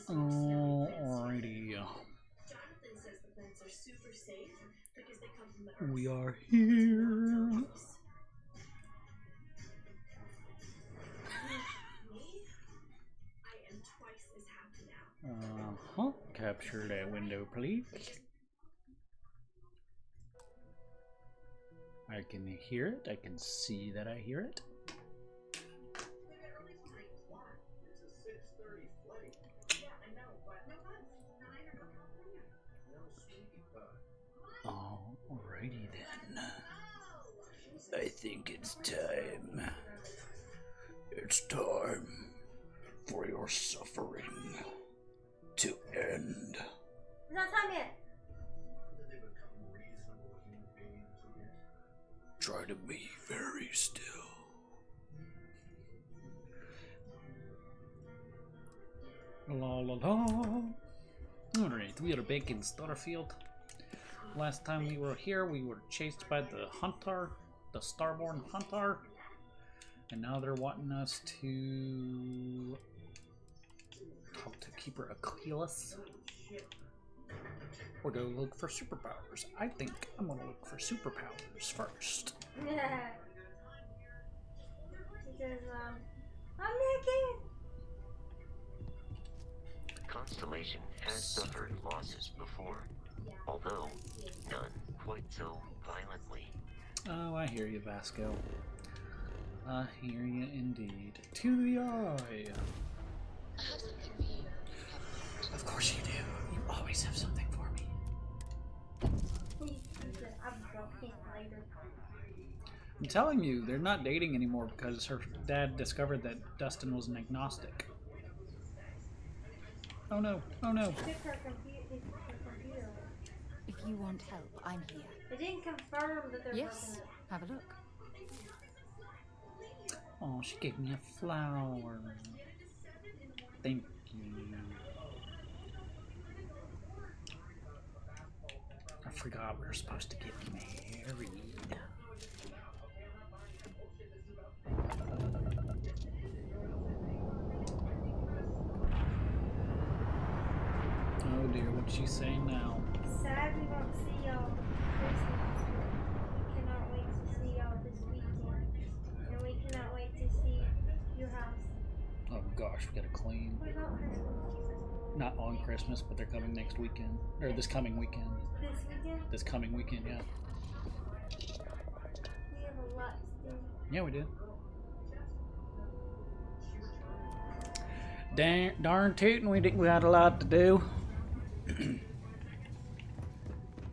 Alrighty. We are here. Capture that window, please. I can hear it. I can see that I hear it. Alrighty then. I think it's time. It's time for your suffering to end. Try to be very still. La la la. Alright, we are back in Starfield. Last time we were here, we were chased by the Hunter, the Starborn Hunter. And now they're wanting us to talk to Keeper Achilles. Or go look for superpowers. I think I'm gonna look for superpowers first. Yeah. Because, I'm naked! Constellation has suffered losses before, although none quite so violently. Oh, I hear you, Vasco. I hear you indeed. To the eye. Of course you do. You always have something for me. I'm telling you, they're not dating anymore because her dad discovered that Dustin was an agnostic. Oh no, oh no. If you want help, I'm here. They didn't confirm that they're Yes, have a look. Oh, she gave me a flower. Thank you. I forgot we were supposed to get married. Oh dear, what's she saying now? Sad we won't see y'all Christmas. We cannot wait to see y'all this weekend. And we cannot wait to see your house. Oh gosh, we gotta clean. What about Christmas? Not on Christmas, but they're coming next weekend. Or this coming weekend. This weekend? This coming weekend, yeah. We have a lot to do. Yeah, we do. Darn tootin', we got a lot to do.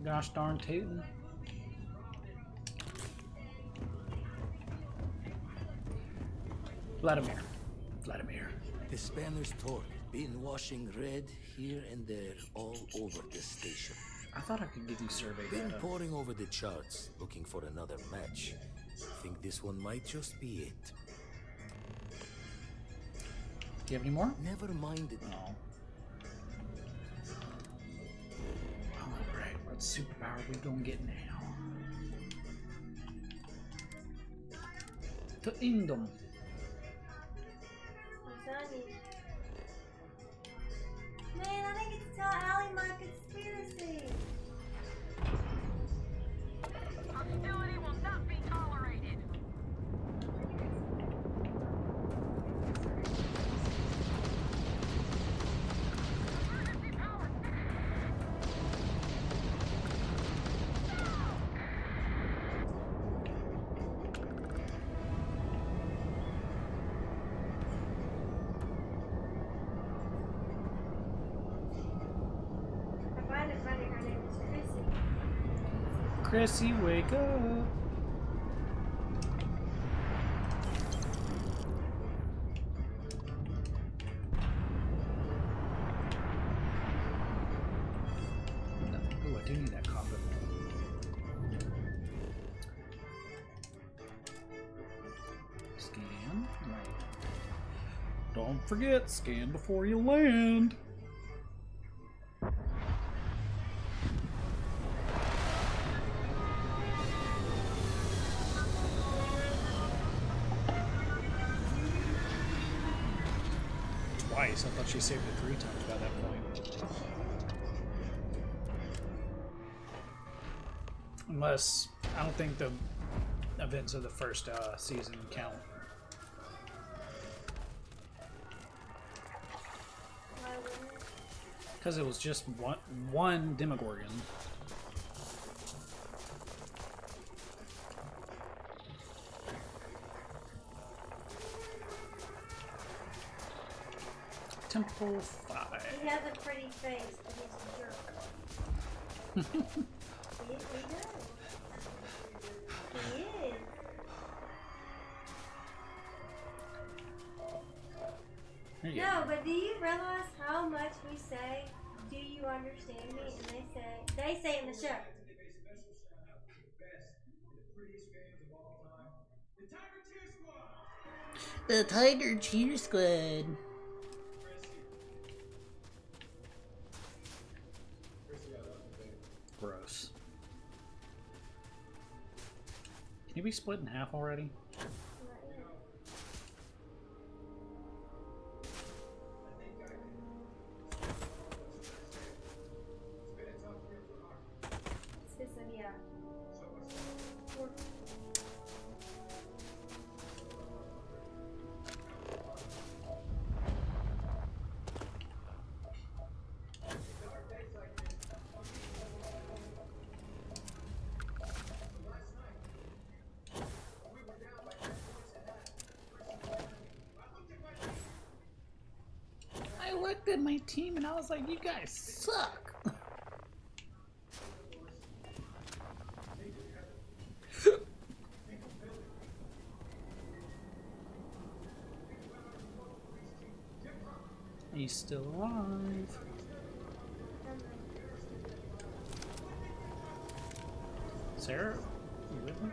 Gosh darn tootin'. Vladimir. The spanner's torque been washing red here and there all over the station. I thought I could give you survey Been data. poring over the charts, looking for another match. Think this one might just be it. Do you have any more? Never mind it. No. Alright, what superpower we gonna get now? To Indom. What's on you? Man, I didn't get to tell Allie my conspiracy. Hostility will not be tolerated. Emergency power. I find funny her name is Chrissy. Chrissy, wake up. Ooh, I do need that copper. Scan. Don't forget, scan before you land. twice. I thought she saved it 3 times by that point. Unless, I don't think the events of the first season count. Why wouldn't it? Because it was just one Demogorgon. Temple 5. He has a pretty face, but he's a jerk. he does. He is. There you No, go. but do you realize how much we say, "Do you understand me?" And they say in the show. The Tiger Cheer Squad. Gross. Can you be split in half already? It's just, yeah. I looked at my team and I was like, you guys suck. He's still alive. Sarah, you with me?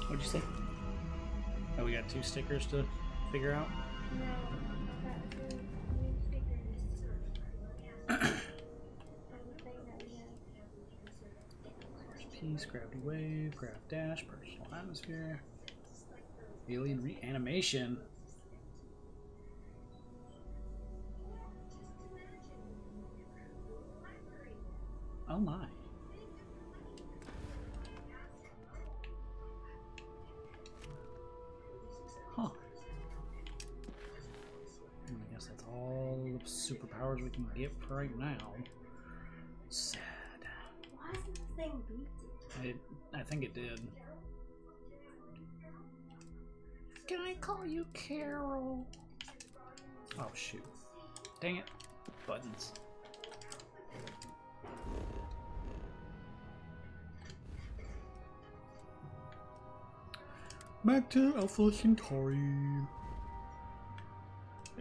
What'd you say? Oh, we got 2 stickers to figure out? No, that's the new stickers. Everything that we have. Piece, gravity wave, grav dash, personal atmosphere, alien reanimation. Oh my. Huh. superpowers we can get right now. Sad. Why does this thing beat it? I think it did. Can I call you Carol? Oh shoot. Dang it. Buttons. Back to Alpha Centauri.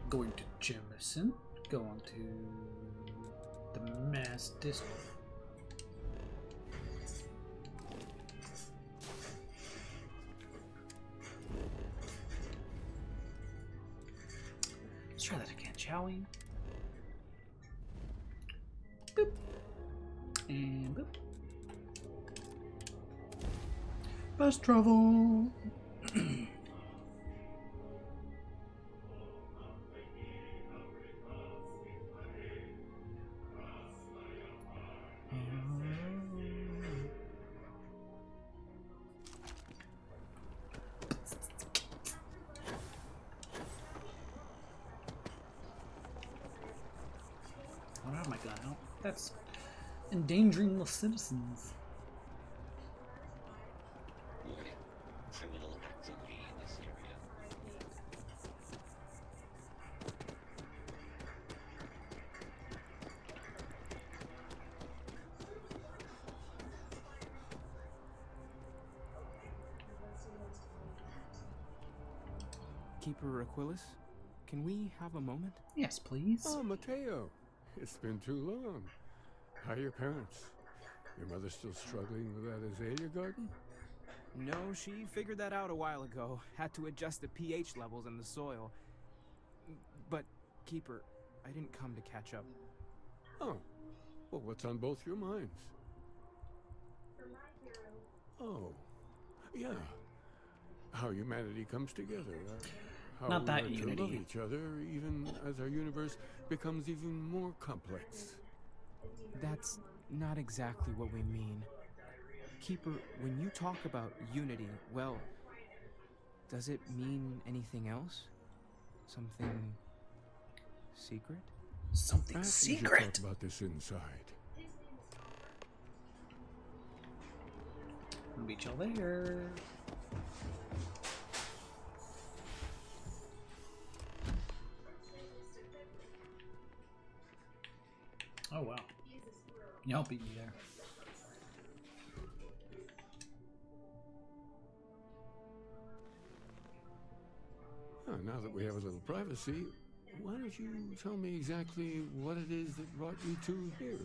Going to Jemison. Going to the Mass District. Let's try that again, shall we? Boop. And boop. Best travel. I don't have my gun out. That's endangering the citizens. Criminal activity in this area. Keeper Aquilus, can we have a moment? Yes, please. Oh, Mateo. It's been too long. How are your parents? Your mother still struggling with that azalea garden? No, she figured that out a while ago. Had to adjust the pH levels in the soil. But, Keeper, I didn't come to catch up. Oh. Well, what's on both your minds? Oh. Yeah. How humanity comes together. How Not we that learn to unity. love each other, even as our universe becomes even more complex. That's not exactly what we mean. Keeper, when you talk about unity, well, does it mean anything else? Something secret? Something Perhaps we should secret. talk about this inside. I'll meet y'all later. Oh wow. Y'all beat me there. Oh, now that we have a little privacy, why don't you tell me exactly what it is that brought you two here?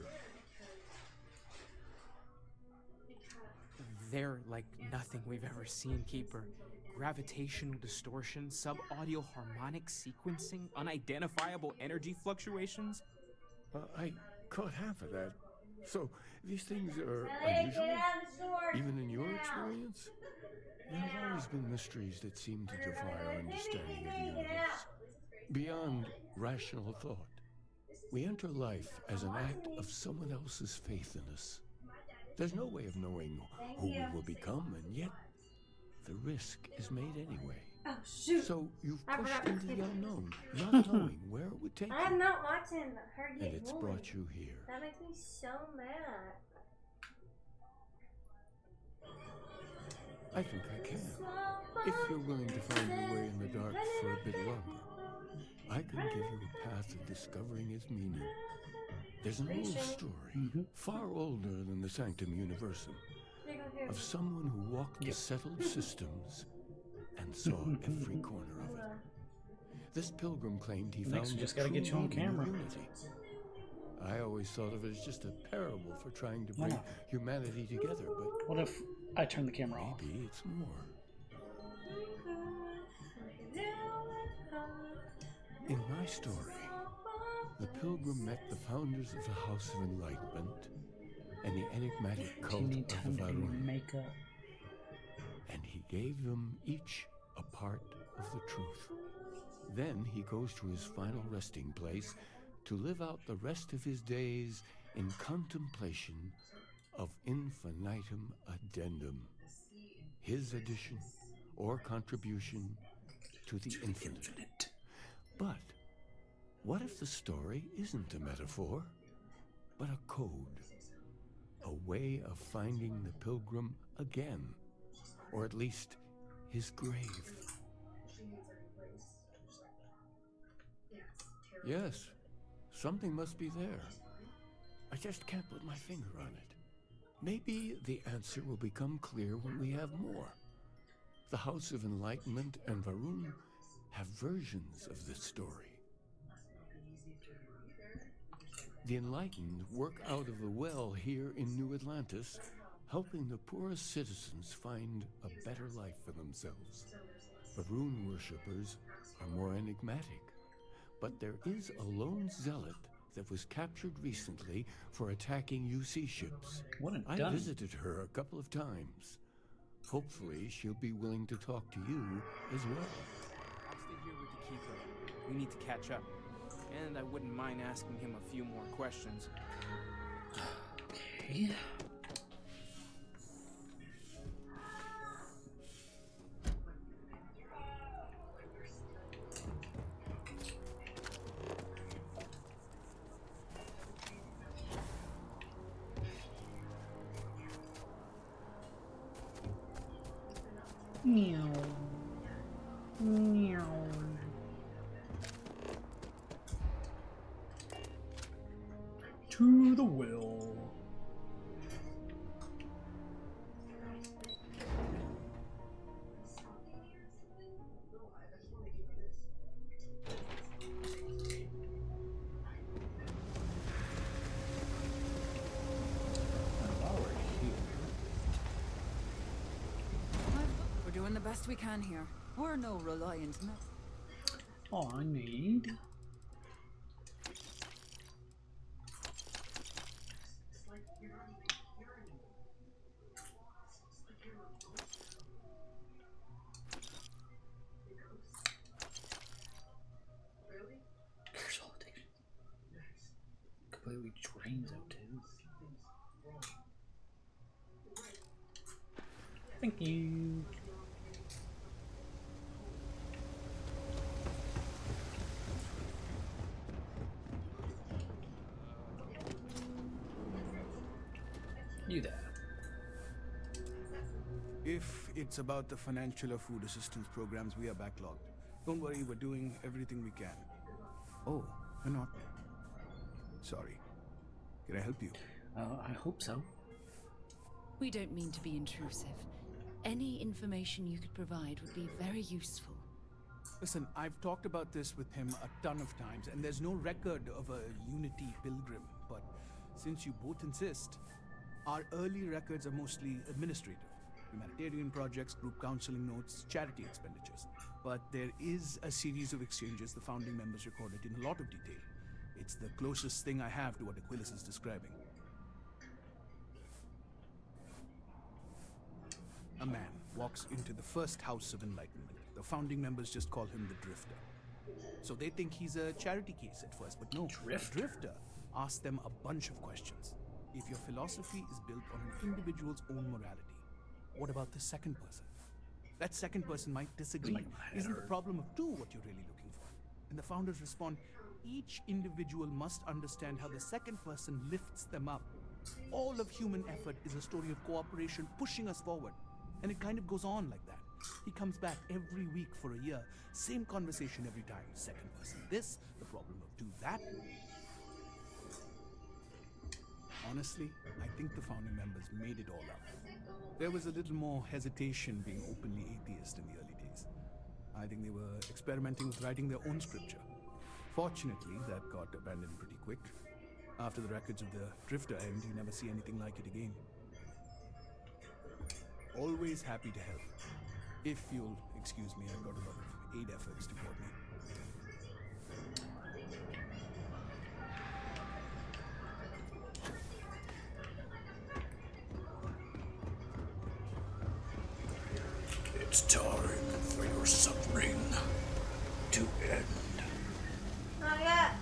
They're like nothing we've ever seen, Keeper. Gravitational distortion, sub-audio harmonic sequencing, unidentifiable energy fluctuations. I caught half of that. So, these things are Hey, unusual? get out of the store! Even in your Now. experience? There have always been mysteries that seem to defy our understanding of the Get universe. out! Beyond rational thought. We enter life as an act of someone else's faith in us. There's no way of knowing who we will become, and yet the risk is made anyway. Oh, shoot! So you've I pushed forgot into to the skip it. unknown, not knowing where it would take I'm you. not watching her And get it's bullied. brought you here. That makes me so mad. I think I can. If you're willing to find your way in the dark for a bit longer, I can give you a path of discovering its meaning. There's an old story, far older than the Sanctum Universum, of someone who walked the settled systems and saw every corner of it. This pilgrim claimed he Next, found we just the gotta get true you on meaning of camera. unity. I always thought of it as just a parable for trying to bring humanity together, but What if I turn the camera off? maybe it's more. In my story, the pilgrim met the founders of the House of Enlightenment and the enigmatic cult Teeny of the tiny Varun, makeup. and he gave them each a part of the truth. Then he goes to his final resting place to live out the rest of his days in contemplation of infinitum addendum, his addition or contribution to the infinite. But What if the story isn't a metaphor, but a code? A way of finding the pilgrim again, or at least his grave. Yes, something must be there. I just can't put my finger on it. Maybe the answer will become clear when we have more. The House of Enlightenment and Varun have versions of this story. The Enlightened work out of the well here in New Atlantis, helping the poorest citizens find a better life for themselves. Varun worshippers are more enigmatic, but there is a lone zealot that was captured recently for attacking UC ships. What a I dummy. visited her a couple of times. Hopefully she'll be willing to talk to you as well. I'll stay here with the Keeper. We need to catch up. And I wouldn't mind asking him a few more questions. Okay. Meow. Meow. To the will. We're doing the best we can here. We're no reliant no. All I need. Curse all addiction. Completely drains out too. Thank you. You there. If it's about the financial or food assistance programs, we are backlogged. Don't worry, we're doing everything we can. Oh, we're not. Sorry. Can I help you? I hope so. We don't mean to be intrusive. Any information you could provide would be very useful. Listen, I've talked about this with him a ton of times, and there's no record of a Unity pilgrim. But since you both insist, our early records are mostly administrative. Humanitarian projects, group counseling notes, charity expenditures. But there is a series of exchanges the founding members recorded in a lot of detail. It's the closest thing I have to what Aquilus is describing. A man walks into the first House of Enlightenment. The founding members just call him the Drifter. So they think he's a charity case at first, but no. Drifter? The Drifter asks them a bunch of questions. If your philosophy is built on an individual's own morality, what about the second person? That second person might disagree. Isn't the problem of two what you're really looking for? And the founders respond, each individual must understand how the second person lifts them up. All of human effort is a story of cooperation pushing us forward. And it kind of goes on like that. He comes back every week for a year. Same conversation every time. Second person this, the problem of two that. Honestly, I think the founding members made it all up. There was a little more hesitation being openly atheist in the early days. I think they were experimenting with writing their own scripture. Fortunately, that got abandoned pretty quick. After the records of the Drifter end, you never see anything like it again. Always happy to help. If you'll excuse me, I've got a lot of aid efforts to coordinate. It's time for your suffering to end. Not yet.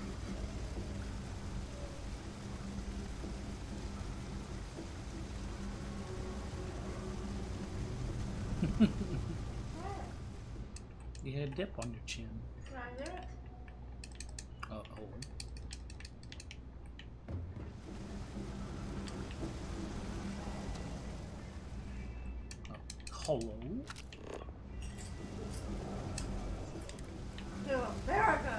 You had a dip on your chin. Can I do it? Uh-oh. cool. Oh, hello? To America!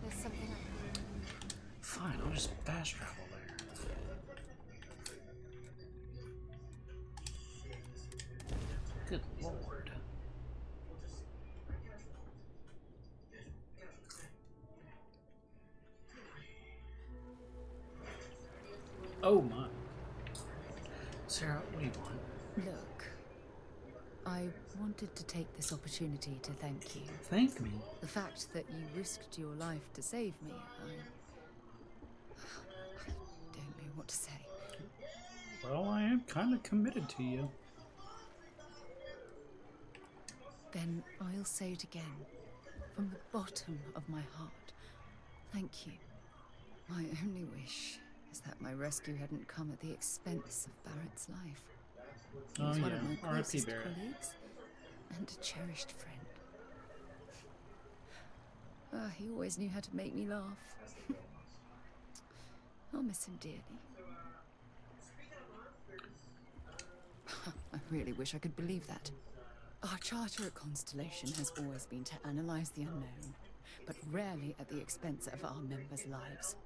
There's something Fine, I'll just fast travel there. Good lord. Oh my. Sarah, what do you want? Look, I wanted to take this opportunity to thank you. Thank me. The fact that you risked your life to save me, I don't know what to say. Well, I am kind of committed to you. Then I'll say it again, from the bottom of my heart. Thank you. My only wish is that my rescue hadn't come at the expense of Barrett's life. He was one of my closest colleagues and a cherished friend. He always knew how to make me laugh. I'll miss him dearly. I really wish I could believe that. Our charter at Constellation has always been to analyze the unknown, but rarely at the expense of our members' lives.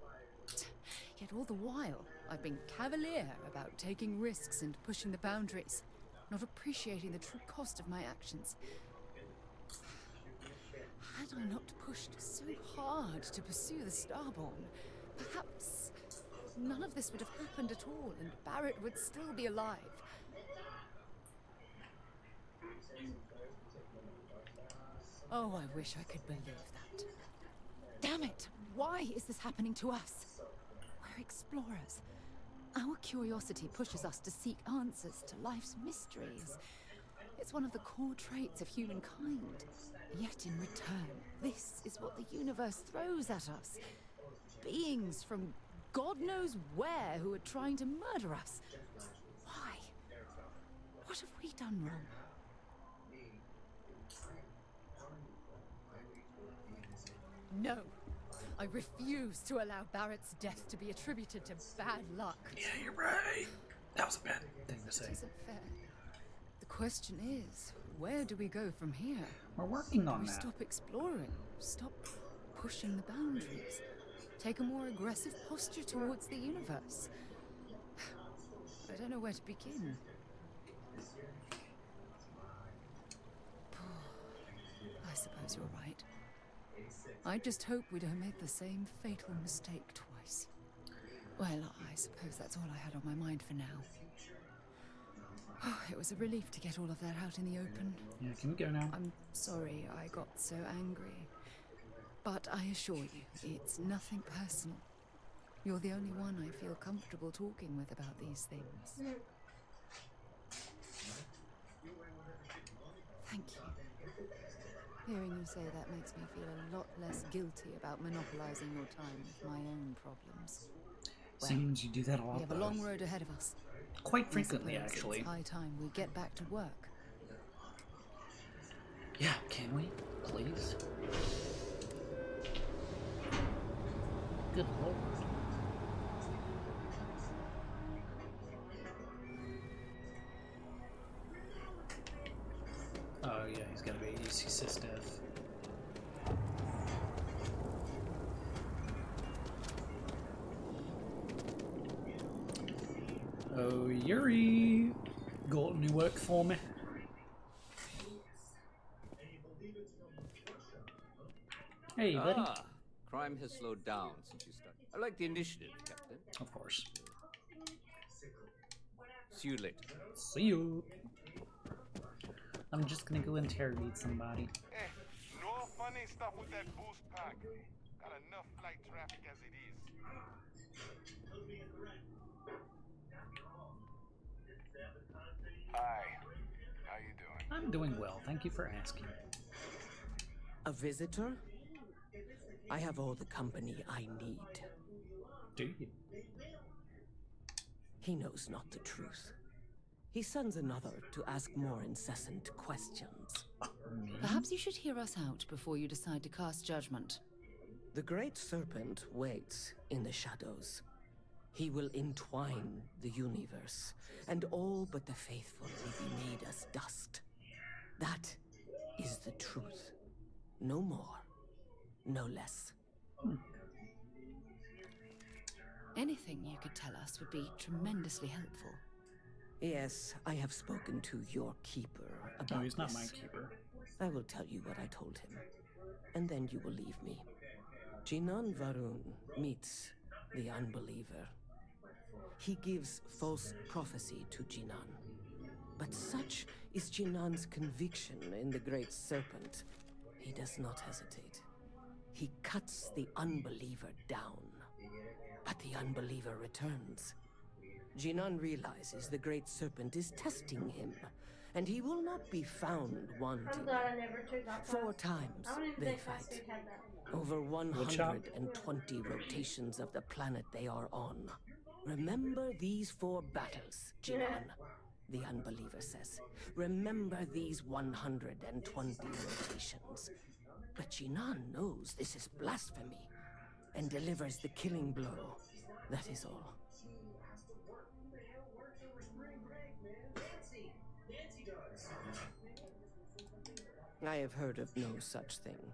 Yet all the while, I've been cavalier about taking risks and pushing the boundaries, not appreciating the true cost of my actions. Had I not pushed so hard to pursue the Starborn, perhaps none of this would have happened at all, and Barrett would still be alive. Oh, I wish I could believe that. Damn it! Why is this happening to us? We're explorers. Our curiosity pushes us to seek answers to life's mysteries. It's one of the core traits of humankind. Yet in return, this is what the universe throws at us. Beings from God knows where who are trying to murder us. Why? What have we done wrong? No. I refuse to allow Barrett's death to be attributed to bad luck. Yeah, you're right. That was a bad thing to say. It isn't fair. The question is, where do we go from here? We're working on We that. stop exploring, stop pushing the boundaries, take a more aggressive posture towards the universe. I don't know where to begin. I suppose you're right. I just hope we don't make the same fatal mistake twice. Well, I suppose that's all I had on my mind for now. It was a relief to get all of that out in the open. Yeah, can we go now? I'm sorry I got so angry. But I assure you, it's nothing personal. You're the only one I feel comfortable talking with about these things. Thank you. Hearing you say that makes me feel a lot less guilty about monopolizing your time with my own problems. Well, Seems you do that a lot. We have a long road ahead of us. Quite frequently, actually. It's high time we get back to work. Yeah, can we? Please? Good lord. Oh yeah, he's gotta be UC Sysdev. Oh, Yuri! Got any work for me? Hey, buddy. Crime has slowed down since you started. I like the initiative, Captain. Of course. See you later. See you. I'm just gonna go interrogate somebody. Hey, no funny stuff with that boost pack. Got enough flight traffic as it is. Hi. How you doing? I'm doing well, thank you for asking. A visitor? I have all the company I need. Do you? He knows not the truth. He sends another to ask more incessant questions. Perhaps you should hear us out before you decide to cast judgment. The Great Serpent waits in the shadows. He will entwine the universe, and all but the faithful will be made as dust. That is the truth. No more, no less. Anything you could tell us would be tremendously helpful. Yes, I have spoken to your keeper about No, he's not this. my keeper. I will tell you what I told him, and then you will leave me. Jinan Varun meets the unbeliever. He gives false prophecy to Jinan. But such is Jinan's conviction in the Great Serpent. He does not hesitate. He cuts the unbeliever down. But the unbeliever returns. Jinan realizes the Great Serpent is testing him, and he will not be found wanting. I'm glad I never took that class. 4 times I don't even they think fight. Class 3 had that. Over 120 rotations of the planet they are on. Remember these 4 battles, Jinan. The unbeliever says. Remember these 120 rotations. But Jinan knows this is blasphemy and delivers the killing blow. That is all. I have heard of no such thing.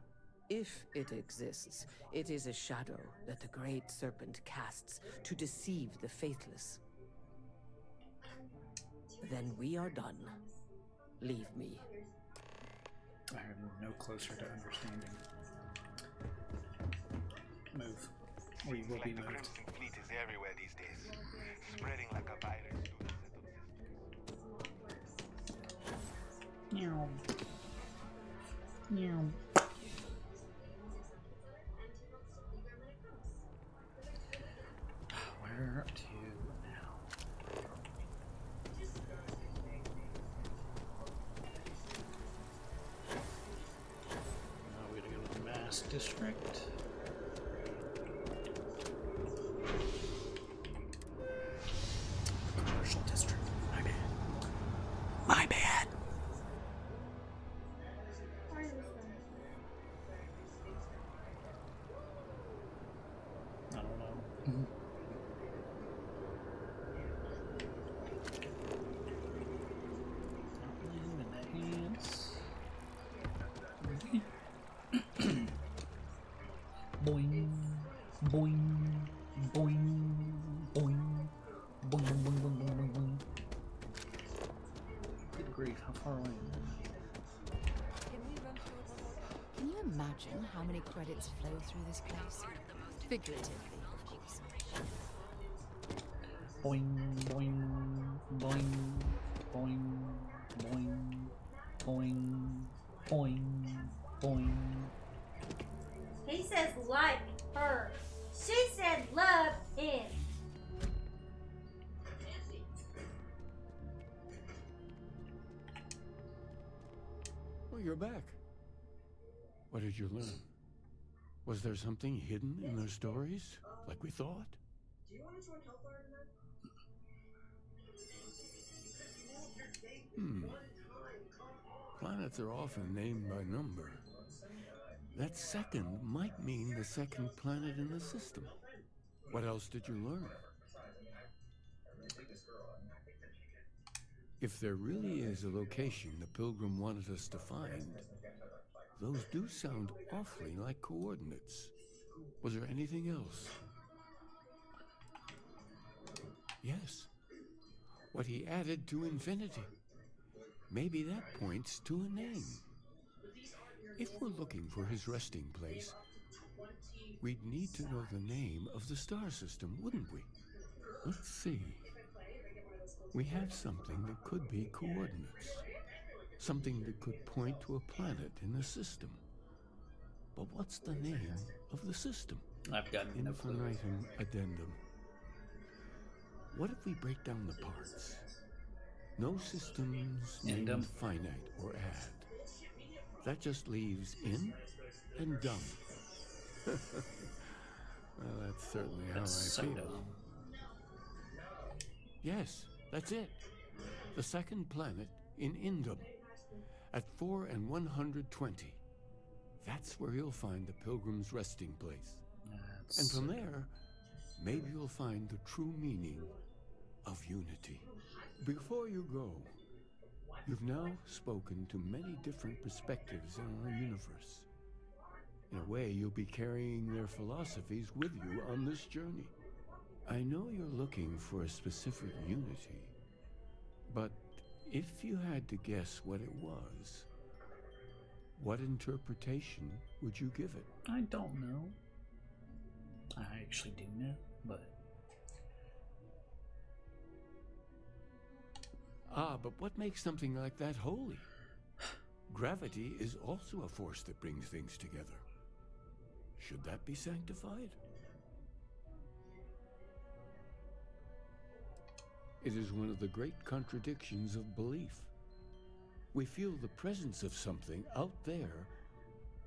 If it exists, it is a shadow that the Great Serpent casts to deceive the faithless. Then we are done. Leave me. I am no closer to understanding. Move, or you will be The moved. Crimson Fleet is everywhere these days, spreading like a virus through the Meow. Meow. Where to now? Now we gotta go to the Mass District. Commercial District. My bad. My bad. I don't know. Enhance. Boing, boing, boing, boing, boing, boing, boing, boing, boing, boing. Good grief, how far away am I? Can you imagine how many credits flow through this place? Figuratively, of course. Boing, boing, boing, boing, boing, boing, boing, boing. He says like her. She said love him. Oh, you're back. What did you learn? Was there something hidden in their stories, like we thought? Do you want to join Hellfire tonight? Planets are often named by number. That second might mean the second planet in the system. What else did you learn? If there really is a location the Pilgrim wanted us to find, those do sound awfully like coordinates. Was there anything else? Yes. What he added to infinity. Maybe that points to a name. If we're looking for his resting place, we'd need to know the name of the star system, wouldn't we? Let's see. We have something that could be coordinates. Something that could point to a planet in the system. But what's the name of the system? I've got no clue. Infinitum addendum. What if we break down the parts? No systems End named finite or add. That just leaves in and dumb. Well, that's certainly how That's I so feel. dumb. Yes, that's it. The second planet in Indum, at 4 and 120. That's where you'll find the Pilgrim's resting place. And from there, maybe you'll find the true meaning of unity. Before you go, you've now spoken to many different perspectives in our universe. In a way, you'll be carrying their philosophies with you on this journey. I know you're looking for a specific unity, but if you had to guess what it was, what interpretation would you give it? I don't know. I actually do know, but... But what makes something like that holy? Gravity is also a force that brings things together. Should that be sanctified? It is one of the great contradictions of belief. We feel the presence of something out there,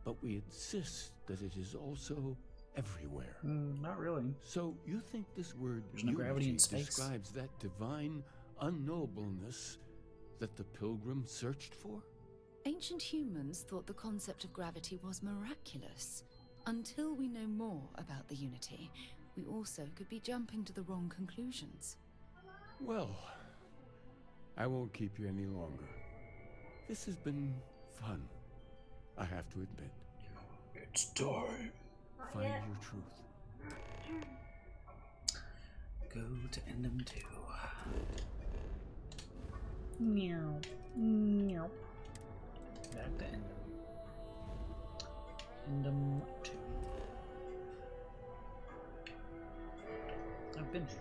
but we insist that it is also everywhere. Not really. So you think this word There's no gravity in space? describes that divine unknowableness that the pilgrim searched for? Ancient humans thought the concept of gravity was miraculous. Until we know more about the Unity, we also could be jumping to the wrong conclusions. Well, I won't keep you any longer. This has been fun, I have to admit. It's time. Find your truth. Go to Endem 2. Meow. Meow. Back to Endem. Endem 2. I've been here.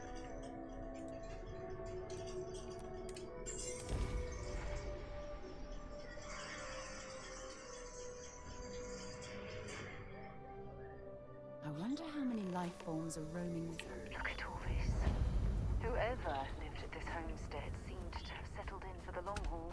I wonder how many life forms are roaming this earth. Look at all this. Whoever lived at this homestead seemed to have settled in for the long haul.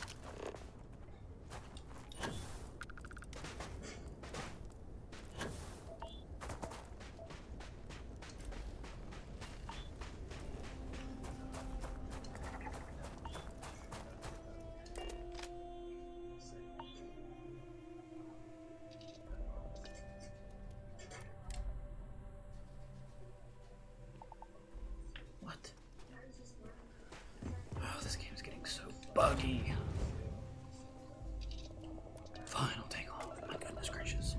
What? Oh, this game's getting so buggy. Fine, I'll take all of it. My goodness gracious.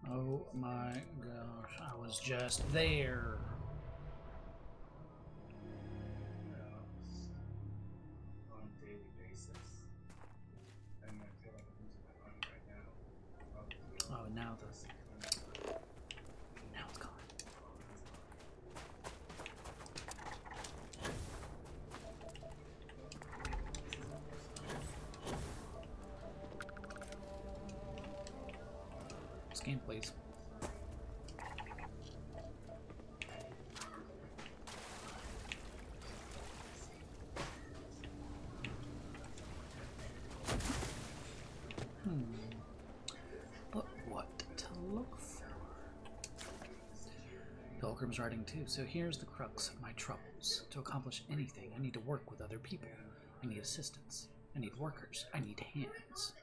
Oh my gosh, I was just there. On a daily basis. And I feel like I'm losing my mind right now. Oh, now it's gone. Scan, please. But what to look for? Pilgrim's writing too, so here's the crux of my troubles. To accomplish anything, I need to work with other people. I need assistance. I need workers. I need hands.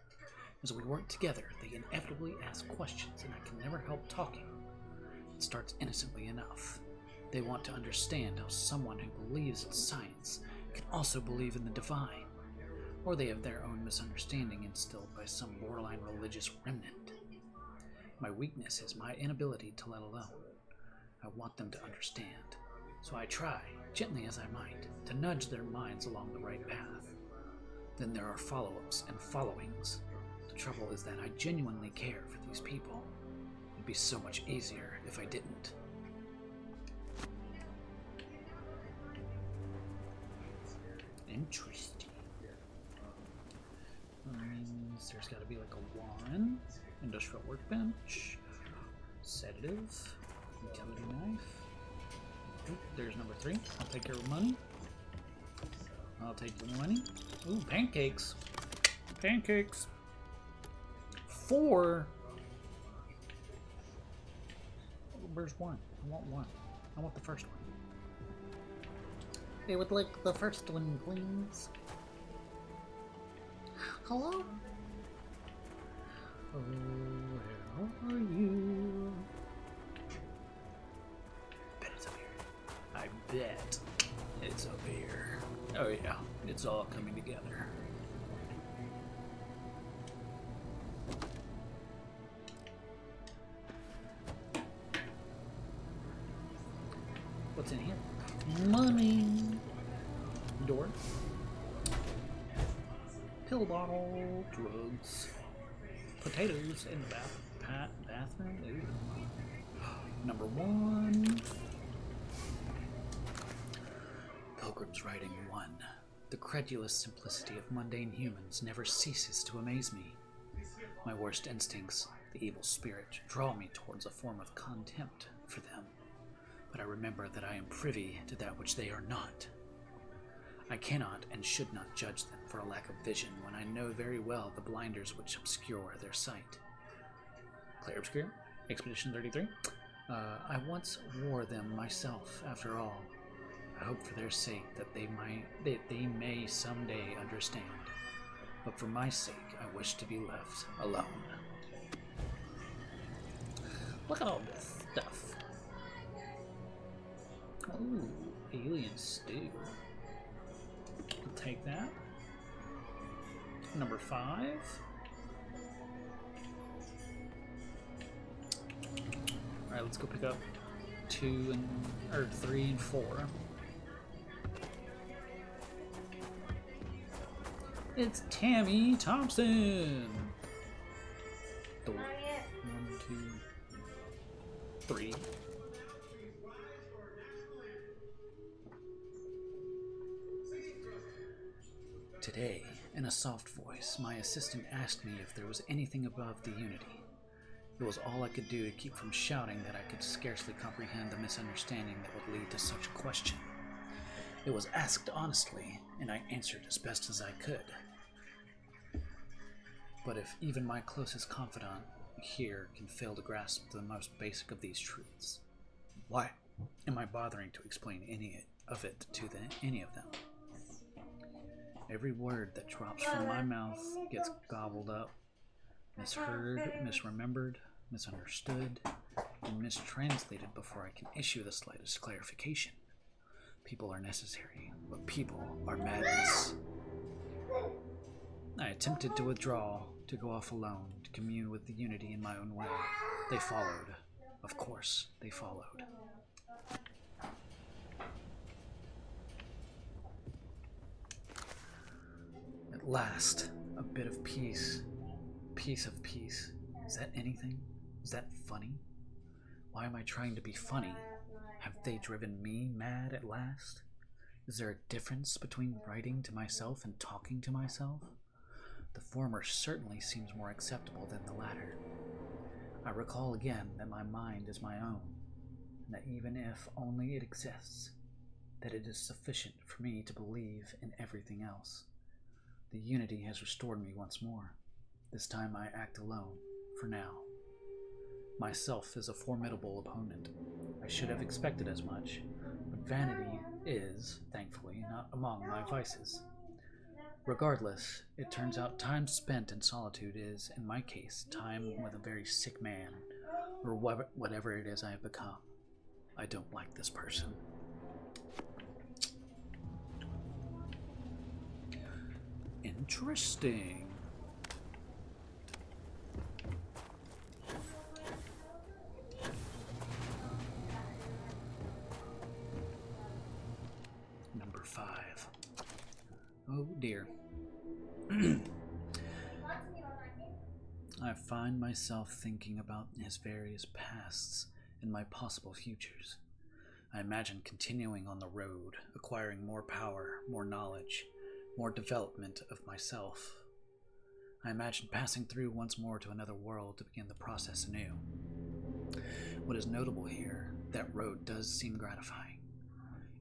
As we work together, they inevitably ask questions, and I can never help talking. It starts innocently enough. They want to understand how someone who believes in science can also believe in the divine. Or they have their own misunderstanding instilled by some borderline religious remnant. My weakness is my inability to let alone. I want them to understand, so I try, gently as I might, to nudge their minds along the right path. Then there are follow-ups and followings. The trouble is that I genuinely care for these people. It'd be so much easier if I didn't. Interesting. That means there's got to be like a wand, industrial workbench, sedative, utility knife. Oop, there's number 3. I'll take your money. I'll take your money. Ooh, pancakes. Pancakes. 4. Where's 1? I want 1. I want the first one. They would like the first one, please. Hello? Oh, where are you? Bet it's up here. I bet it's up here. Oh yeah, it's all coming together. What's in here? Money. Door. Pill bottle. Drugs. Potatoes in the bathroom. Ooh. Number 1. Pilgrim's Writing 1. The credulous simplicity of mundane humans never ceases to amaze me. My worst instincts, the evil spirit, draw me towards a form of contempt for them. But I remember that I am privy to that which they are not. I cannot and should not judge them for a lack of vision when I know very well the blinders which obscure their sight. Clair Obscure, Expedition 33. I once wore them myself, after all. I hope for their sake that they may someday understand. But for my sake, I wish to be left alone. Look at all this stuff. Ooh, alien stew. I'll take that. Number 5. Alright, let's go pick up 3 and 4. It's Tammy Thompson. 1, 2, 3. Today, in a soft voice, my assistant asked me if there was anything above the Unity. It was all I could do to keep from shouting that I could scarcely comprehend the misunderstanding that would lead to such a question. It was asked honestly, and I answered as best as I could. But if even my closest confidant here can fail to grasp the most basic of these truths, why am I bothering to explain any of it to any of them? Every word that drops from my mouth gets gobbled up, misheard, misremembered, misunderstood, and mistranslated before I can issue the slightest clarification. People are necessary, but people are madness. I attempted to withdraw, to go off alone, to commune with the Unity in my own way. They followed. Of course, they followed. At last, a bit of peace. Piece of peace. Is that anything? Is that funny? Why am I trying to be funny? Have they driven me mad at last? Is there a difference between writing to myself and talking to myself? The former certainly seems more acceptable than the latter. I recall again that my mind is my own, and that even if only it exists, that it is sufficient for me to believe in everything else. The Unity has restored me once more. This time I act alone, for now. Myself is a formidable opponent. I should have expected as much, but vanity is, thankfully, not among my vices. Regardless, it turns out time spent in solitude is, in my case, time with a very sick man, or whatever it is I have become. I don't like this person. Interesting. Number 5. Oh dear. find myself thinking about his various pasts and my possible futures. I imagine continuing on the road, acquiring more power, more knowledge, more development of myself. I imagine passing through once more to another world to begin the process anew. What is notable here, that road does seem gratifying.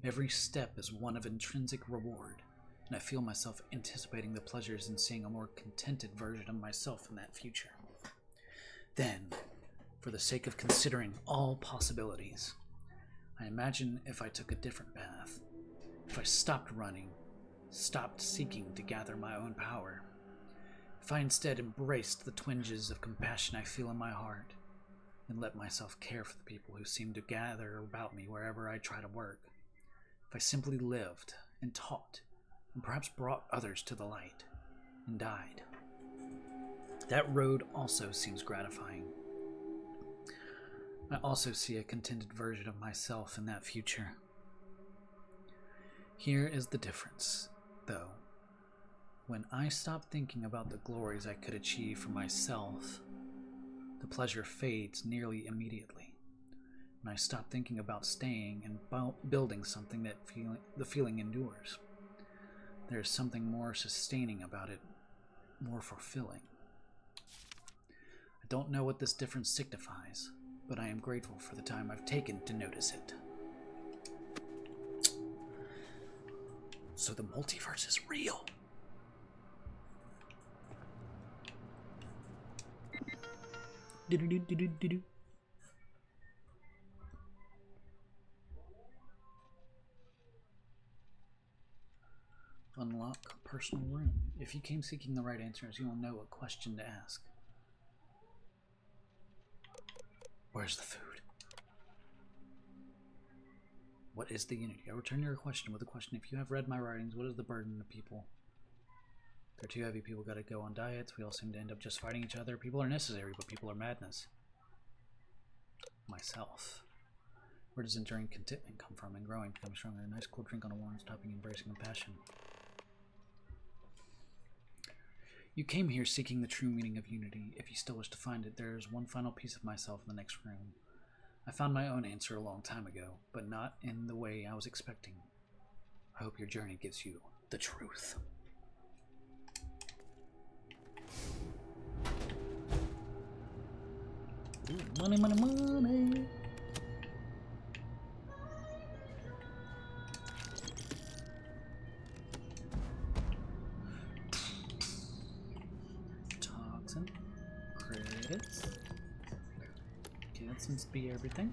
Every step is one of intrinsic reward, and I feel myself anticipating the pleasures in seeing a more contented version of myself in that future. Then, for the sake of considering all possibilities, I imagine if I took a different path, if I stopped running, stopped seeking to gather my own power, if I instead embraced the twinges of compassion I feel in my heart, and let myself care for the people who seem to gather about me wherever I try to work, if I simply lived and taught, and perhaps brought others to the light, and died, that road also seems gratifying. I also see a contented version of myself in that future. Here is the difference, though. When I stop thinking about the glories I could achieve for myself, the pleasure fades nearly immediately. When I stop thinking about staying and building something that the feeling endures, there is something more sustaining about it, more fulfilling. I don't know what this difference signifies, but I am grateful for the time I've taken to notice it. So the multiverse is real. Do-do-do-do-do-do. Unlock personal room. If you came seeking the right answers, you will know what question to ask. Where's the food? What is the unity? I return your question with a question. If you have read my writings, what is the burden of people? They're too heavy. People gotta go on diets. We all seem to end up just fighting each other. People are necessary, but people are madness. Myself. Where does enduring contentment come from and growing, becoming stronger? A nice cool drink on a warm, stopping, embracing compassion. You came here seeking the true meaning of unity. If you still wish to find it, there is one final piece of myself in the next room. I found my own answer a long time ago, but not in the way I was expecting. I hope your journey gives you the truth. Ooh, money, money, money! Toxin. Credits. Okay, that seems to be everything.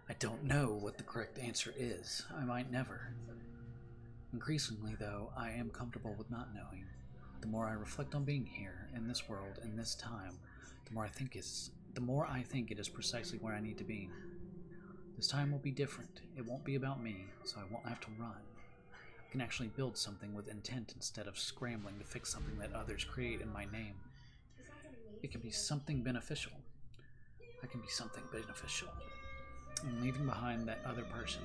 I don't know what the correct answer is. I might never. Increasingly, though, I am comfortable with not knowing. The more I reflect on being here, in this world, in this time, the more I think it is precisely where I need to be. This time will be different. It won't be about me, so I won't have to run. I can actually build something with intent instead of scrambling to fix something that others create in my name. It can be something beneficial. I can be something beneficial. I'm leaving behind that other person.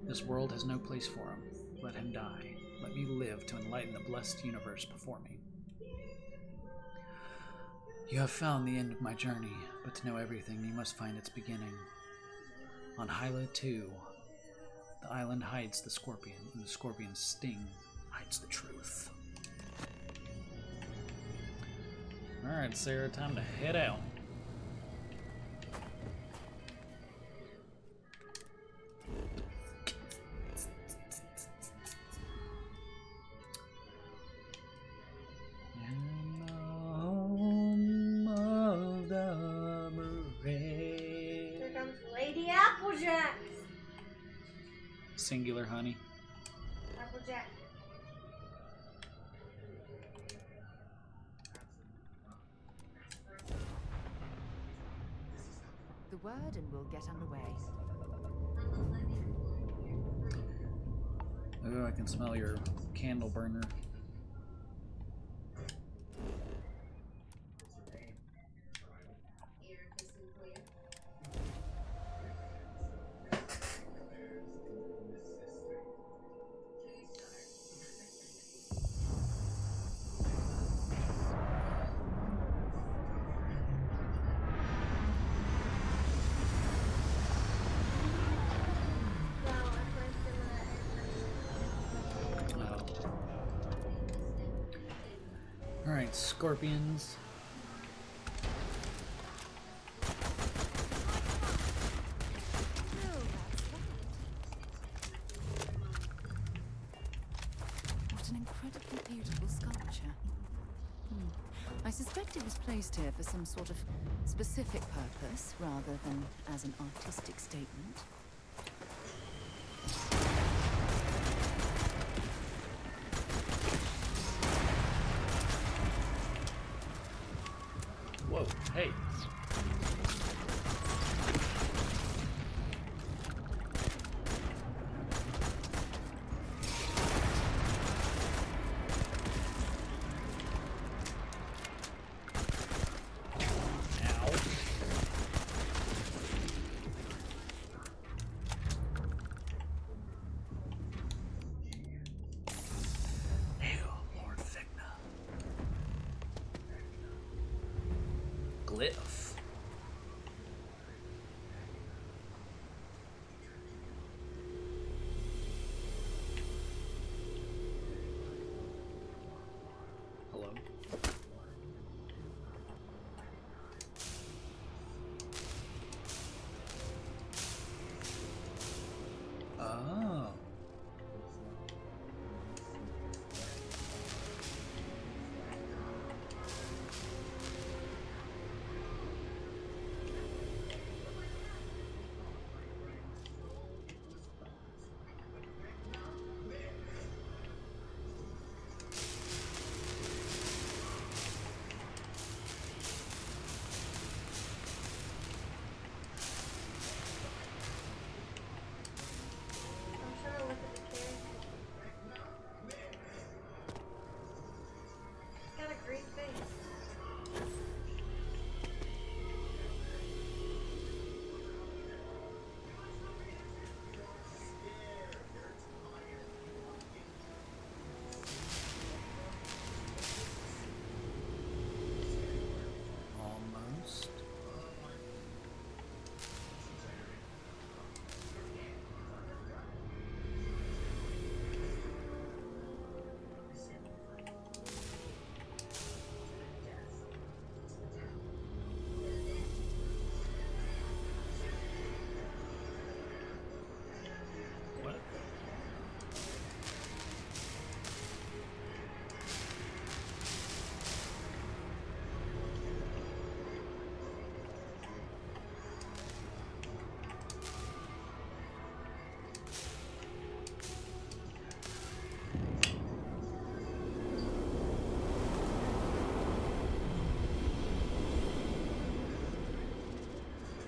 This world has no place for him. Let him die. Let me live to enlighten the blessed universe before me. You have found the end of my journey, but to know everything, you must find its beginning. On Hyla 2, the island hides the scorpion, and the scorpion's sting hides the truth. Alright, Sarah, time to head out. Here comes Lady Applejack. Singular, honey. Applejack. The word and we'll get underway. Oh, I can smell your candle burner. Scorpions. What an incredibly beautiful sculpture. I suspect it was placed here for some sort of specific purpose rather than as an artistic statement. Whoa, hey. Glyph. Hello. Oh. I'm trying to look at the character. He's got a great face. Almost. What?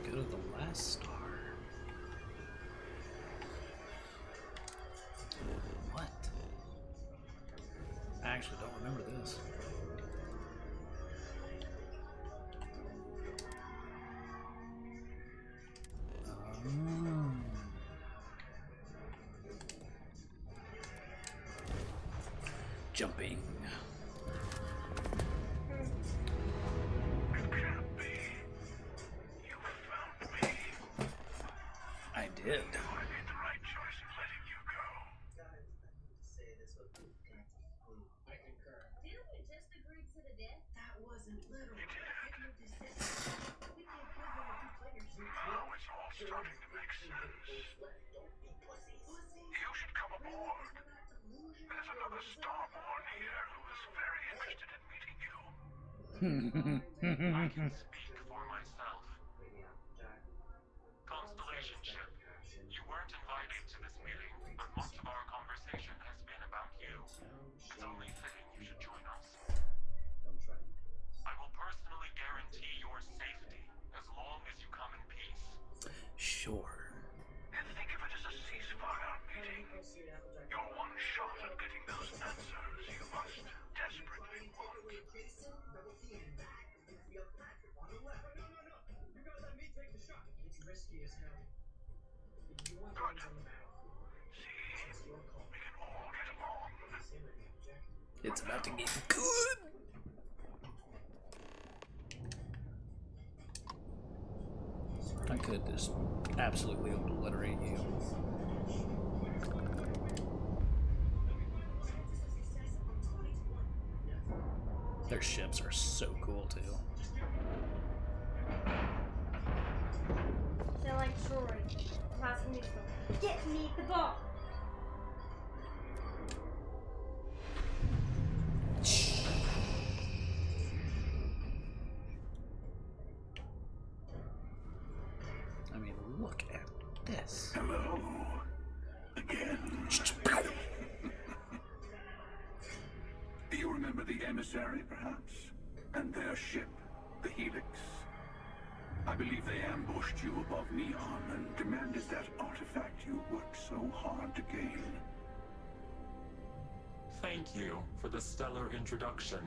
Go to the last star. What? I actually don't remember this. Jumping. I did. Didn't we just agree to the death? That wasn't literal. You just said we can kill one or two players. Now it's all starting to make sense. You should come aboard. There's another Starborn here who is very interested in meeting you. I can speak for myself. Constellation ship, you weren't invited to this meeting, but much of our conversation has been about you. It's only fitting you should join us. I will personally guarantee your safety as long as you come in peace. Sure. And think of it as a ceasefire meeting. You're one shot at getting those answers you must desperately want. You gotta let me take the shot. It's risky as hell. You want Good. See, we can all get along. It's about to get good. I could just absolutely obliterate you. Their ships are so cool too. They're like Troy. Class neutral. Get me the ball! I mean, look at this. Hello. Again. Do you remember the emissary, perhaps? And their ship, the Helix? I believe they ambushed you above Neon and demanded that artifact you worked so hard to gain. Thank you for the stellar introduction.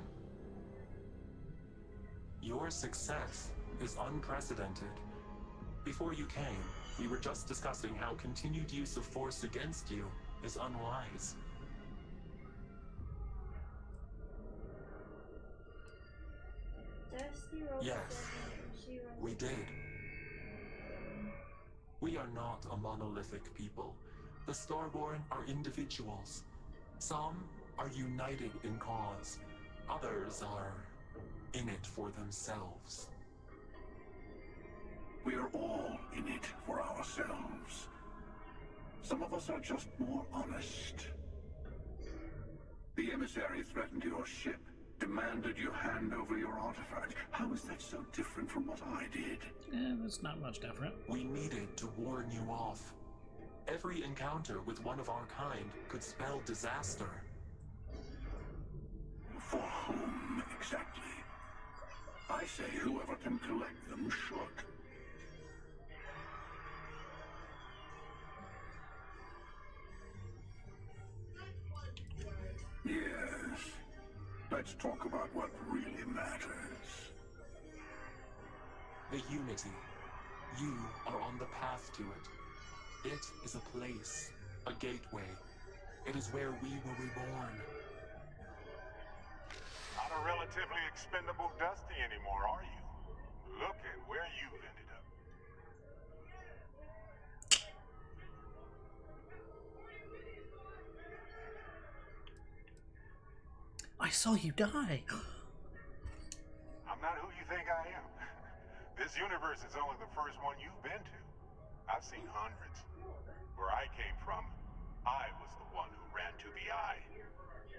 Your success is unprecedented. Before you came, we were just discussing how continued use of force against you is unwise. Yes, we did. We are not a monolithic people. The Starborn are individuals. Some are united in cause. Others are in it for themselves. We are all in it for ourselves. Some of us are just more honest. The emissary threatened your ship, demanded you hand over your artifact. How is that so different from what I did? It's not much different. We needed to warn you off. Every encounter with one of our kind could spell disaster. For whom, exactly? I say whoever can collect them should. Yes. Let's talk about what really matters. The Unity. You are on the path to it. It is a place, a gateway. It is where we were reborn. Not a relatively expendable Dusty anymore, are you? Look at where you've ended up. I saw you die. I'm not who you think I am. This universe is only the first one you've been to. I've seen hundreds. Where I came from, I was the one who ran to the Eye.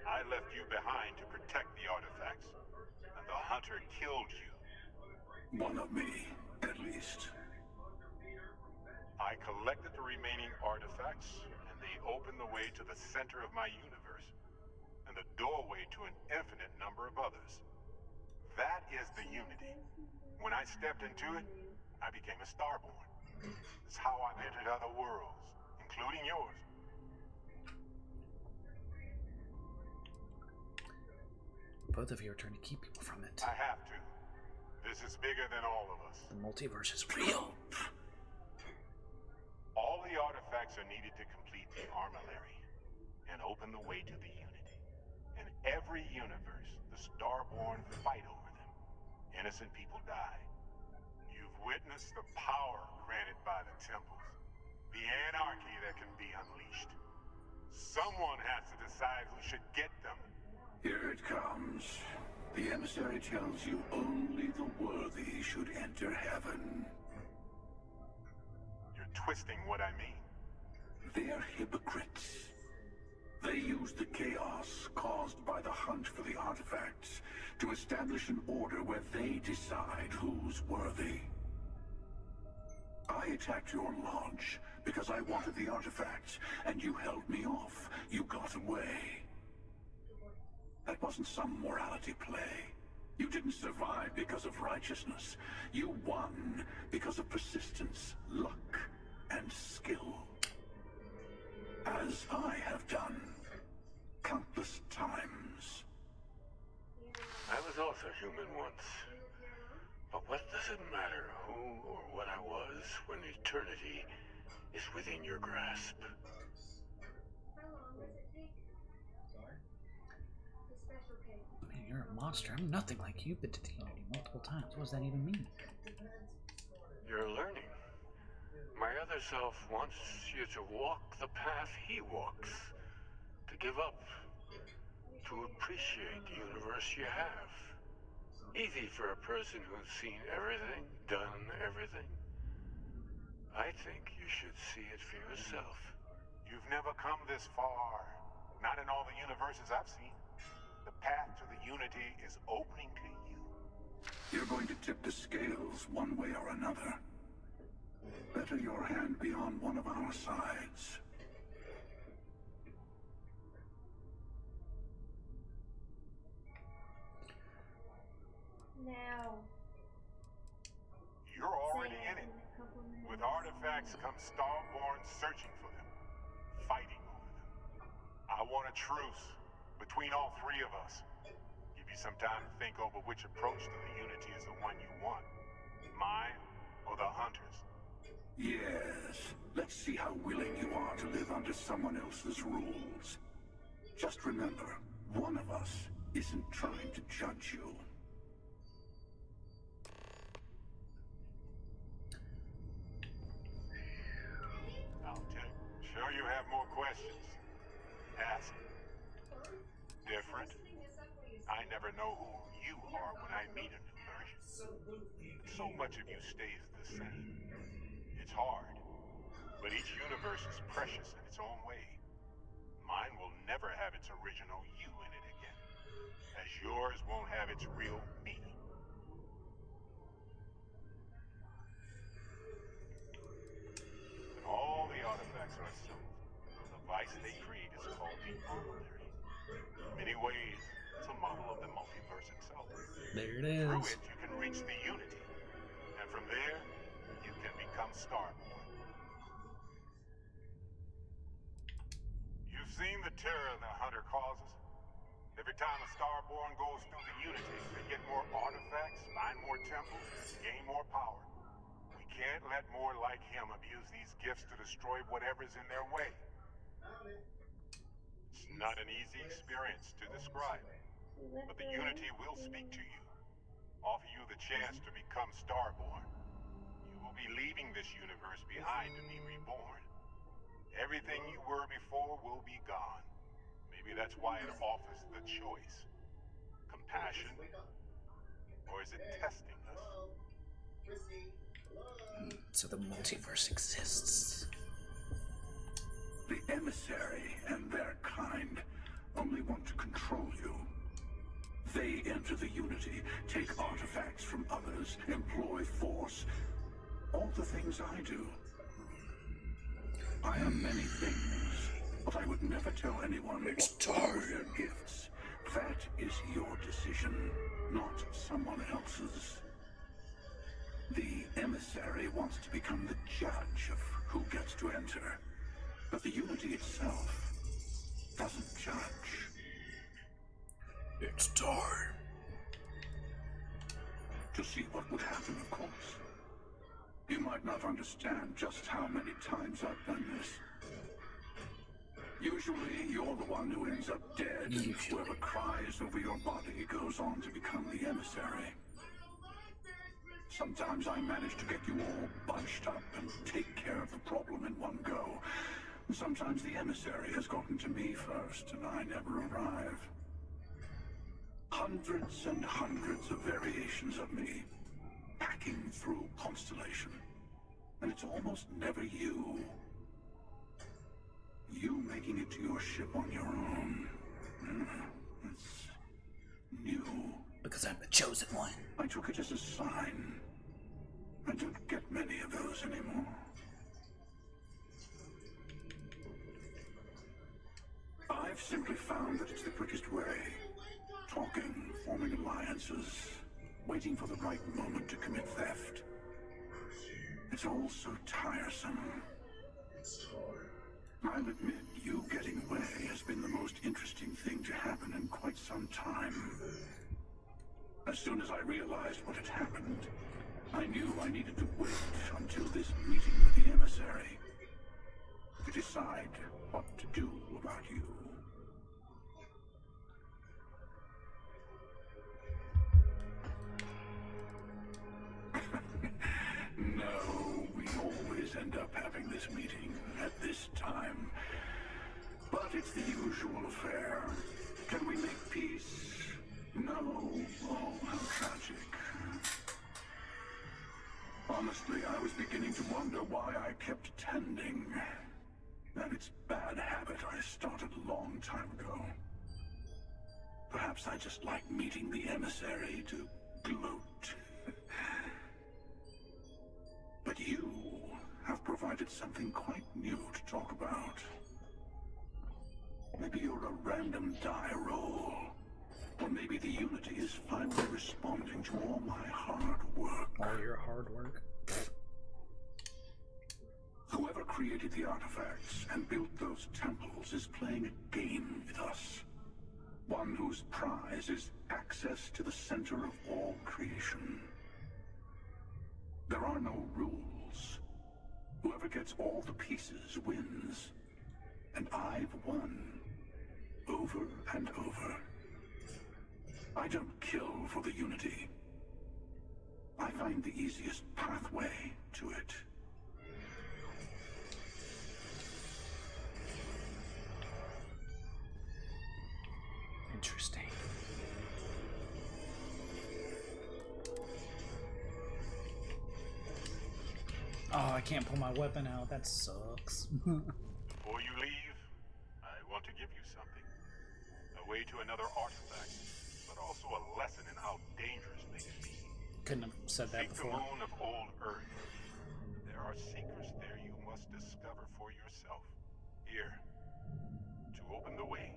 I left you behind to protect the artifacts, and the Hunter killed you. One of me, at least. I collected the remaining artifacts, and they opened the way to the center of my universe, and the doorway to an infinite number of others. That is the Unity. When I stepped into it, I became a Starborn. It's how I've entered other worlds, including yours. Both of you are trying to keep people from it. I have to. This is bigger than all of us. The multiverse is real. All the artifacts are needed to complete the armillary and open the way to the Unity. In every universe, the Starborn fight over them. Innocent people die. You've witnessed the power granted by the temples, the anarchy that can be unleashed. Someone has to decide who should get them. Here it comes. The emissary tells you only the worthy should enter heaven. You're twisting what I mean. They're hypocrites. They use the chaos caused by the hunt for the artifacts to establish an order where they decide who's worthy. I attacked your launch because I wanted the artifacts, and you held me off. You got away. That wasn't some morality play. You didn't survive because of righteousness. You won because of persistence, luck, and skill. As I have done countless times. I was also human once. But what does it matter who or what I was when eternity is within your grasp? I mean, you're a monster. I'm nothing like you. You've been to the Unity multiple times. What does that even mean? You're learning. My other self wants you to walk the path he walks. To give up. To appreciate the universe you have. Easy for a person who's seen everything, done everything. I think you should see it for yourself. You've never come this far. Not in all the universes I've seen. The path to the Unity is opening to you. You're going to tip the scales one way or another. Better your hand be on one of our sides. Now. You're already in it. With artifacts come Starborn searching for them, fighting over them. I want a truce between all three of us. Give you some time to think over which approach to the Unity is the one you want. Mine or the Hunters? Yes. Let's see how willing you are to live under someone else's rules. Just remember, one of us isn't trying to judge you. Sure you have more questions. Ask. Different? I never know who you are when I meet a new version. So much of you stays the same. It's hard, but each universe is precious in its own way. Mine will never have its original you in it again, as yours won't have its real me. All the artifacts are assembled. The device they create is called the armillary. In many ways, it's a model of the multiverse itself. There it is. Through it, you can reach the Unity. And from there, you can become Starborn. You've seen the terror the Hunter causes. Every time a Starborn goes through the Unity, they get more artifacts, find more temples, gain more power. We can't let more like him abuse these gifts to destroy whatever's in their way. It's not an easy experience to describe, but the Unity will speak to you, offer you the chance to become Starborn. You will be leaving this universe behind to be reborn. Everything you were before will be gone. Maybe that's why it offers the choice. Compassion? Or is it testing us? So the multiverse exists. The emissary and their kind only want to control you. They enter the Unity, take artifacts from others, employ force. All the things I do. I am many things, but I would never tell anyone what their gifts. That is your decision, not someone else's. The emissary wants to become the judge of who gets to enter, but the Unity itself doesn't judge. It's time. To see what would happen, of course. You might not understand just how many times I've done this. Usually, you're the one who ends up dead. Whoever cries over your body goes on to become the emissary. Sometimes I manage to get you all bunched up and take care of the problem in one go. Sometimes the emissary has gotten to me first, and I never arrive. Hundreds and hundreds of variations of me, packing through Constellation. And it's almost never you. You making it to your ship on your own. It's new. Because I'm the chosen one. I took it as a sign. I don't get many of those anymore. I've simply found that it's the quickest way. Talking, forming alliances, waiting for the right moment to commit theft. It's all so tiresome. I'll admit, you getting away has been the most interesting thing to happen in quite some time. As soon as I realized what had happened, I knew I needed to wait until this meeting with the emissary to decide what to do about you. No, we always end up having this meeting at this time. But it's the usual affair. Can we make peace? No. Oh, how tragic. Honestly, I was beginning to wonder why I kept tending. That it's bad habit I started a long time ago. Perhaps I just like meeting the emissary to gloat. But you have provided something quite new to talk about. Maybe you're a random die roll. Or maybe the Unity is finally responding to all my hard work. All your hard work? Whoever created the artifacts and built those temples is playing a game with us. One whose prize is access to the center of all creation. There are no rules. Whoever gets all the pieces wins. And I've won. Over and over. I don't kill for the Unity. I find the easiest pathway to it. Interesting. Oh, I can't pull my weapon out. That sucks. Before you leave, I want to give you something. A way to another artifact, but also a lesson in how dangerous they can be. Couldn't have said that before. Seek the moon of old Earth. There are secrets there you must discover for yourself. Here, to open the way.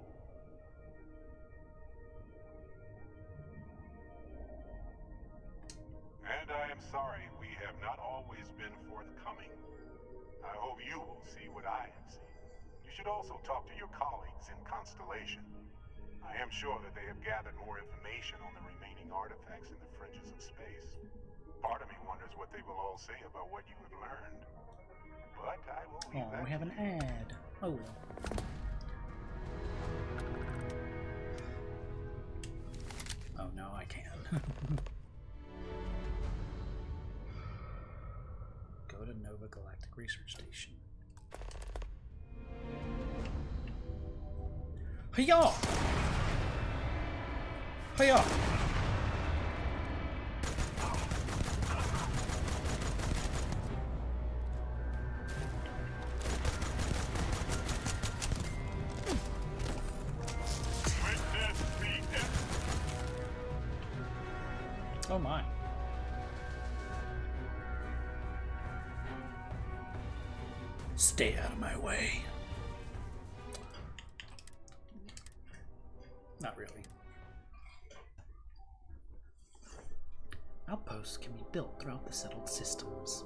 And I am sorry we have not always been forthcoming. I hope you will see what I have seen. You should also talk to your colleagues in Constellation. I am sure that they have gathered more information on the remaining artifacts in the fringes of space. Part of me wonders what they will all say about what you have learned. But I will leave that we have an ad. Oh well. Oh no, I can. Go to Nova Galactic Research Station. Hiya! Hiya! Oh my. Stay out of my way. Not really. Outposts can be built throughout the settled systems.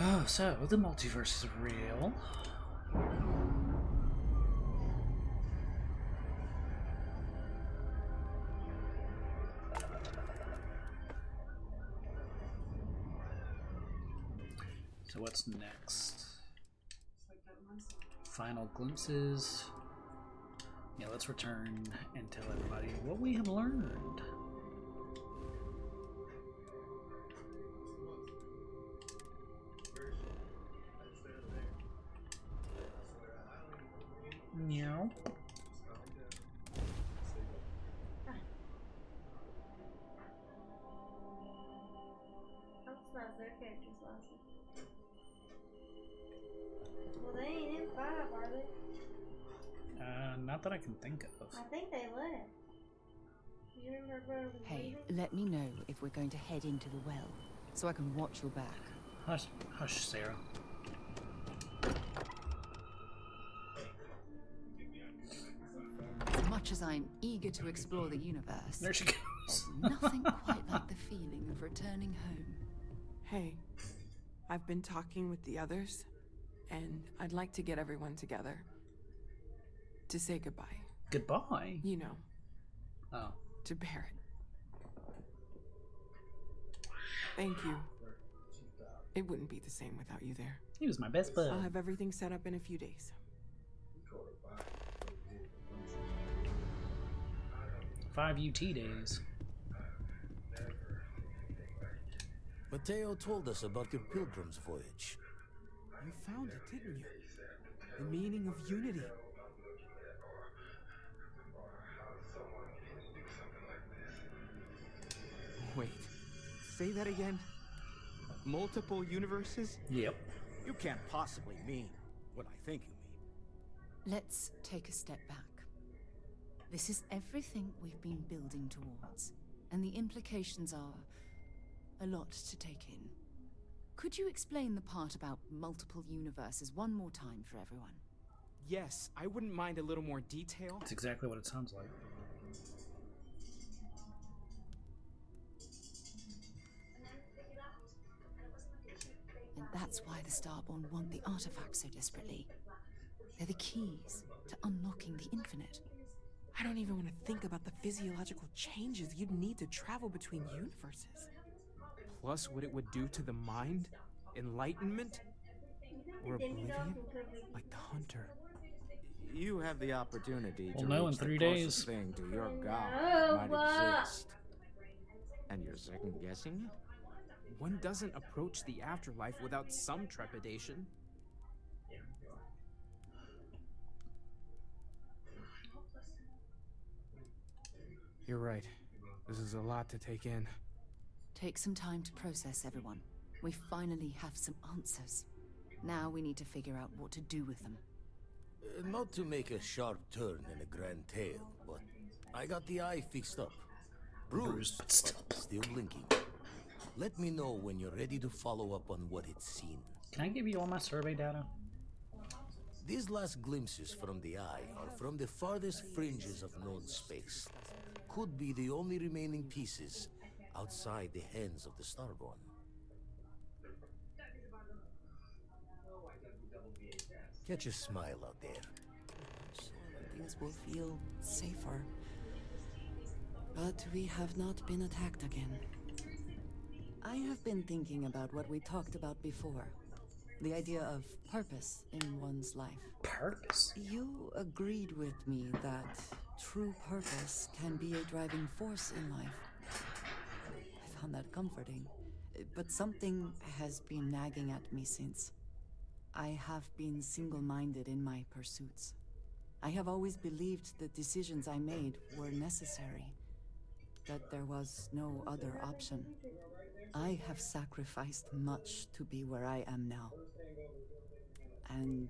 Oh, so the multiverse is real. So what's next? Final glimpses. Yeah, let's return and tell everybody what we have learned. Meow. How smells their characters last? Well, they ain't in 5, are they? Not that I can think of. I think they left. You remember where we Hey, let me know if we're going to head into the well, so I can watch your back. Hush, hush, Sarah. As much as I'm eager to explore the universe, there she goes. There's nothing quite like the feeling of returning home. Hey, I've been talking with the others, and I'd like to get everyone together to say goodbye. Goodbye? You know. Oh. To Barrett. Thank you. It wouldn't be the same without you there. He was my best bud. I'll have everything set up in a few days. 5 UT days. Mateo told us about your pilgrim's voyage. You found it, didn't you? The meaning of unity. Wait, say that again? Multiple universes? Yep. You can't possibly mean what I think you mean. Let's take a step back. This is everything we've been building towards, and the implications are a lot to take in. Could you explain the part about multiple universes one more time for everyone? Yes, I wouldn't mind a little more detail. That's exactly what it sounds like. And that's why the Starborn want the artifacts so desperately. They're the keys to unlocking the infinite. I don't even want to think about the physiological changes you'd need to travel between universes. Plus what it would do to the mind? Enlightenment? Or oblivion? Like the Hunter. You have the opportunity to Well, no, reach in 3 the days. closest thing to your God No, that might exist. And you're second guessing it? One doesn't approach the afterlife without some trepidation. You're right. This is a lot to take in. Take some time to process, everyone. We finally have some answers. Now we need to figure out what to do with them. Not to make a sharp turn in a grand tale, but I got the eye fixed up. Bruised, but still blinking. Let me know when you're ready to follow up on what it's seen. Can I give you all my survey data? These last glimpses from the eye are from the farthest fringes of known space. Could be the only remaining pieces outside the hands of the Starborn. Catch a smile out there. Things will feel safer. But we have not been attacked again. I have been thinking about what we talked about before. The idea of purpose in one's life. Purpose? You agreed with me that true purpose can be a driving force in life. I found that comforting. But something has been nagging at me since. I have been single-minded in my pursuits. I have always believed the decisions I made were necessary, that there was no other option. I have sacrificed much to be where I am now. And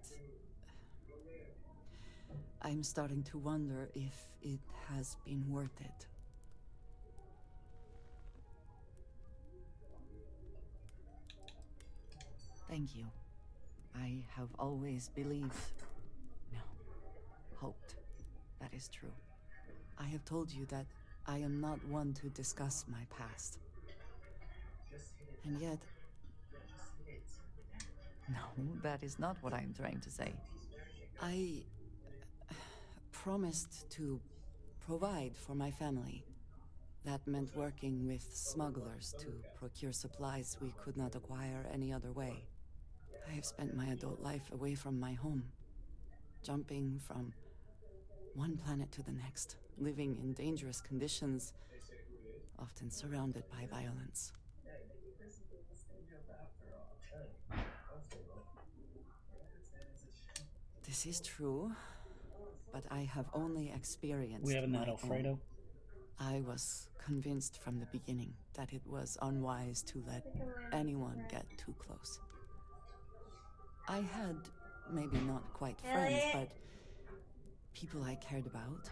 I'm starting to wonder if it has been worth it. Thank you. I have always believed, no, hoped, that is true. I have told you that I am not one to discuss my past. And yet, no, that is not what I am trying to say. I promised to provide for my family. That meant working with smugglers to procure supplies we could not acquire any other way. I have spent my adult life away from my home, jumping from one planet to the next, living in dangerous conditions, often surrounded by violence. This is true, but I have only experienced We haven't had my Alfredo. own. I was convinced from the beginning that it was unwise to let anyone get too close. I had, maybe not quite friends, but people I cared about.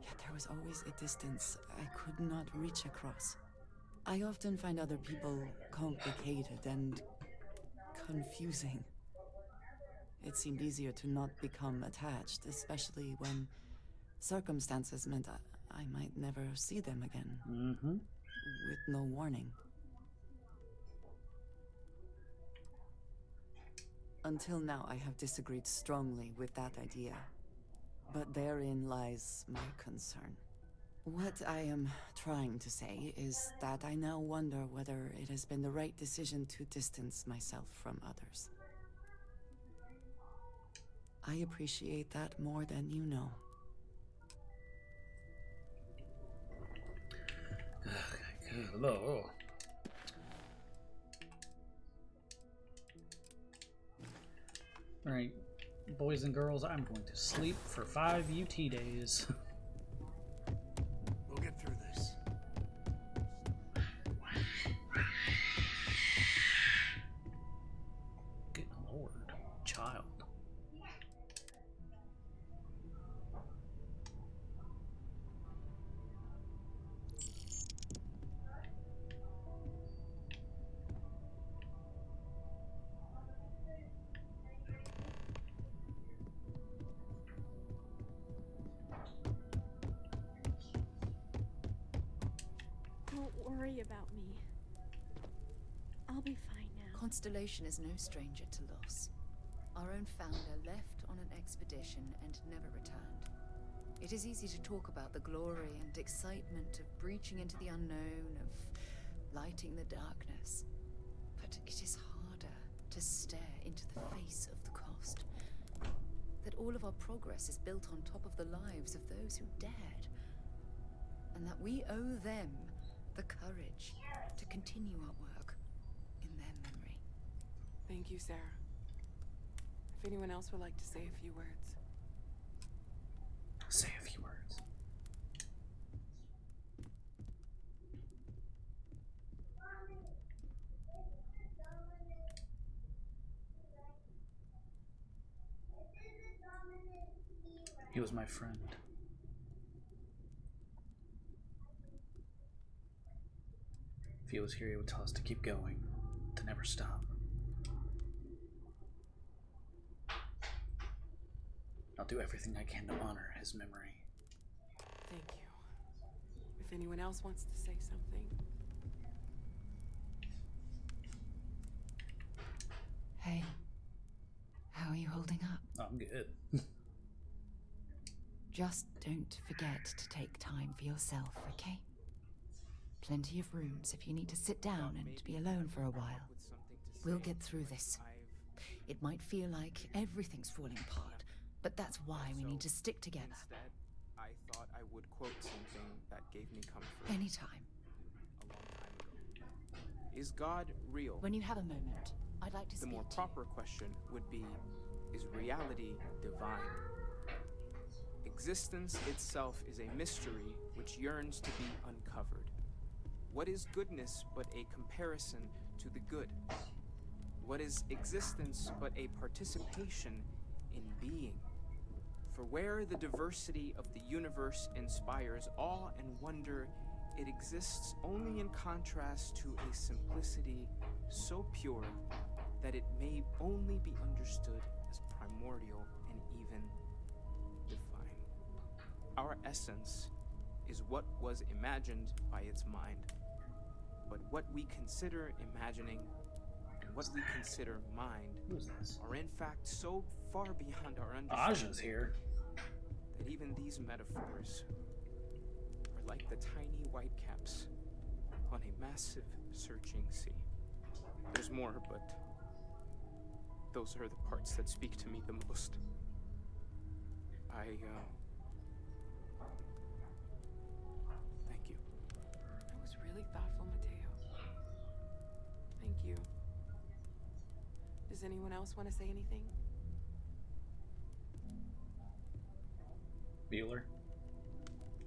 Yet there was always a distance I could not reach across. I often find other people complicated and confusing. It seemed easier to not become attached, especially when circumstances meant I might never see them again. With no warning. Until now, I have disagreed strongly with that idea. But therein lies my concern. What I am trying to say is that I now wonder whether it has been the right decision to distance myself from others. I appreciate that more than you know. Alright, boys and girls, I'm going to sleep for 5 UT days. We'll get through this. Good lord, child. Don't worry about me. I'll be fine now. Constellation is no stranger to loss. Our own founder left on an expedition and never returned. It is easy to talk about the glory and excitement of breaching into the unknown, of lighting the darkness. But it is harder to stare into the face of the cost. That all of our progress is built on top of the lives of those who dared. And that we owe them the courage to continue our work in their memory. Thank you, Sarah. If anyone else would like to say a few words. Say a few words. He was my friend. If he was here, he would tell us to keep going, to never stop. I'll do everything I can to honor his memory. Thank you. If anyone else wants to say something. Hey, how are you holding up? I'm good. Just don't forget to take time for yourself, okay? Plenty of rooms if you need to sit down and be alone for a while. We'll get through this. It might feel like everything's falling apart, but that's why we need to stick together. Instead, I thought I would quote something that gave me comfort. Anytime. A long time ago. Is God real? When you have a moment, I'd like to The speak more to proper question would be, is reality divine? Existence itself is a mystery which yearns to be uncovered. What is goodness but a comparison to the good? What is existence but a participation in being? For where the diversity of the universe inspires awe and wonder, it exists only in contrast to a simplicity so pure that it may only be understood as primordial and even divine. Our essence is what was imagined by its mind. But what we consider imagining and what we consider mind are in fact so far beyond our understanding Aja's here. that even these metaphors are like the tiny white caps on a massive searching sea. There's more, but those are the parts that speak to me the most. Thank you. That was really thoughtful, Mateo. Thank you. Does anyone else want to say anything? Bueller.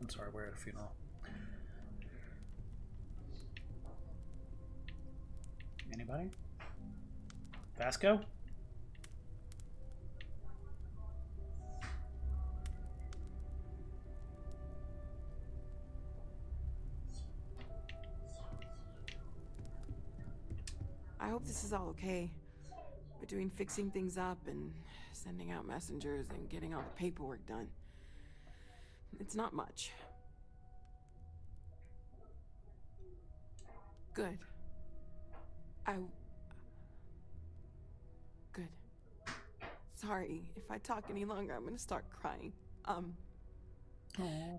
I'm sorry, we're at a funeral. Anybody? Vasco? I hope this is all okay. Between fixing things up and sending out messengers and getting all the paperwork done. It's not much. Good. Good. Sorry, if I talk any longer, I'm gonna start crying.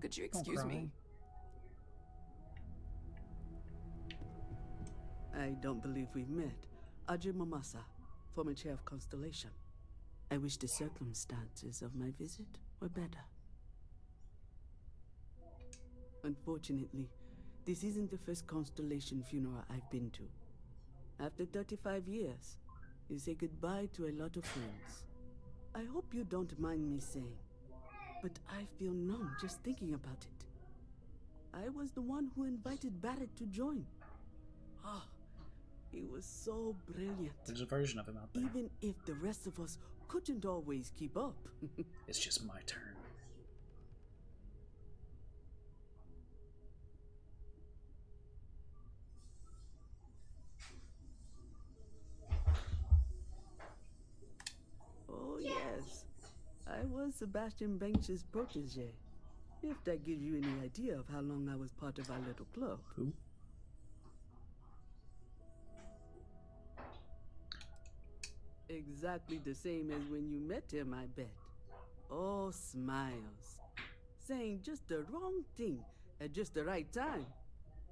Could you excuse me? I don't believe we've met. Ajay Mamasa, former chair of Constellation. I wish the circumstances of my visit were better. Unfortunately, this isn't the first Constellation funeral I've been to. After 35 years, you say goodbye to a lot of friends. I hope you don't mind me saying, but I feel numb just thinking about it. I was the one who invited Barrett to join. Ah, he was so brilliant. There's a version of him out there. Even if the rest of us couldn't always keep up. It's just my turn. Oh, yes. I was Sebastian Banks's protege. If that gives you any idea of how long I was part of our little club. Who? Exactly the same as when you met him, I bet. Oh, smiles. Saying just the wrong thing at just the right time.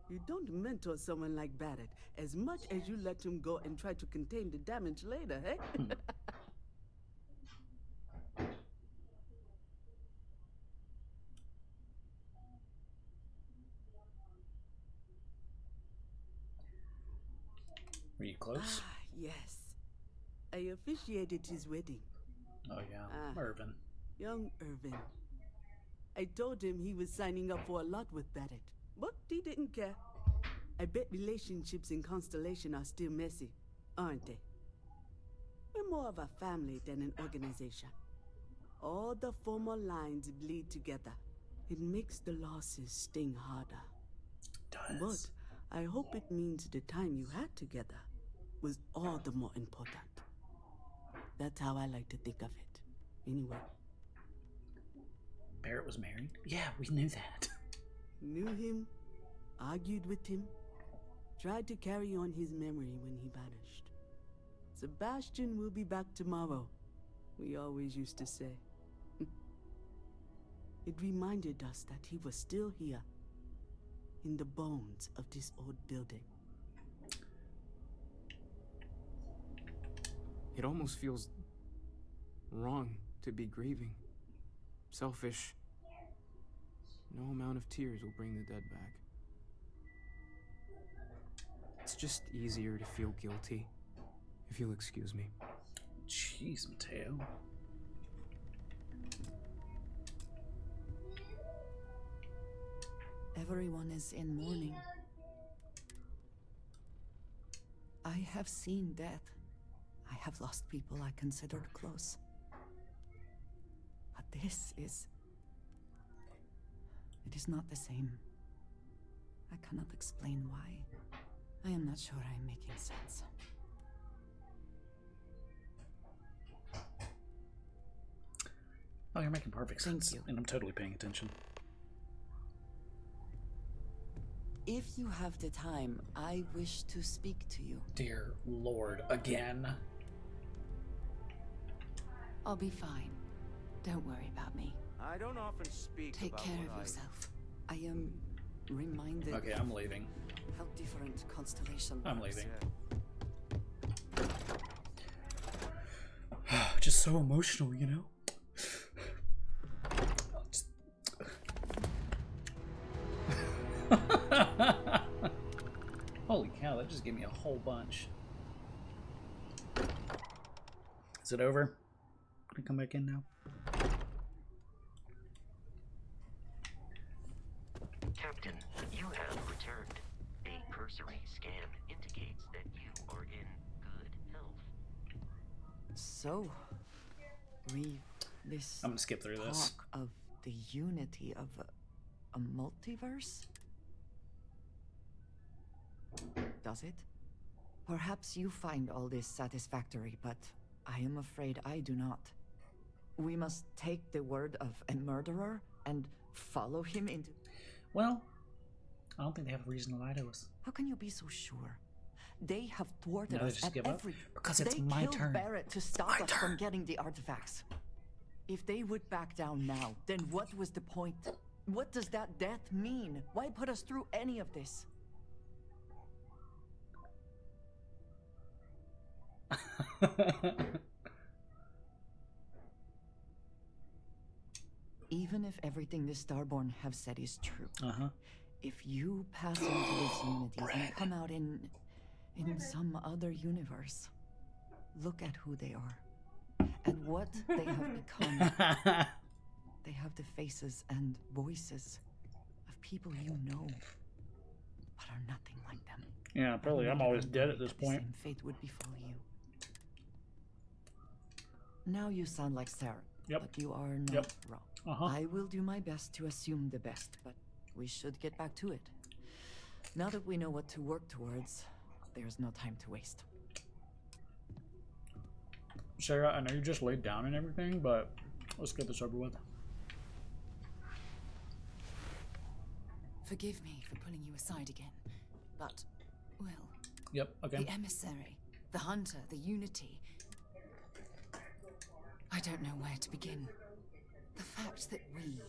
You don't mentor someone like Barrett as much as you let him go and try to contain the damage later, eh? Were you close? Ah, yes. I officiated his wedding. Oh yeah, Irvin. Young Irvin. I told him he was signing up for a lot with Barrett, but he didn't care. I bet relationships in Constellation are still messy, aren't they? We're more of a family than an organization. All the former lines bleed together. It makes the losses sting harder. It But does. I hope it means the time you had together was all the more important. That's how I like to think of it. Anyway. Barrett was married? Yeah, we knew that. Knew him, argued with him, tried to carry on his memory when he vanished. Sebastian will be back tomorrow, we always used to say. It reminded us that he was still here, in the bones of this old building. It almost feels wrong to be grieving. Selfish. No amount of tears will bring the dead back. It's just easier to feel guilty, if you'll excuse me. Jeez, Mateo. Everyone is in mourning. I have seen death. I have lost people I considered close. But this is... It is not the same. I cannot explain why. I am not sure I am making sense. Oh, you're making perfect sense. Thank you. And I'm totally paying attention. If you have the time, I wish to speak to you. Dear Lord, again. I'll be fine. Don't worry about me. I don't often speak Take about care what of yourself. I am reminded Okay, I'm leaving. how different Constellation I'm works. leaving. Just so emotional, you know? Holy cow, that just gave me a whole bunch. Is it over? Can I come back in now? Captain, you have returned. A cursory scan indicates that you are in good health. So, this I'm gonna skip through this. talk of the unity of a multiverse? Does it? Perhaps you find all this satisfactory, but I am afraid I do not. We must take the word of a murderer and follow him into... Well, I don't think they have a reason to lie to us. How can you be so sure? They have thwarted No, they us just at give up? every... Because it's they my killed turn. Barrett to stop us from getting the artifacts. If they would back down now, then what was the point? What does that death mean? Why put us through any of this? Even if everything the Starborn have said is true, if you pass into this unity and come out in some other universe, look at who they are. and what they have become. They have the faces and voices of people you know, but are nothing like them. Yeah, probably. I'm always dead at this point. The same fate would befall you. Now you sound like Sarah, but you are not wrong. I will do my best to assume the best, but we should get back to it. Now that we know what to work towards, there's no time to waste. Sarah, I know you just laid down and everything, but let's get this over with. Forgive me for pulling you aside again, but, well... Yep, okay. The emissary, the hunter, the unity... I don't know where to begin. The fact that we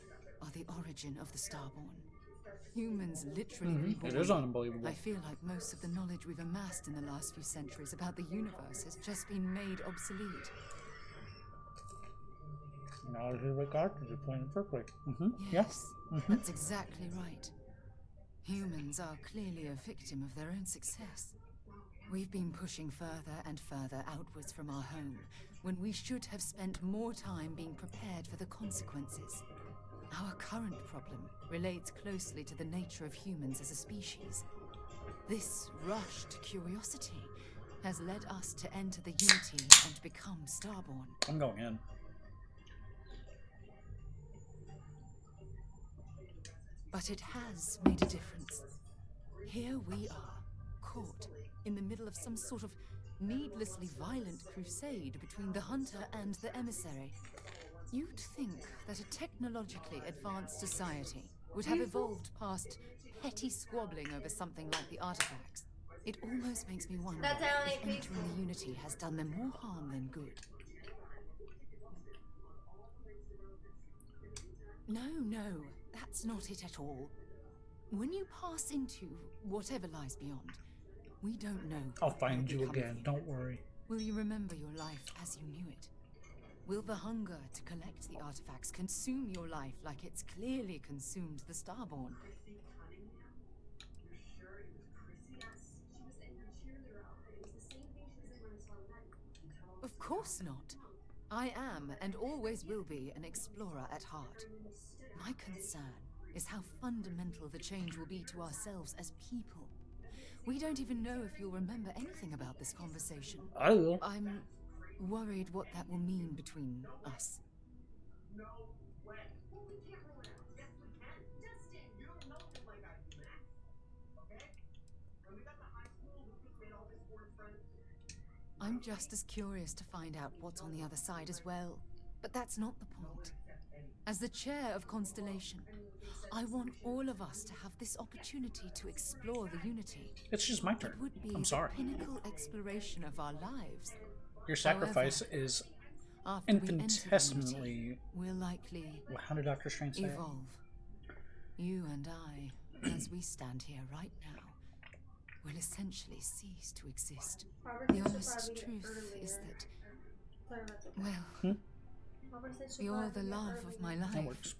are the origin of the Starborn. Humans literally reborn. It is unbelievable. I feel like most of the knowledge we've amassed in the last few centuries about the universe has just been made obsolete. Now the cartridge is playing perfectly. Yes, that's exactly right. Humans are clearly a victim of their own success. We've been pushing further and further outwards from our home, when we should have spent more time being prepared for the consequences. Our current problem relates closely to the nature of humans as a species. This rush to curiosity has led us to enter the Unity and become Starborn. I'm going in. But it has made a difference. Here we are, caught in the middle of some sort of needlessly violent crusade between the hunter and the emissary. You'd think that a technologically advanced society would have evolved past petty squabbling over something like the artifacts. It almost makes me wonder if entering the Unity has done them more harm than good. No, that's not it at all. When you pass into whatever lies beyond, we don't know. I'll find you again, don't worry. Will you remember your life as you knew it? Will the hunger to collect the artifacts consume your life like it's clearly consumed the Starborn? Of course not. I am, and always will be, an explorer at heart. My concern is how fundamental the change will be to ourselves as people. We don't even know if you'll remember anything about this conversation. I will. I'm worried what that will mean between us. No way. Well, we can't rule it out. Yes, we can. Dustin! You don't know him like I do, Max. Okay? When we got to high school, we just made all his four friends. I'm just as curious to find out what's on the other side as well. But that's not the point. As the chair of Constellation, I want all of us to have this opportunity to explore the Unity. It's just my turn. It would be I'm sorry. the pinnacle exploration of our lives. Your sacrifice is infinitesimally... we'll likely How did Dr. Strange say evolve. You and I, as we stand here right now, will essentially cease to exist. The honest truth is that, well, you're the love of my life. That works.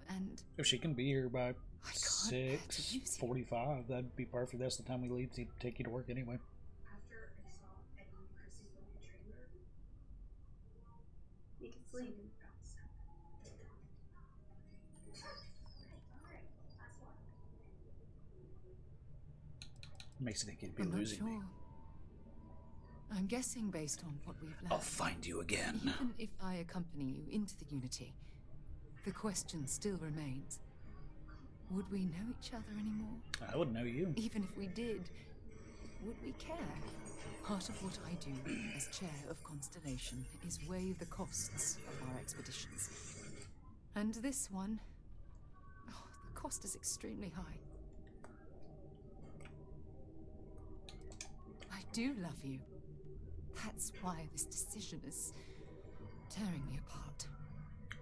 And if she can be here by 6:45, that'd be perfect. That's the time we leave to take you to work anyway. After I saw Eddie and Chrissy's movie trailer, you can sleep. Makes me think you'd be I'm not losing me. sure. I'm guessing based on what we've learned. I'll find you again. Even if I accompany you into the Unity, the question still remains. Would we know each other anymore? I wouldn't know you. Even if we did, would we care? Part of what I do as chair of Constellation is weigh the costs of our expeditions. And this one, the cost is extremely high. I do love you. That's why this decision is tearing me apart.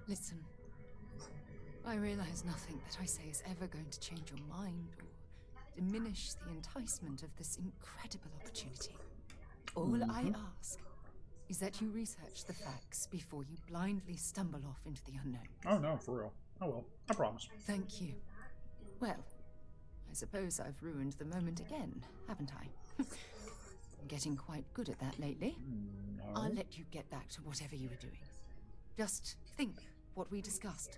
Listen, I realize nothing that I say is ever going to change your mind or diminish the enticement of this incredible opportunity. All I ask is that you research the facts before you blindly stumble off into the unknown. Oh no, for real. I will. I promise. Thank you. Well, I suppose I've ruined the moment again, haven't I? Getting quite good at that lately. No. I'll let you get back to whatever you were doing. Just think what we discussed.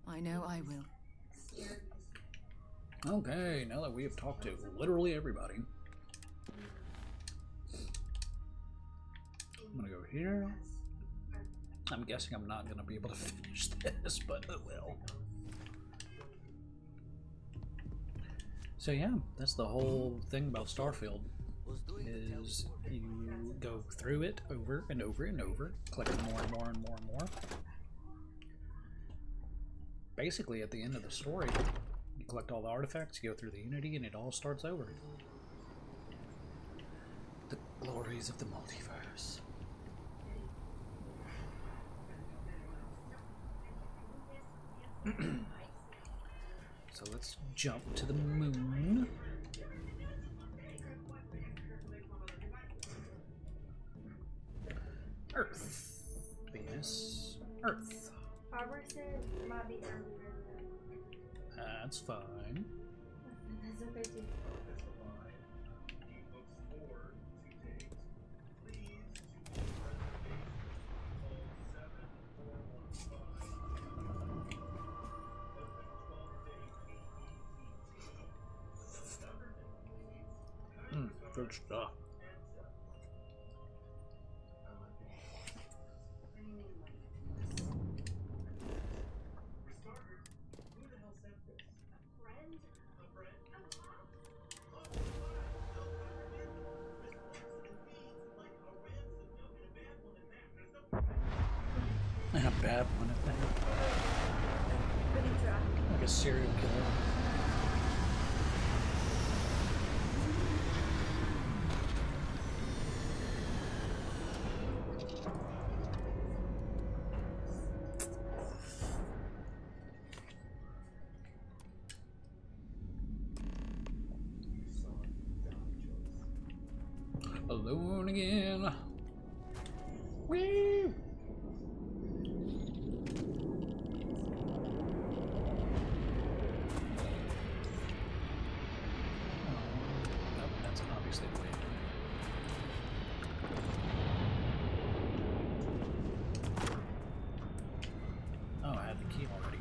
I know I will. Okay, now that we have talked to literally everybody, I'm gonna go here. I'm guessing I'm not gonna be able to finish this, but I will. So yeah, that's the whole thing about Starfield, is you go through it over and over and over, collecting more and more and more and more. Basically, at the end of the story, you collect all the artifacts, you go through the Unity, and it all starts over. The glories of the multiverse. So let's jump to the moon. Earth. Venus. Earth. Robertson might be earlier than that. That's fine. That's okay too. Good stuff. And a bad one at that. Like a serial killer. Alone again. Woo! Nope, that's obviously the way to do it. Oh, I had the key already.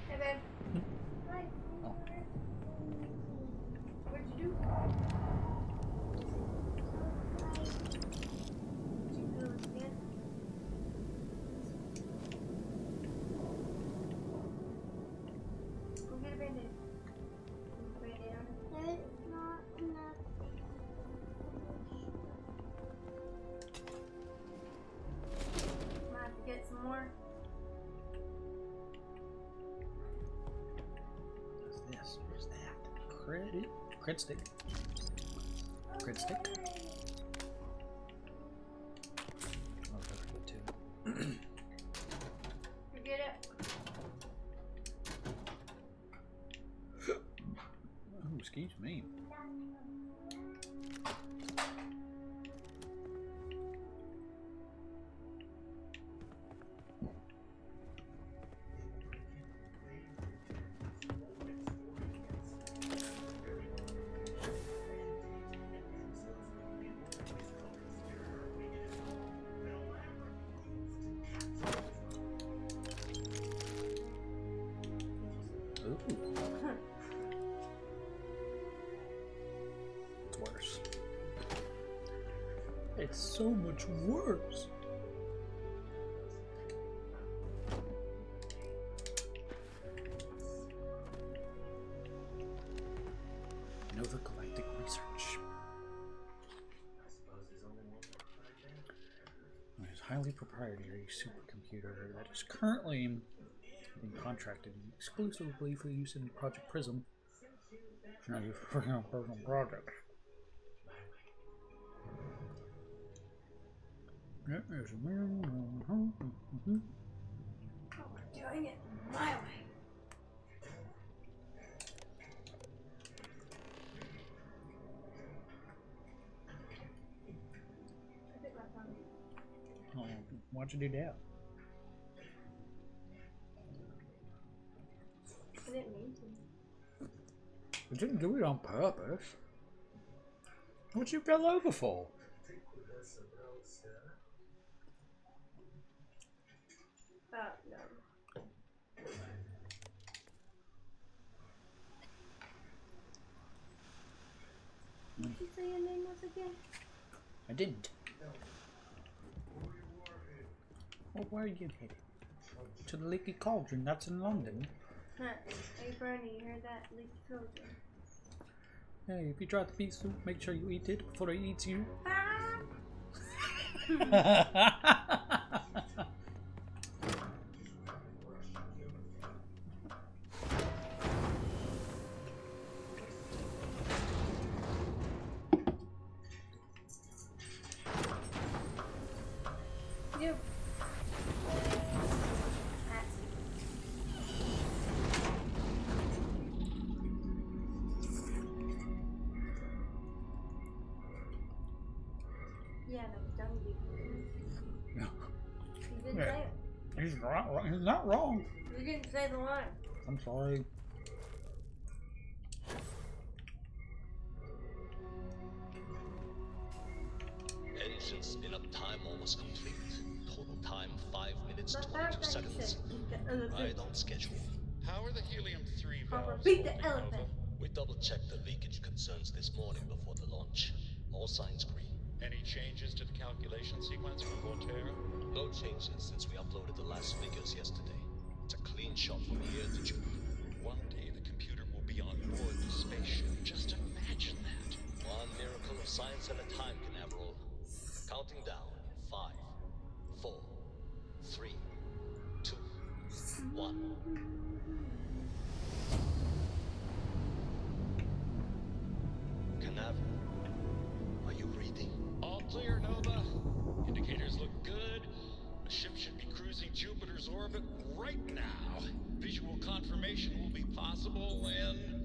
Hey, babe. Hi. Oh. What'd you do? Did you go again? Go get a band-aid. Band-aid on it. There's not enough. Might have to get some more. This, where's that? Credit? Crit stick. Crit stick. Oh, that's good too. Forget it. Oh, excuse me. Ooh. It's worse. It's so much worse. Nova Galactic Research. It's a highly proprietary supercomputer that is currently being contracted exclusively for use in Project Prism. Now you're working on personal projects. Yeah, there's a mirror. Oh, we're doing it my way. I bit my tongue. Oh, why'd you do that? I didn't mean to. You didn't do it on purpose. What you fell over for? No. What did you say your name was again? I didn't. Well, where are you headed? To the Leaky Cauldron, that's in London. Huh. Hey Bernie, you heard that? Leaky Cauldron. Hey, if you try the pea soup, make sure you eat it before it eats you. Yep. Yeah, no, don't be. No. You didn't say it. He's not wrong. He's not wrong. You didn't say the line. I'm sorry. Engine spin-up time almost complete. Total time 5 minutes 22 seconds. Right on schedule. How are the helium-3 Papa, valves beat the holding, elephant. Nova? We double-checked the leakage concerns this morning before the launch. All signs green. Any changes to the calculation sequence from Voltaire? No changes since we uploaded the last figures yesterday. It's a clean shot from here to Jupiter. One day the computer will be on board the spaceship. Just imagine that. One miracle of science at a time, Canaveral. Counting down. 5, 4, 3, 2, 1. Canaveral, are you reading? All clear, Nova. Indicators look good. The ship should be cruising Jupiter's orbit right now. Visual confirmation will be possible in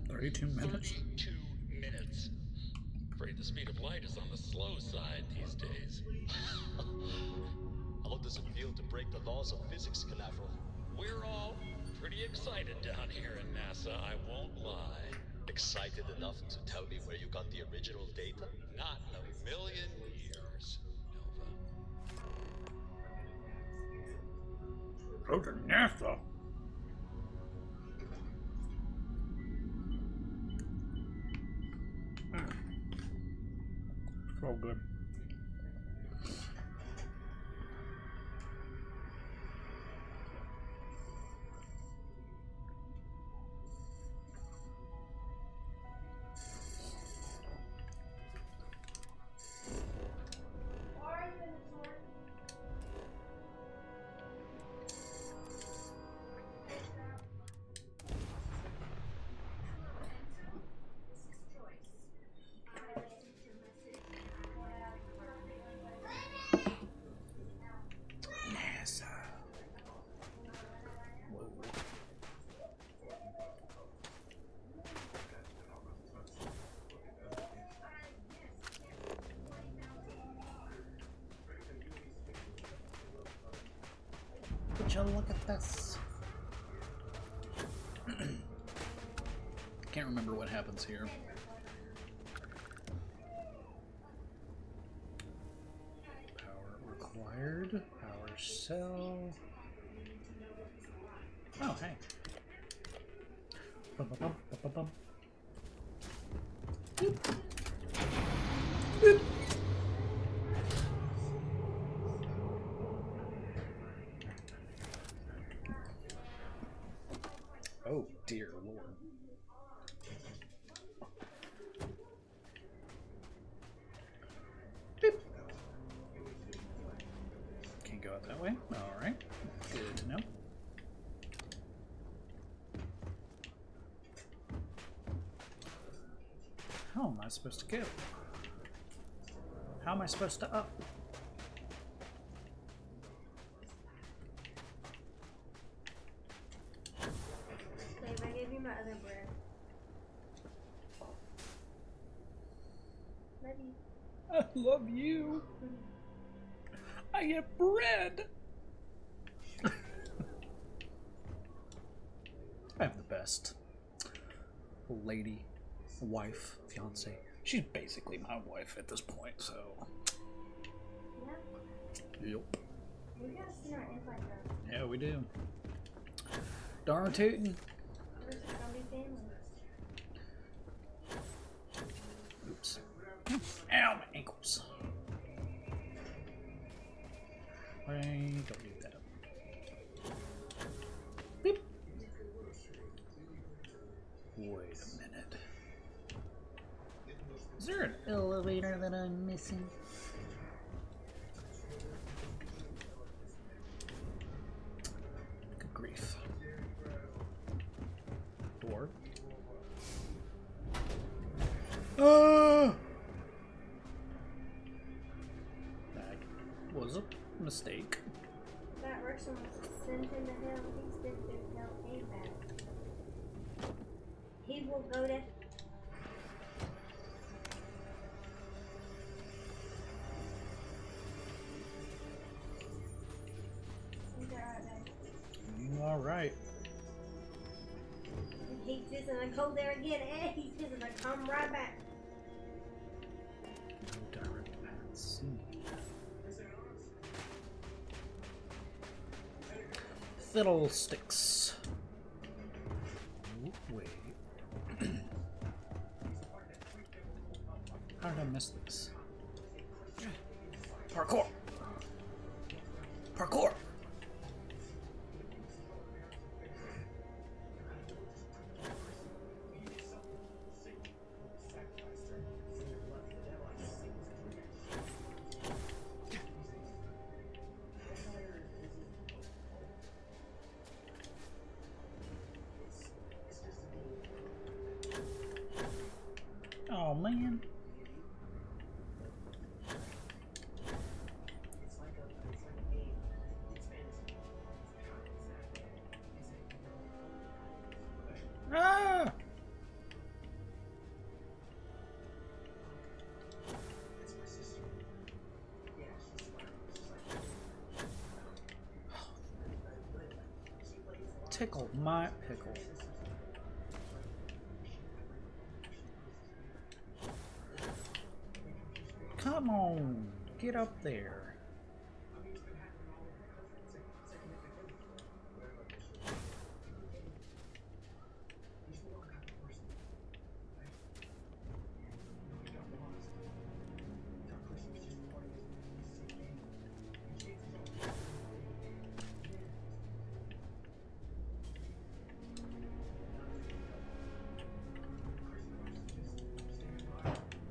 32 minutes. 32 minutes. Afraid the speed of light is on the slow side these days. How does it feel to break the laws of physics, Canaveral? We're all pretty excited down here in NASA, I won't lie. Excited enough to tell me where you got the original data? Not in a million years, Nova. Go to NASA. So good. Would you look at this? Can't remember what happens here. Power required. Power cell. Oh, hey. Bum, bum, bum, bum, bum. Boop. Oh dear Lord. Beep. Can't go out that way. Alright. Good to know. How am I supposed to go? How am I supposed to up? other bread. Love you. I love you. I get bread. I have the best lady, wife, fiance. She's basically my wife at this point, so. Yep. We gotta see our invite though. Yeah, we do. Darn tootin'. We're just gonna be family. Oops. Ow, my ankles. I don't need that. Beep. Wait a minute. Is there an elevator that I'm missing? Good grief. Door. That was a mistake. That Russian was sent him to hell. He's been through hell and back. He will go to. You all right? He's just gonna go there again, and he's just gonna come right back. No direct paths. Fiddlesticks. Ooh, wait. How did I miss this? Parkour! Parkour! Oh man. Ah! Tickle my pickle. Come on, get up there.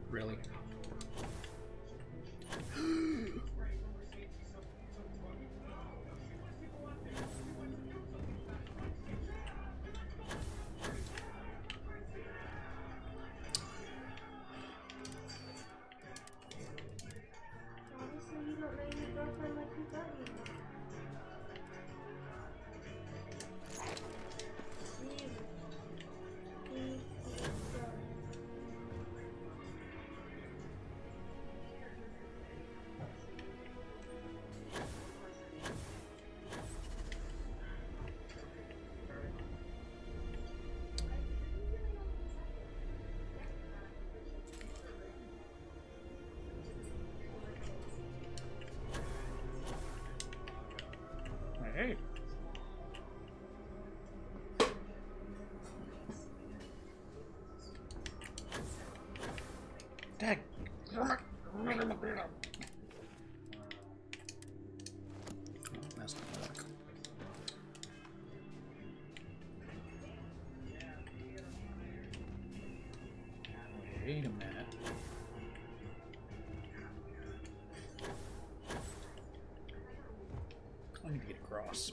Really? Obviously, you don't know your girlfriend like you thought you did. Hey. Dad. That's not gonna work. Wait a minute. I need to get across.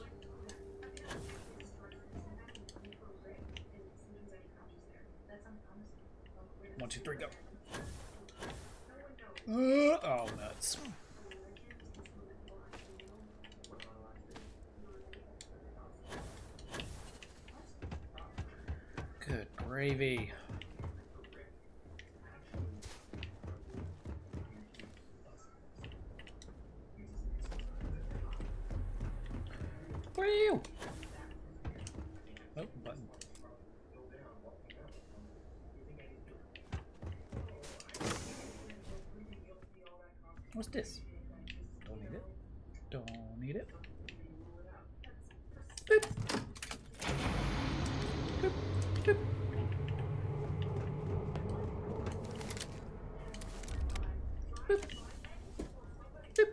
1, 2, 3, go. Oh, nuts. Good gravy. Whee! Oh, button. What's this? Don't need it. Don't need it. Boop. Boop. Boop. Boop. Boop.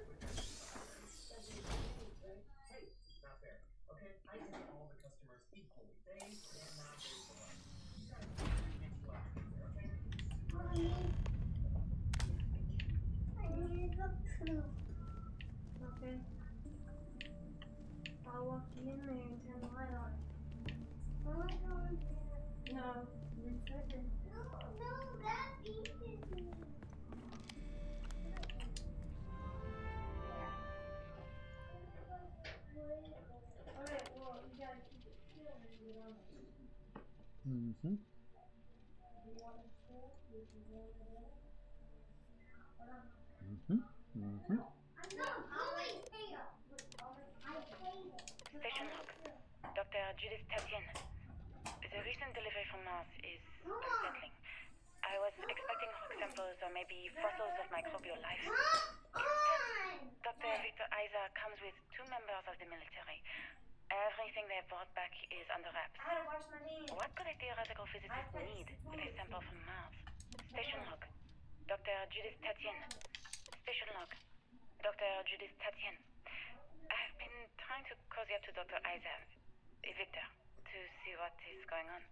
Okay. I'll walk you in there and turn the light on. No, you said it. No, that eats me. Okay, well, you gotta keep it still when you get on it. Mm-hmm. Do you want it still? You can go over there. Mm-hmm. Mm-hmm. I'm not going there. I hate it. Station log. Dr. Judith Tatien. The recent delivery from Mars is unsettling. I was expecting rock samples or maybe fossils of microbial life. Instead, Dr. Victor Isa comes with 2 members of the military. Everything they brought back is under wraps. I had to wash my hands. What could a theoretical physicist need with a sample from Mars? Station log. Dr. Judith Tatien. Station log. Dr. Judith Tatien. I've been trying to cozy up to Dr. Isa, Victor, to see what is going on.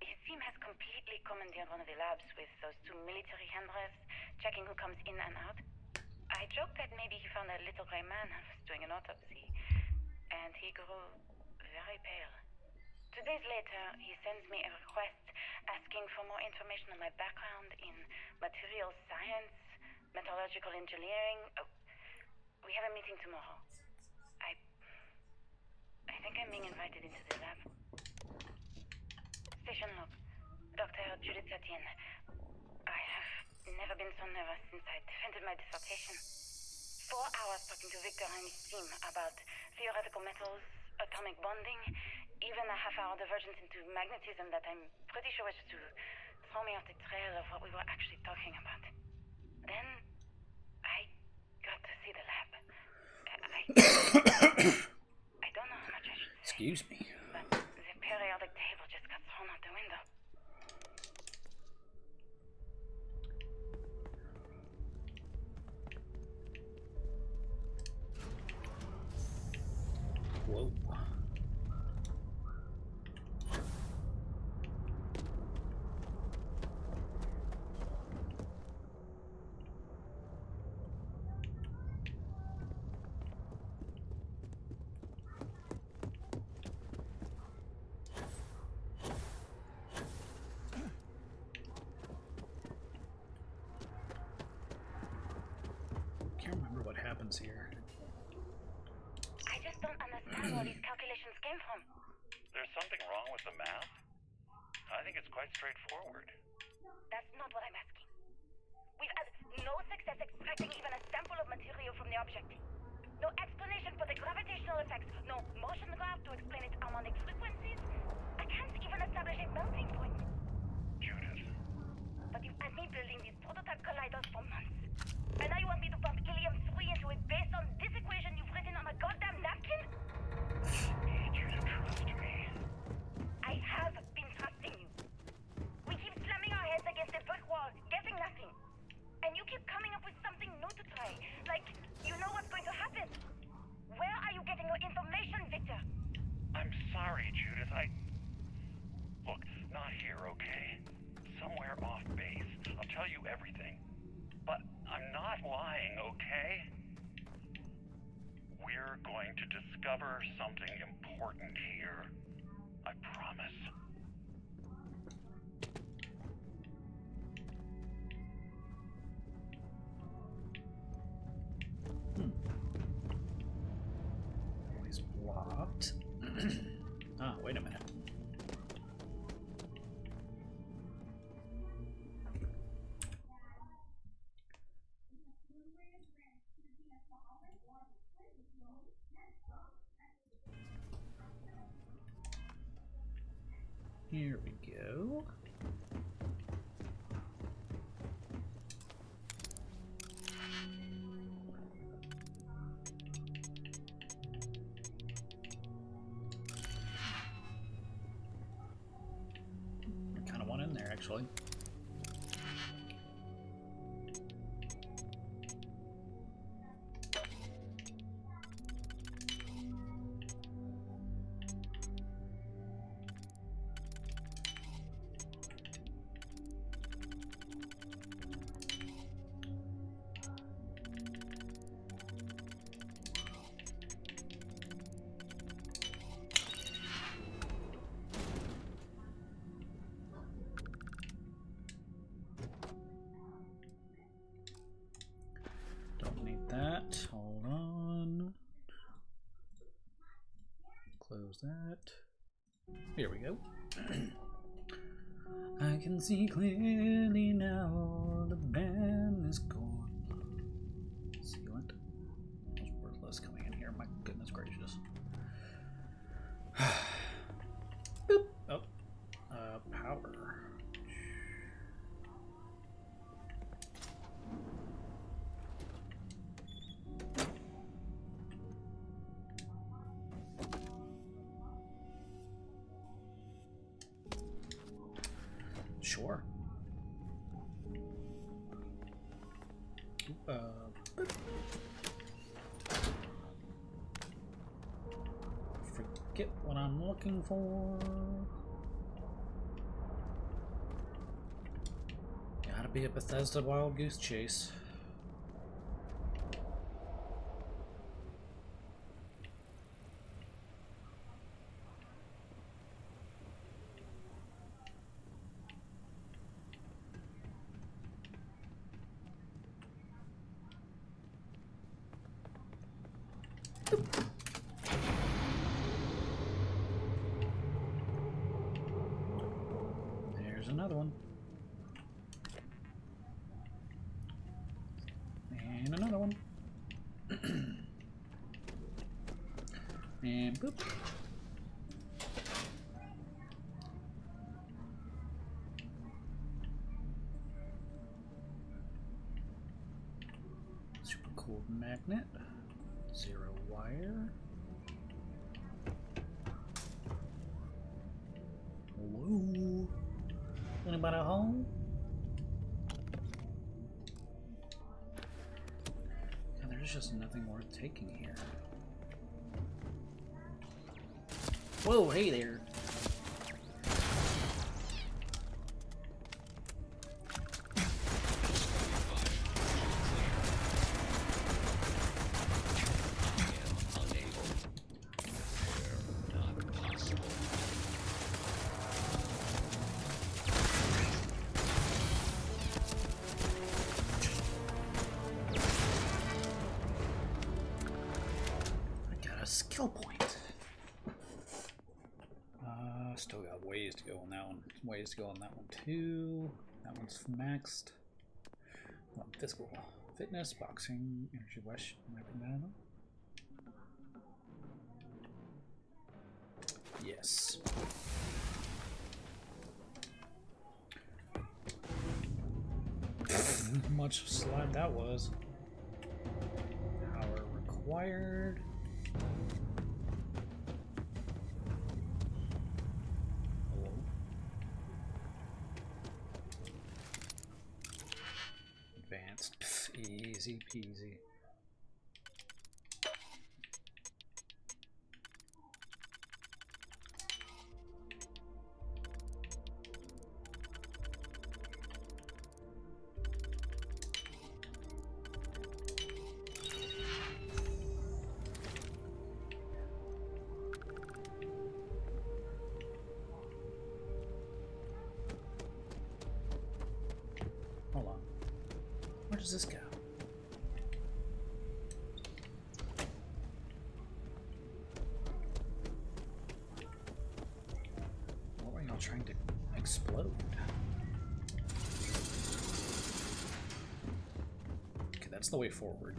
His team has completely commandeered one of the labs with those 2 military handlers, checking who comes in and out. I joked that maybe he found a little gray man and was doing an autopsy, and he grew very pale. 2 days later, he sends me a request asking for more information on my background in materials science, metallurgical engineering. Oh, we have a meeting tomorrow. I think I'm being invited into the lab. Station log. Dr. Judith Tatien. I have never been so nervous since I defended my dissertation. 4 hours talking to Victor and his team about theoretical metals, atomic bonding, even a half-hour divergence into magnetism that I'm pretty sure was just to throw me off the trail of what we were actually talking about. Then I got to see the lab. I don't know how much I should say. Excuse me. But the periodic table just got thrown out the window. Whoa. Can't remember what happens here. I just don't understand where these calculations came from. There's something wrong with the math? I think it's quite straightforward. That's not what I'm asking. We've had no success extracting even a sample of material from the object. No explanation for the gravitational effects. No motion graph to explain its harmonic frequencies. I can't even establish a melting point. Judith. But you had me building these prototype colliders for months. And now you want me to pump helium-3 into it based on this equation you've written on a goddamn napkin? Judith, trust me. I have been trusting you. We keep slamming our heads against a brick wall, getting nothing. And you keep coming up with something new to try. Like, you know what's going to happen. Where are you getting your information, Victor? I'm sorry, Judith. Look, not here, okay? Somewhere off base. I'll tell you everything. But I'm not lying, okay? We're going to discover something important here. I promise. Always blocked. Ah, wait a minute. Here we go. Kind of one in there, actually. Don't need that. Hold on. Close that. Here we go. I can see clearly now the ban is gone. Sealant. It's worthless coming in here. My goodness gracious. Boop. Oh. Power. Sure. Forget what I'm looking for. Gotta be a Bethesda wild goose chase. There's another one. And another one. And boop. Super cool magnet. Zero wire. Hello? Anybody home? God, there's just nothing worth taking here. Whoa, hey there. Skill point. Still got ways to go on that one. Ways to go on that one too. That one's maxed. Well, physical fitness, boxing, energy rush, banana. Yes. Much slide that was. Power required. Advanced. Pff, easy peasy. Hold on. Where does this go? What were y'all trying to explode? Okay, that's the way forward.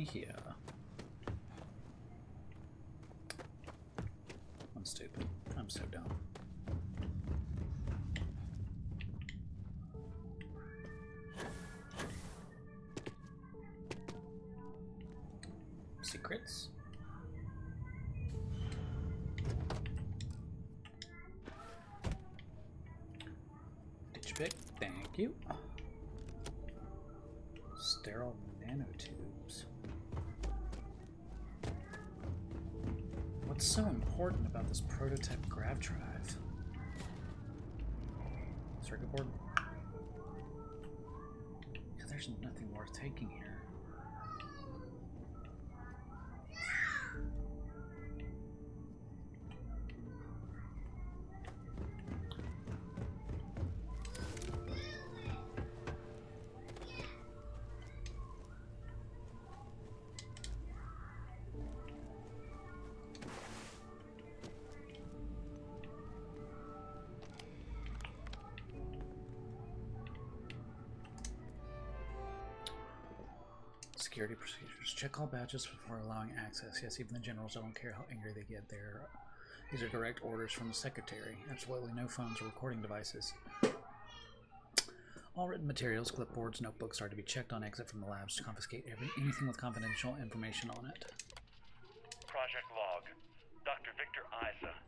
we here? I'm stupid. I'm so dumb. Secrets? Ditch pick, thank you. Sterile nanotubes. What's so important about this prototype grav drive? Circuit board? Yeah, there's nothing worth taking here. Security procedures. Check all badges before allowing access. Yes, even the generals don't care how angry they get. These are direct orders from the secretary. Absolutely no phones or recording devices. All written materials, clipboards, notebooks are to be checked on exit from the labs to confiscate anything with confidential information on it. Project log. Dr. Victor Isa.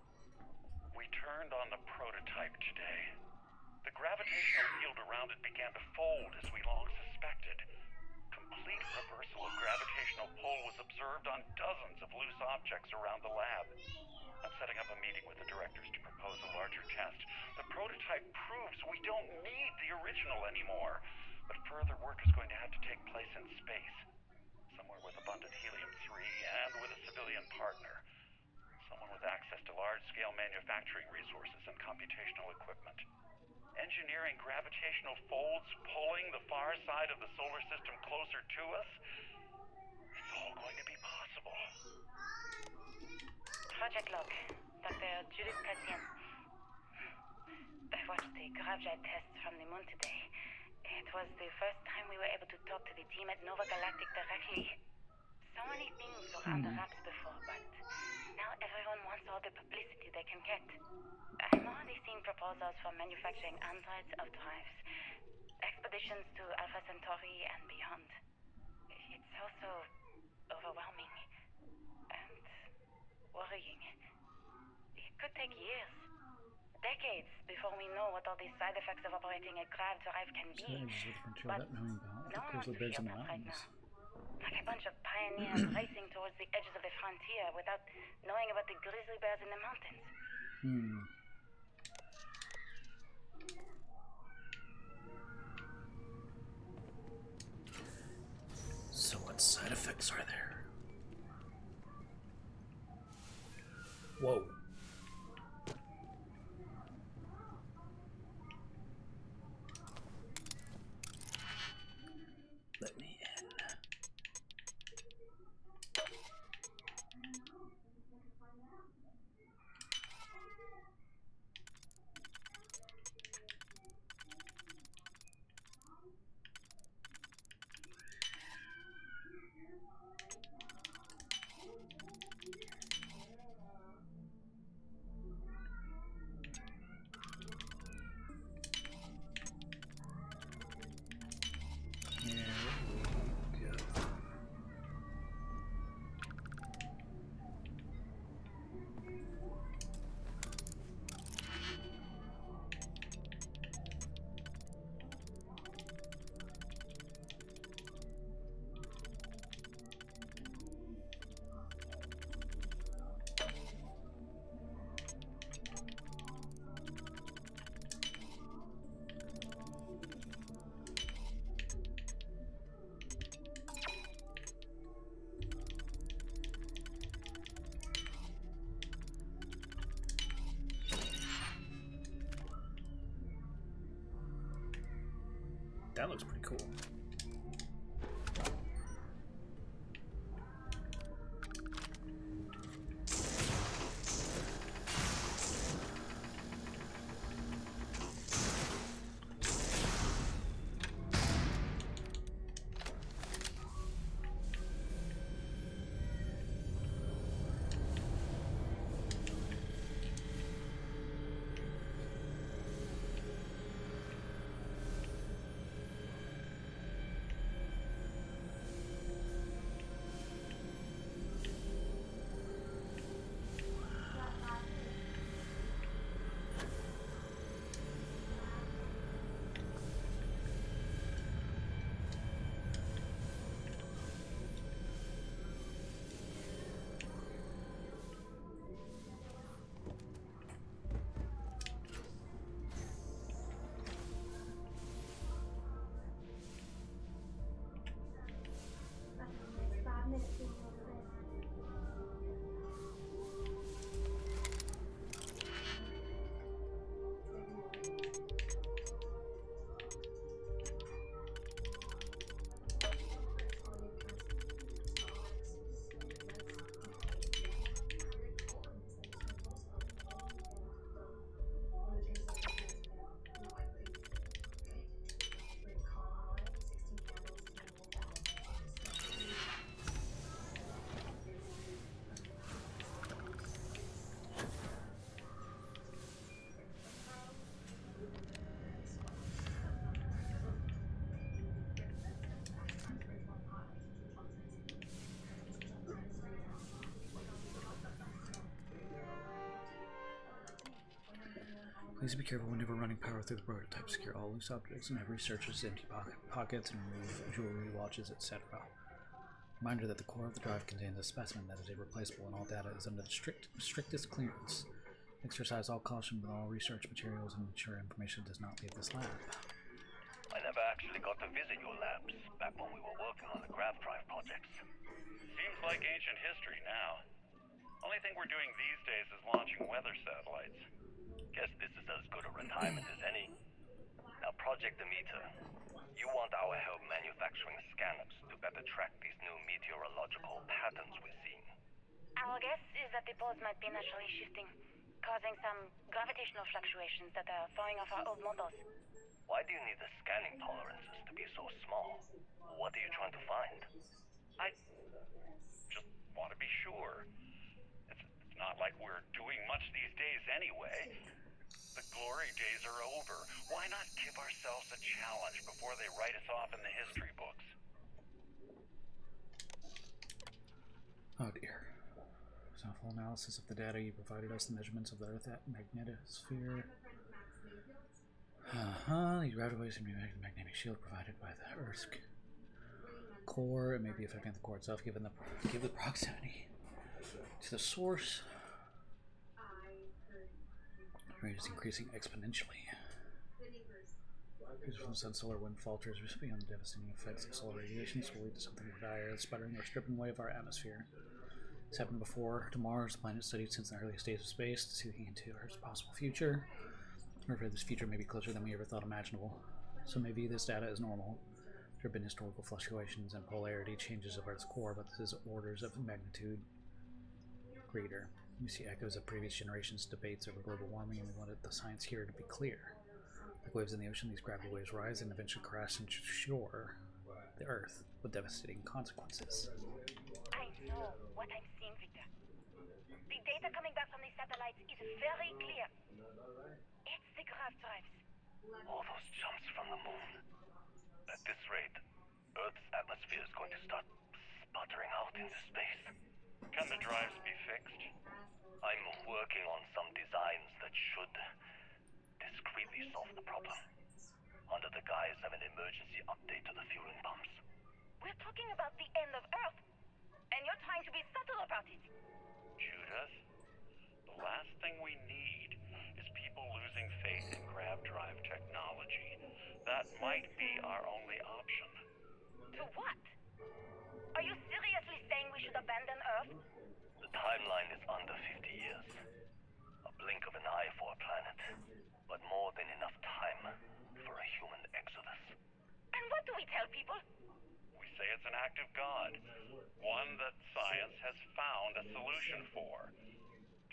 We turned on the prototype today. The gravitational field around it began to fold as we long suspected. Complete reversal of gravitational pull was observed on dozens of loose objects around the lab. I'm setting up a meeting with the directors to propose a larger test. The prototype proves we don't need the original anymore, but further work is going to have to take place in space, somewhere with abundant helium-3 and with a civilian partner, someone with access to large-scale manufacturing resources and computational equipment. Engineering gravitational folds pulling the far side of the solar system closer to us? It's all going to be possible. Project log. Dr. Judith Tatien. I watched the gravjet tests from the moon today. It was the first time we were able to talk to the team at Nova Galactic directly. So many things were under wraps before, but now everyone wants all the publicity they can get. I'm already seeing proposals for manufacturing hundreds of drives, expeditions to Alpha Centauri and beyond. It's also overwhelming and worrying. It could take years, decades, before we know what all the side effects of operating a grav drive can be. But no one wants to feel that right now. Like a bunch of pioneers racing towards the edges of the frontier without knowing about the grizzly bears in the mountains. So what side effects are there? Whoa. Let me in. That looks pretty cool. Please be careful whenever running power through the prototype. Secure all loose objects and every searcher's empty pockets and remove jewelry, watches, etc. Reminder that the core of the drive contains a specimen that is irreplaceable and all data is under the strictest clearance. Exercise all caution with all research materials and ensure information does not leave this lab. I never actually got to visit your labs back when we were working on the grav drive projects. Seems like ancient history now. Only thing we're doing these days is launching weather satellites. Guess this is as good a retirement as any. Now, Project Demeter, you want our help manufacturing scanners to better track these new meteorological patterns we're seeing. Our guess is that the poles might be naturally shifting, causing some gravitational fluctuations that are throwing off our old models. Why do you need the scanning tolerances to be so small? What are you trying to find? I just want to be sure. It's not like we're doing much these days anyway. The glory days are over. Why not give ourselves a challenge before they write us off in the history books? Oh dear. So full analysis of the data you provided us, the measurements of the Earth magnetosphere. These gravities seem to be the magnetic shield provided by the Earth's core. It may be affecting the core itself given the proximity to the source. The rate is increasing exponentially. Because from the sun, solar wind falters beyond the devastating effects of solar radiation will lead to something more dire, the sputtering or stripping away of our atmosphere. It's happened before. Tomorrow is the planet studied since the earliest days of space, seeking into Earth's possible future. We're afraid this future may be closer than we ever thought imaginable. So maybe this data is normal. There have been historical fluctuations and polarity changes of Earth's core, but this is orders of magnitude greater. We see echoes of previous generations' debates over global warming, and we wanted the science here to be clear. Like waves in the ocean, these gravity waves rise and eventually crash into shore, the Earth, with devastating consequences. I know what I'm seeing, Victor. The data coming back from the satellites is very clear. It's the grav drives. All those jumps from the moon. At this rate, Earth's atmosphere is going to start sputtering out into space. Can the drives be fixed? I'm working on some designs that should discreetly solve the problem, under the guise of an emergency update to the fueling pumps. We're talking about the end of Earth, and you're trying to be subtle about it. Judith, the last thing we need is people losing faith in grav drive technology. That might be our only option. To what? Are you seriously saying we should abandon Earth? The timeline is under 50 years. A blink of an eye for a planet, but more than enough time for a human exodus. And what do we tell people? We say it's an act of God, one that science has found a solution for.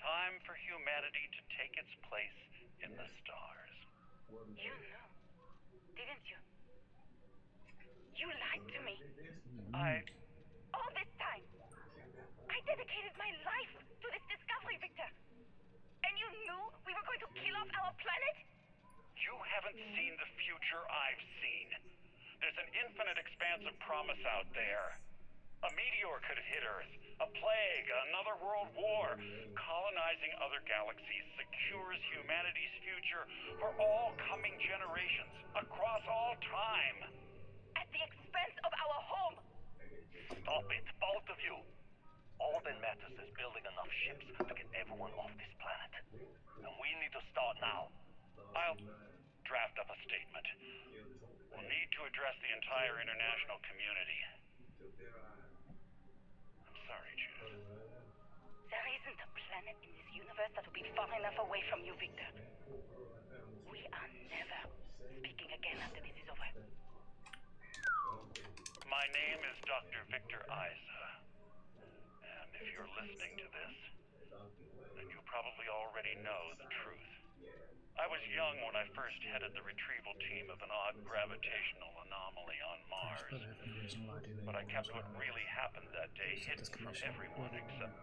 Time for humanity to take its place in the stars. You knew, didn't you? You lied to me. All this time, I dedicated my life to this discovery, Victor. And you knew we were going to kill off our planet? You haven't seen the future I've seen. There's an infinite expanse of promise out there. A meteor could have hit Earth. A plague, another world war. Colonizing other galaxies secures humanity's future for all coming generations, across all time. At the expense of our home. Stop it, both of you. All that matters is building enough ships to get everyone off this planet. And we need to start now. I'll draft up a statement. We'll need to address the entire international community. I'm sorry, Judith. There isn't a planet in this universe that will be far enough away from you, Victor. We are never speaking again after this is over. My name is Dr. Victor Isa. And if you're listening to this, then you probably already know the truth. I was young when I first headed the retrieval team of an odd gravitational anomaly on Mars. But I kept what really happened that day hidden from everyone except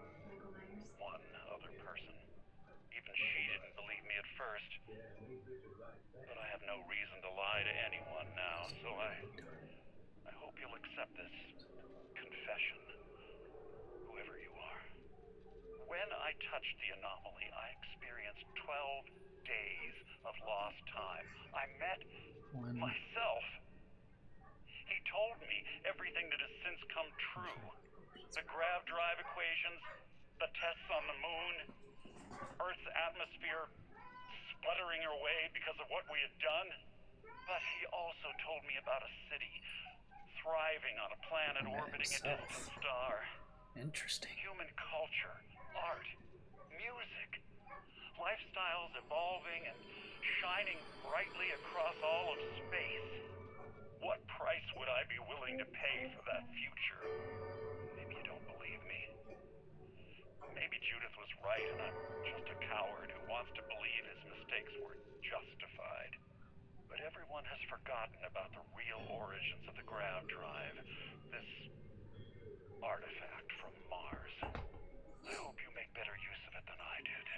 one other person. Even she didn't believe me at first. But I have no reason to lie to anyone now, so I hope you'll accept this confession, whoever you are. When I touched the anomaly, I experienced 12 days of lost time. I met myself. He told me everything that has since come true. The grav drive equations, the tests on the moon, Earth's atmosphere sputtering away because of what we had done. But he also told me about a city thriving on a planet orbiting a distant star. Interesting. Human culture, art, music, lifestyles evolving and shining brightly across all of space. What price would I be willing to pay for that future? Maybe you don't believe me. Maybe Judith was right and I'm just a coward who wants to believe his mistakes were justified. But everyone has forgotten about the real origins of the grav drive, this artifact from Mars. I hope you make better use of it than I did.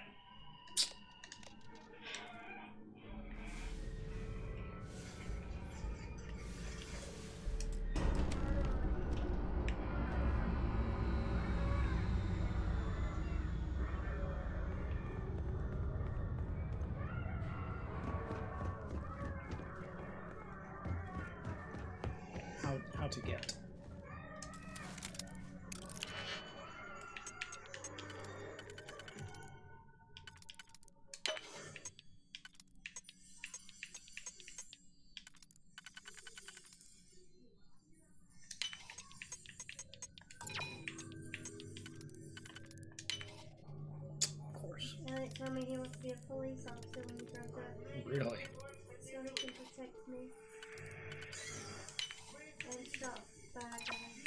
How to get. Of course. Elliot told me he wants to be a police officer when he grows up. Really? So he can protect me. And stop bad guys.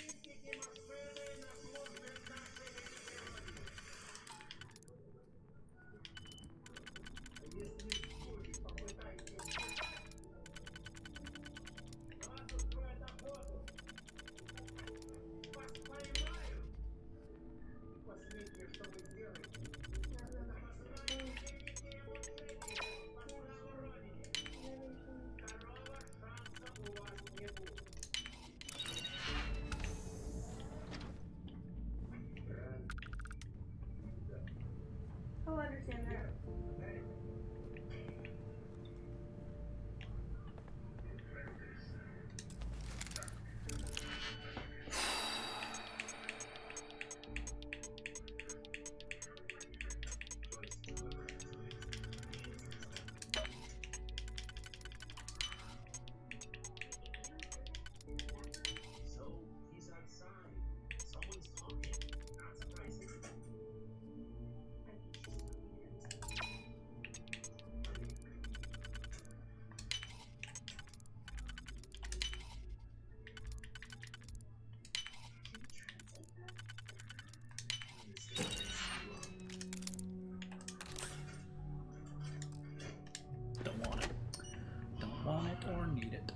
I'll understand that. Don't want it. Don't want it or need it.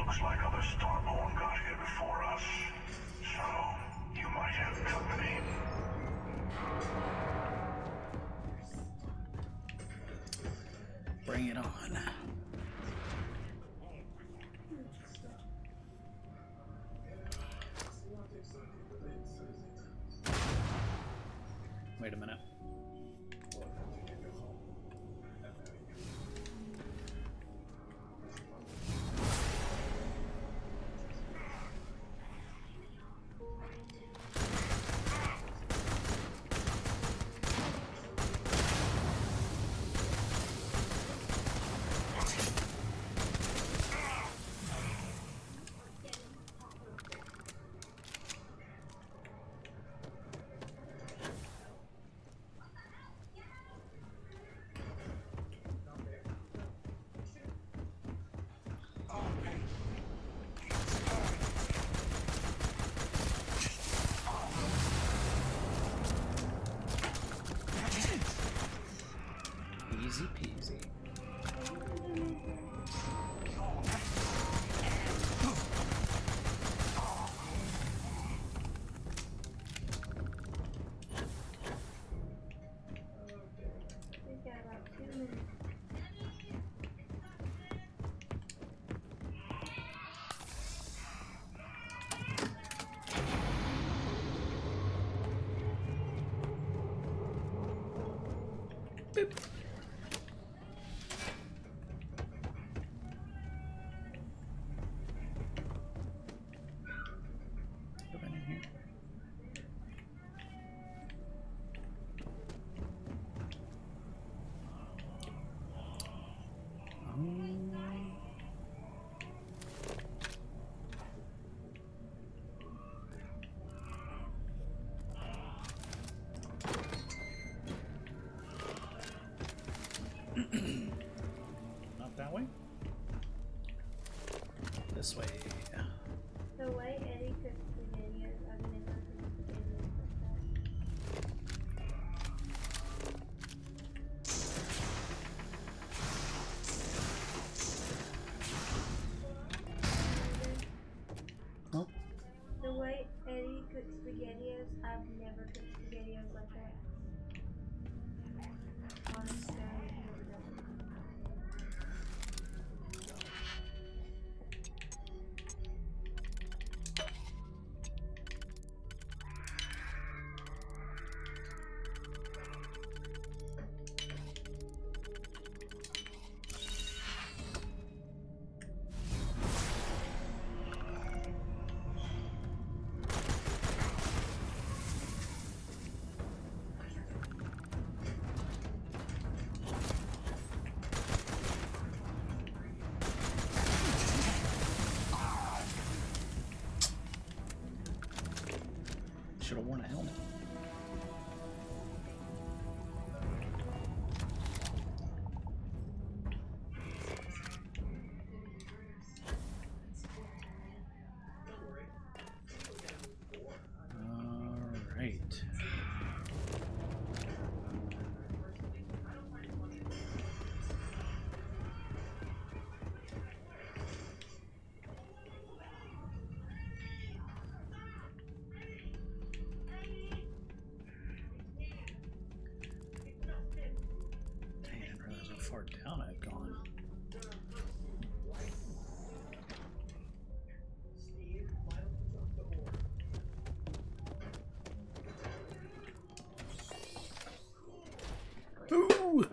Looks like other Starborn got here before us. So, you might have company. Bring it on. Wait a minute. Easy peasy. We've got about 2 minutes. Boop. Go in here. Not that way. This way. The way Eddie cooks spaghettios, I've never cooked spaghettios like Oh. that. The way Eddie cooks spaghettios, I've never cooked spaghettios like that. On a stove, never done it. Should have worn a helmet. All right. Dang, I didn't realize how far down I'd gone. Ooh!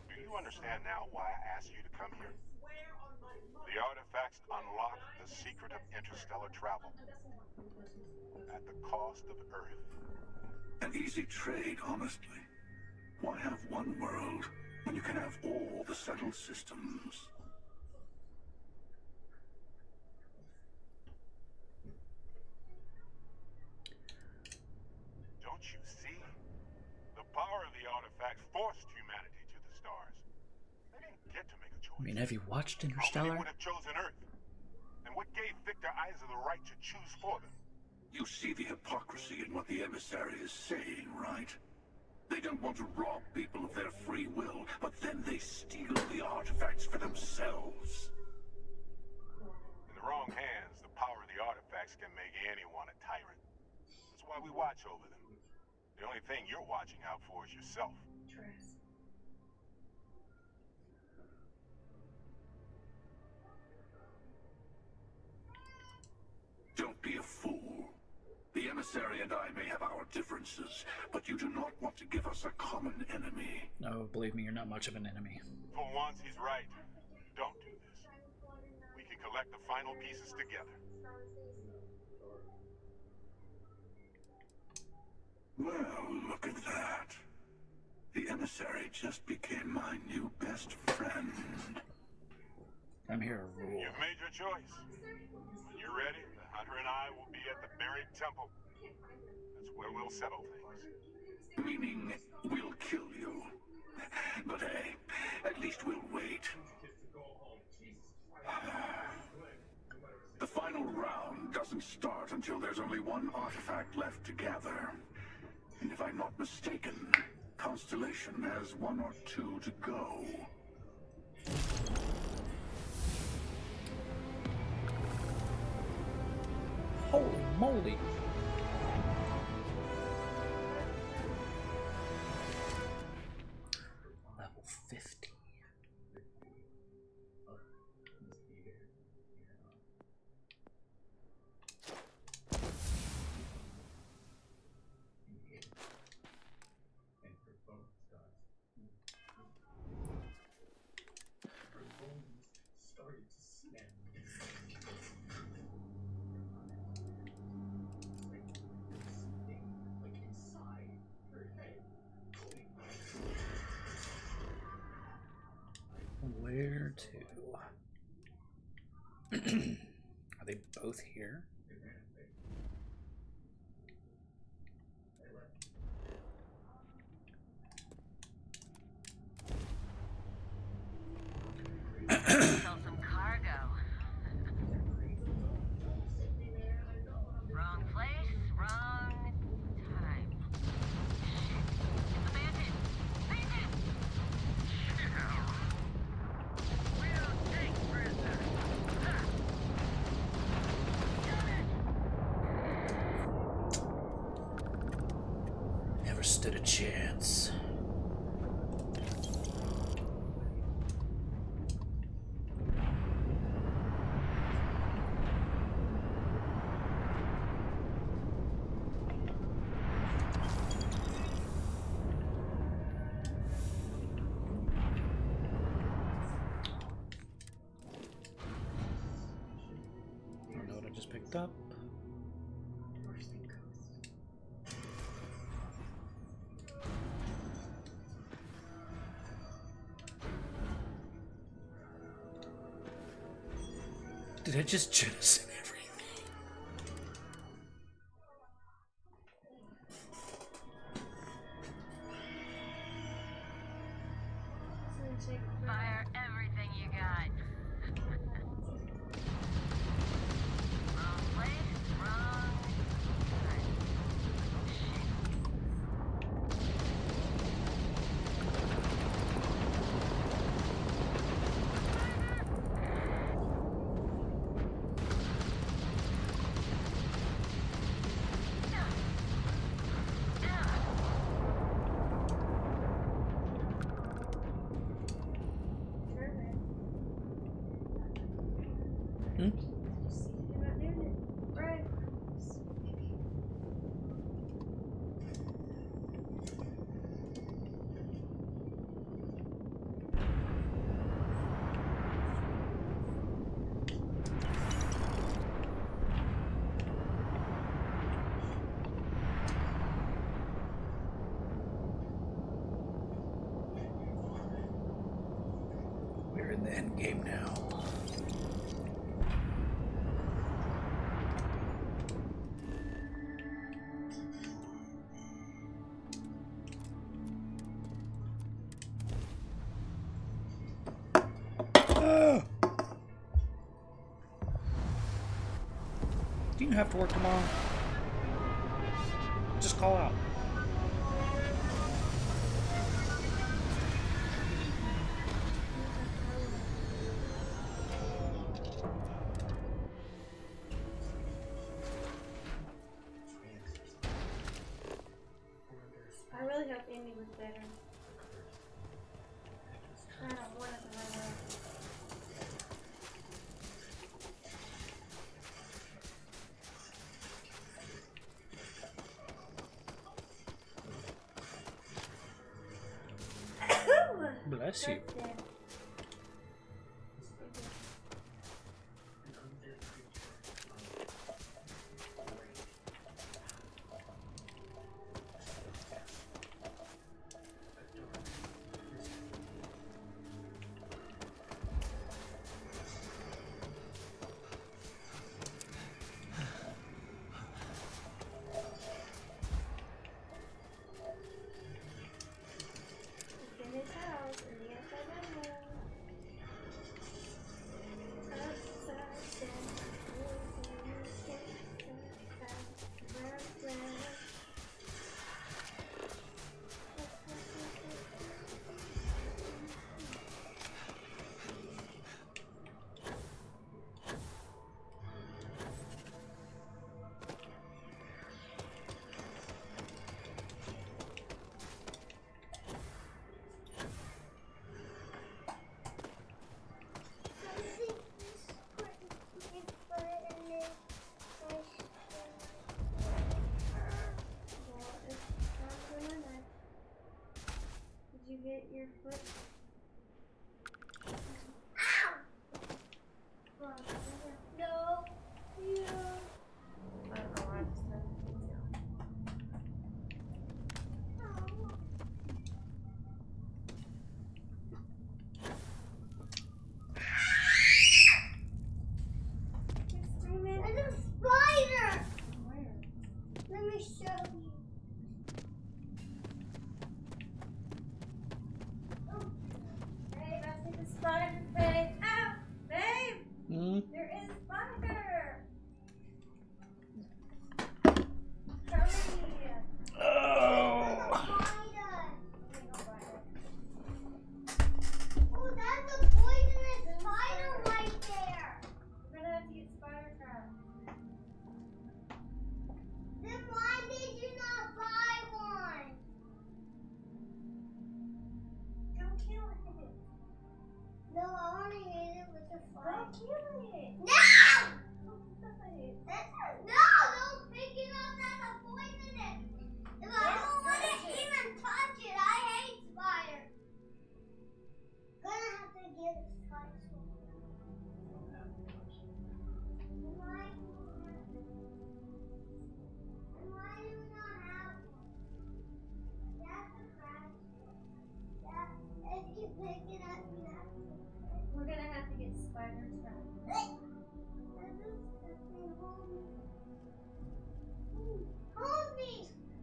Do you understand now why I asked you to come here? The artifacts unlock the secret of interstellar travel. At the cost of Earth. An easy trade, honestly. Why have one world when you can have all the settled systems? Don't you see? The power of the artifacts forced humanity to the stars. They didn't get to make a choice. I mean, have you watched How many Interstellar? would have chosen Earth? And what gave Victor Isa the right to choose for them? You see the hypocrisy in what the emissary is saying, right? They don't want to rob people of their free will, but then they steal the artifacts for themselves. In the wrong hands, the power of the artifacts can make anyone a tyrant. That's why we watch over them. The only thing you're watching out for is yourself. Don't be a fool. The emissary and I may have our differences, but you do not want to give us a common enemy. No, believe me, you're not much of an enemy. For once, he's right. Don't do this. We can collect the final pieces together. Well, look at that. The emissary just became my new best friend. I'm here to rule. You've made your choice. When you're ready, the hunter and I will be at the buried temple. That's where we'll settle things. Meaning, we'll constellation has one or two to go. Holy moly! Level 50. Where to? Are they both here? Sell some cargo. Wrong place, wrong time. It's a bandit! Bandit! We don't take prisoners. Never stood a chance. I don't know what I just picked up. Did I just jettison everything? Fire everything you got. Wrong place, wrong time. We're in the end game now. Do you have to work tomorrow? Just call out. I really hope Amy was better. I don't want it to run away. Bless you. It's in his house, in the outside bedroom. get your foot. Ow! No. Yeah. I don't know why I just said there's a spider! Where? Let me show you. Oh. Babe, I see the spider, babe. Ow! Babe! There is a spider! Come here. Oh! Oh, that's a poisonous spider right there! We're gonna have to get spider trap. Then why did you not buy one? Don't kill it. No, I want to hit it with a fire. Don't kill it. No! No, don't pick it up. That's a poisonous. If I don't want to even touch it. I hate spiders. Gonna have to get a spider. Why do we not have one? That's a crash. Yeah, if you pick it up, you have to. We're gonna have to get spider trap. Hold me!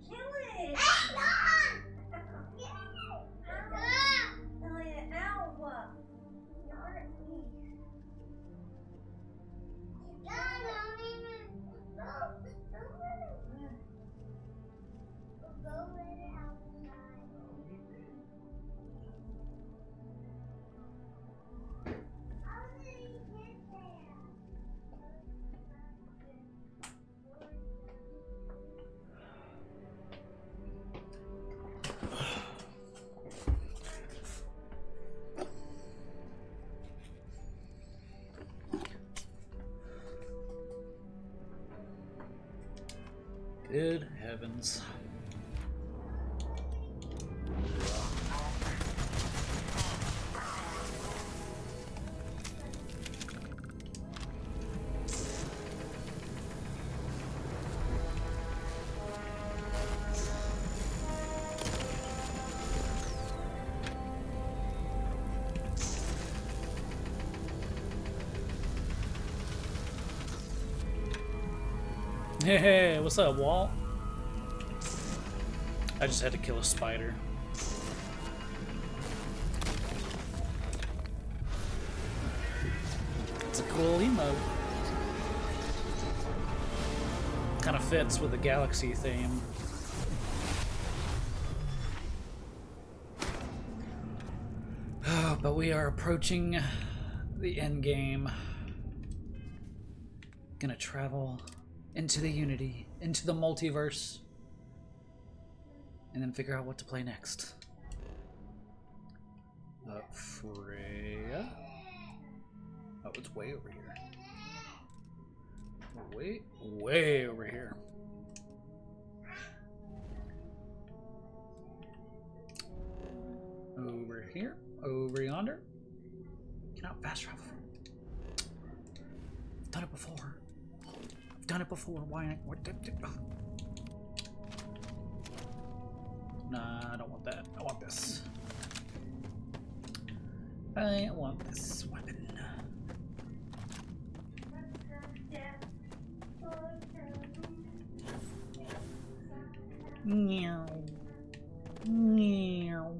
Kill it! Hang on! Get it! Ow! Elliot, ow! You hurt me. No, don't even. No, don't let it. Go let it outside. How did he get there? Good heavens. Hey, what's up, Walt? I just had to kill a spider. It's a cool emote. Kind of fits with the galaxy theme. Oh, but we are approaching the end game. Gonna travel into the Unity, into the multiverse, and then figure out what to play next. Freya? Oh, it's way over here. Way over here. Over here, over yonder. Can I fast travel? I've done it before. I've done it before. Why? What? Oh. Nah, I don't want that. I want this. I want this weapon. Meow. Meow.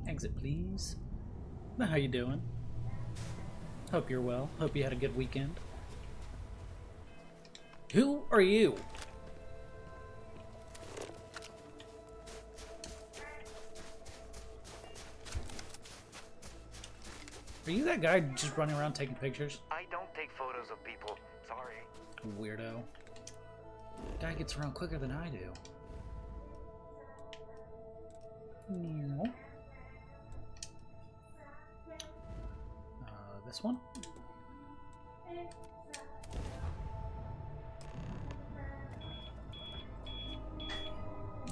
Exit, please. How you doing? Hope you're well. Hope you had a good weekend. Who are you? Are you that guy just running around taking pictures? I don't take photos of people. Sorry. Weirdo. Guy gets around quicker than I do. No. This one?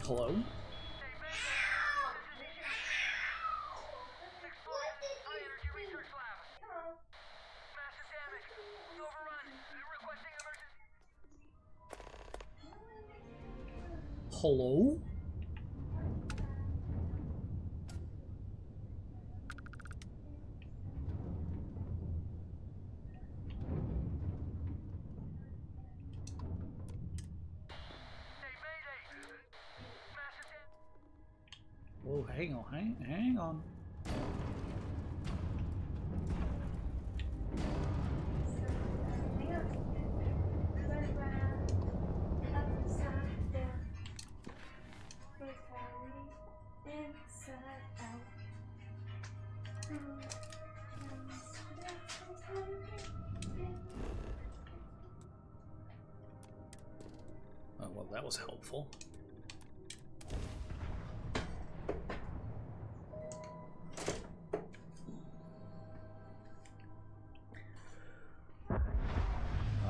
Hello? Hello? Oh, hang on, hang on. Oh, well, that was helpful.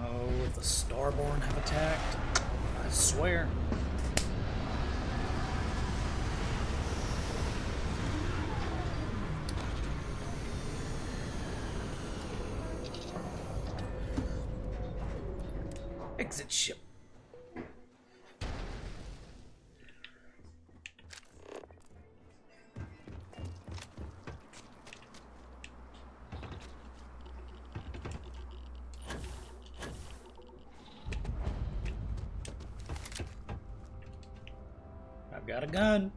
Oh, the Starborn have attacked. I swear. Exit ship. I've got a gun.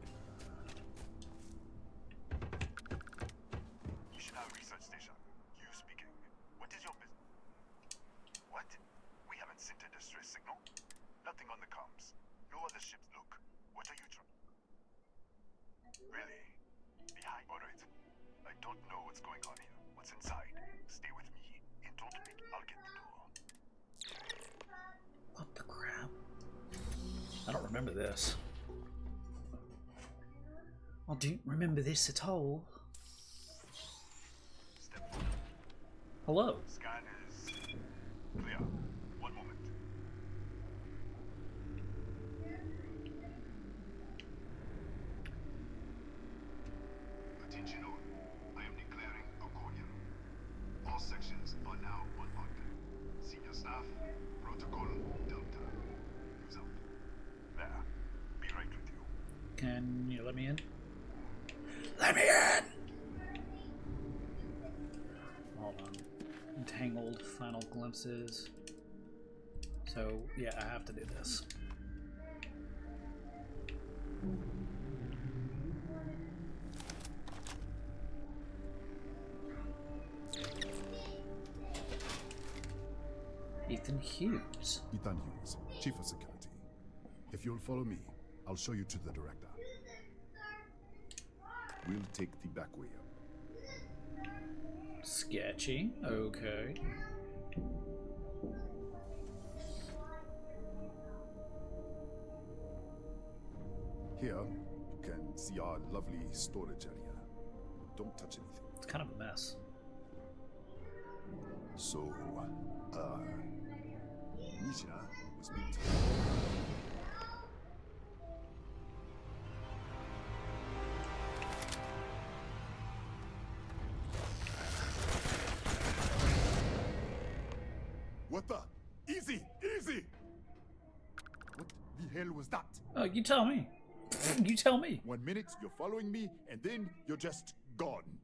Missionary Research Station. You speaking. What is your business? What? We haven't sent a distress signal? Nothing on the comms. No other ships look. What are you trying? Really? Behind. Alright. I don't know what's going on here. What's inside? Stay with me and don't make. I'll get the door. What the crap? I don't remember this. I don't remember this at all. Hello. Scan is clear. One moment. Attention all. I am declaring Accordion. All sections are now on lockdown. Senior staff, protocol Delta. Use out. There. Be right with you. Can you let me in? Let me in! Hold on. Entangled, final glimpses. So, yeah, I have to do this. Ethan Hughes. Ethan Hughes, Chief of Security. If you'll follow me, I'll show you to the director. We'll take the back way up. Sketchy. Okay. Here, you can see our lovely storage area. Don't touch anything. It's kind of a mess. So, Nisha was built. What the? Easy! Easy! What the hell was that? Oh, you tell me. You tell me. 1 minute, you're following me, and then you're just gone.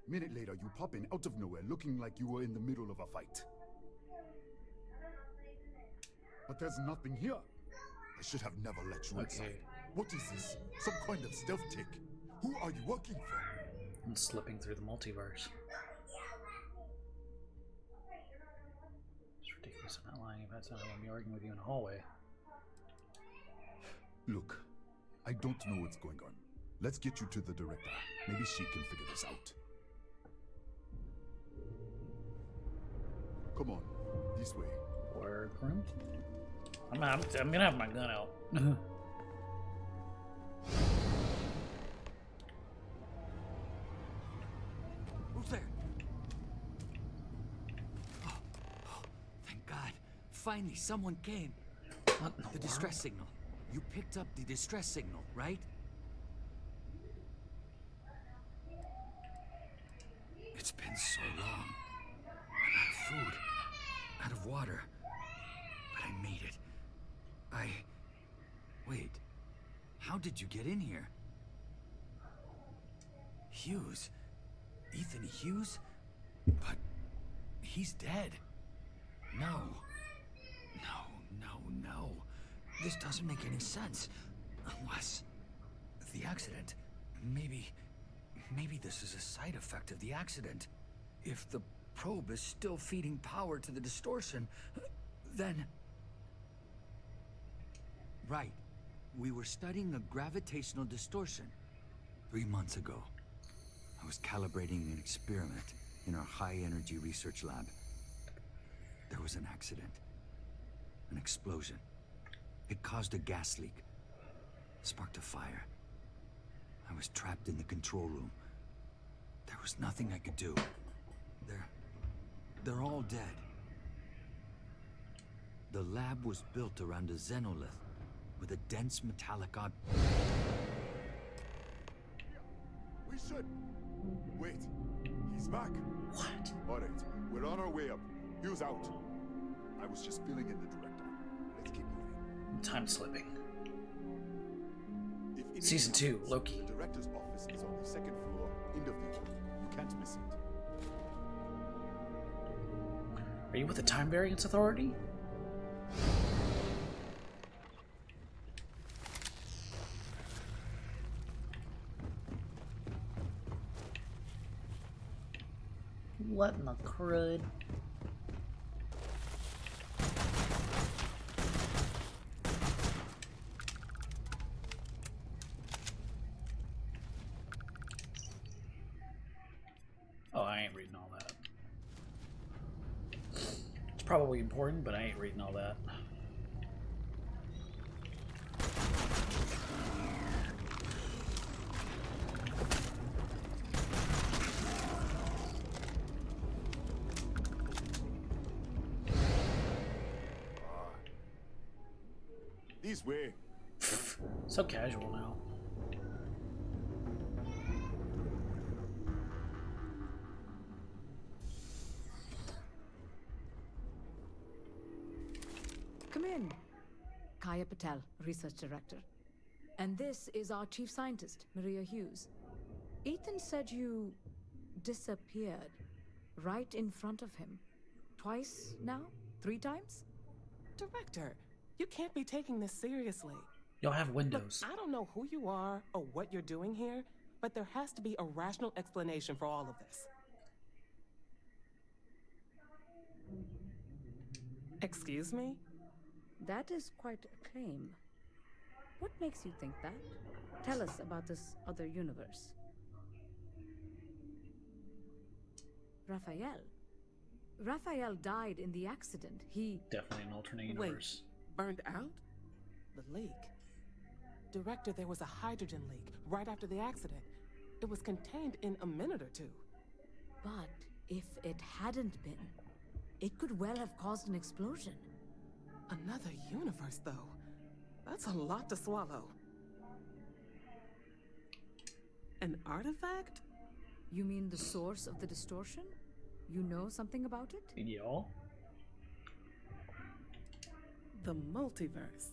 Minute later, you pop in out of nowhere looking like you were in the middle of a fight. But there's nothing here. I should have never let you inside. What is this? Some kind of stealth tick? Who are you working for? I'm slipping through the multiverse. It's ridiculous. I'm not lying. If that's not how I'm arguing with you in a hallway. Look, I don't know what's going on. Let's get you to the director. Maybe she can figure this out. Come on, this way. Workroom? I'm gonna have my gun out. Who's there? Oh, thank God. Finally, someone came. What in the distress signal. You picked up the distress signal, right? It's been so long. I'm out of food, out of water. But I made it. Wait. How did you get in here? Hughes? Ethan Hughes? But he's dead. No. No. This doesn't make any sense. Unless the accident. Maybe this is a side effect of the accident. If the probe is still feeding power to the distortion, then... Right. We were studying a gravitational distortion. 3 months ago, I was calibrating an experiment in our high-energy research lab. There was an accident. An explosion. It caused a gas leak. Sparked a fire. I was trapped in the control room. There was nothing I could do. They're all dead. The lab was built around a xenolith with a dense metallic We should... Wait. He's back. What? Alright, we're on our way up. Hughes out. I was just filling in the director. Let's keep moving. Time slipping. If Season 2, Loki. The director's office is on the second floor, end of the hall. You can't miss it. Are you with the Time Variance Authority? What in the crud? Oh, I ain't reading all that. It's probably important, but I ain't reading all that. This way. So casual now. Come in. Kaya Patel, Research Director. And this is our Chief Scientist, Maria Hughes. Ethan said you disappeared right in front of him. Twice now? 3 times? Director, you can't be taking this seriously. Y'all have windows. Look, I don't know who you are or what you're doing here, but there has to be a rational explanation for all of this. Excuse me? That is quite a claim. What makes you think that? Tell us about this other universe. Raphael. Raphael died in the accident. He... Definitely an alternate universe. Wait, burned out? The leak. Director, there was a hydrogen leak right after the accident. It was contained in a minute or 2. But if it hadn't been, it could well have caused an explosion. Another universe, though. That's a lot to swallow. An artifact? You mean the source of the distortion? You know something about it? Y'all? The multiverse.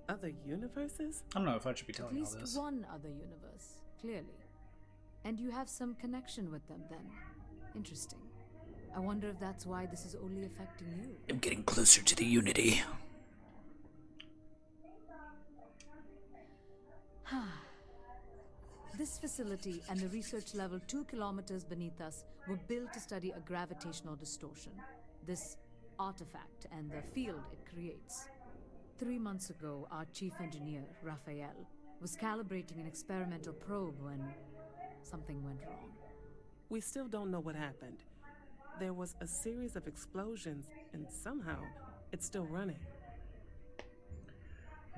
Other universes? I don't know if I should be telling you all At this. least one other universe, clearly. And you have some connection with them then. Interesting. I wonder if that's why this is only affecting you. I'm getting closer to the Unity. This facility and the research level 2 kilometers beneath us were built to study a gravitational distortion, this artifact and the field it creates. 3 months ago, our chief engineer, Raphael, was calibrating an experimental probe when something went wrong. We still don't know what happened. There was a series of explosions, and somehow it's still running.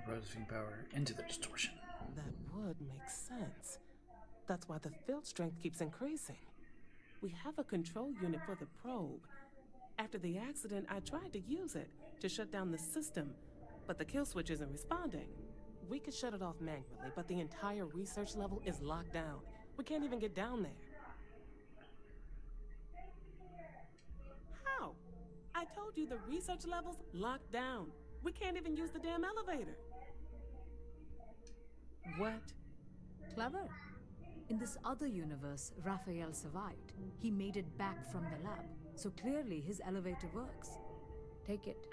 Rosing power into the distortion. That would make sense. That's why the field strength keeps increasing. We have a control unit for the probe. After the accident, I tried to use it to shut down the system, but the kill switch isn't responding. We could shut it off manually, but the entire research level is locked down. We can't even get down there. How? I told you the research level's locked down. We can't even use the damn elevator. What? Clever. In this other universe, Raphael survived. He made it back from the lab, so clearly his elevator works. Take it,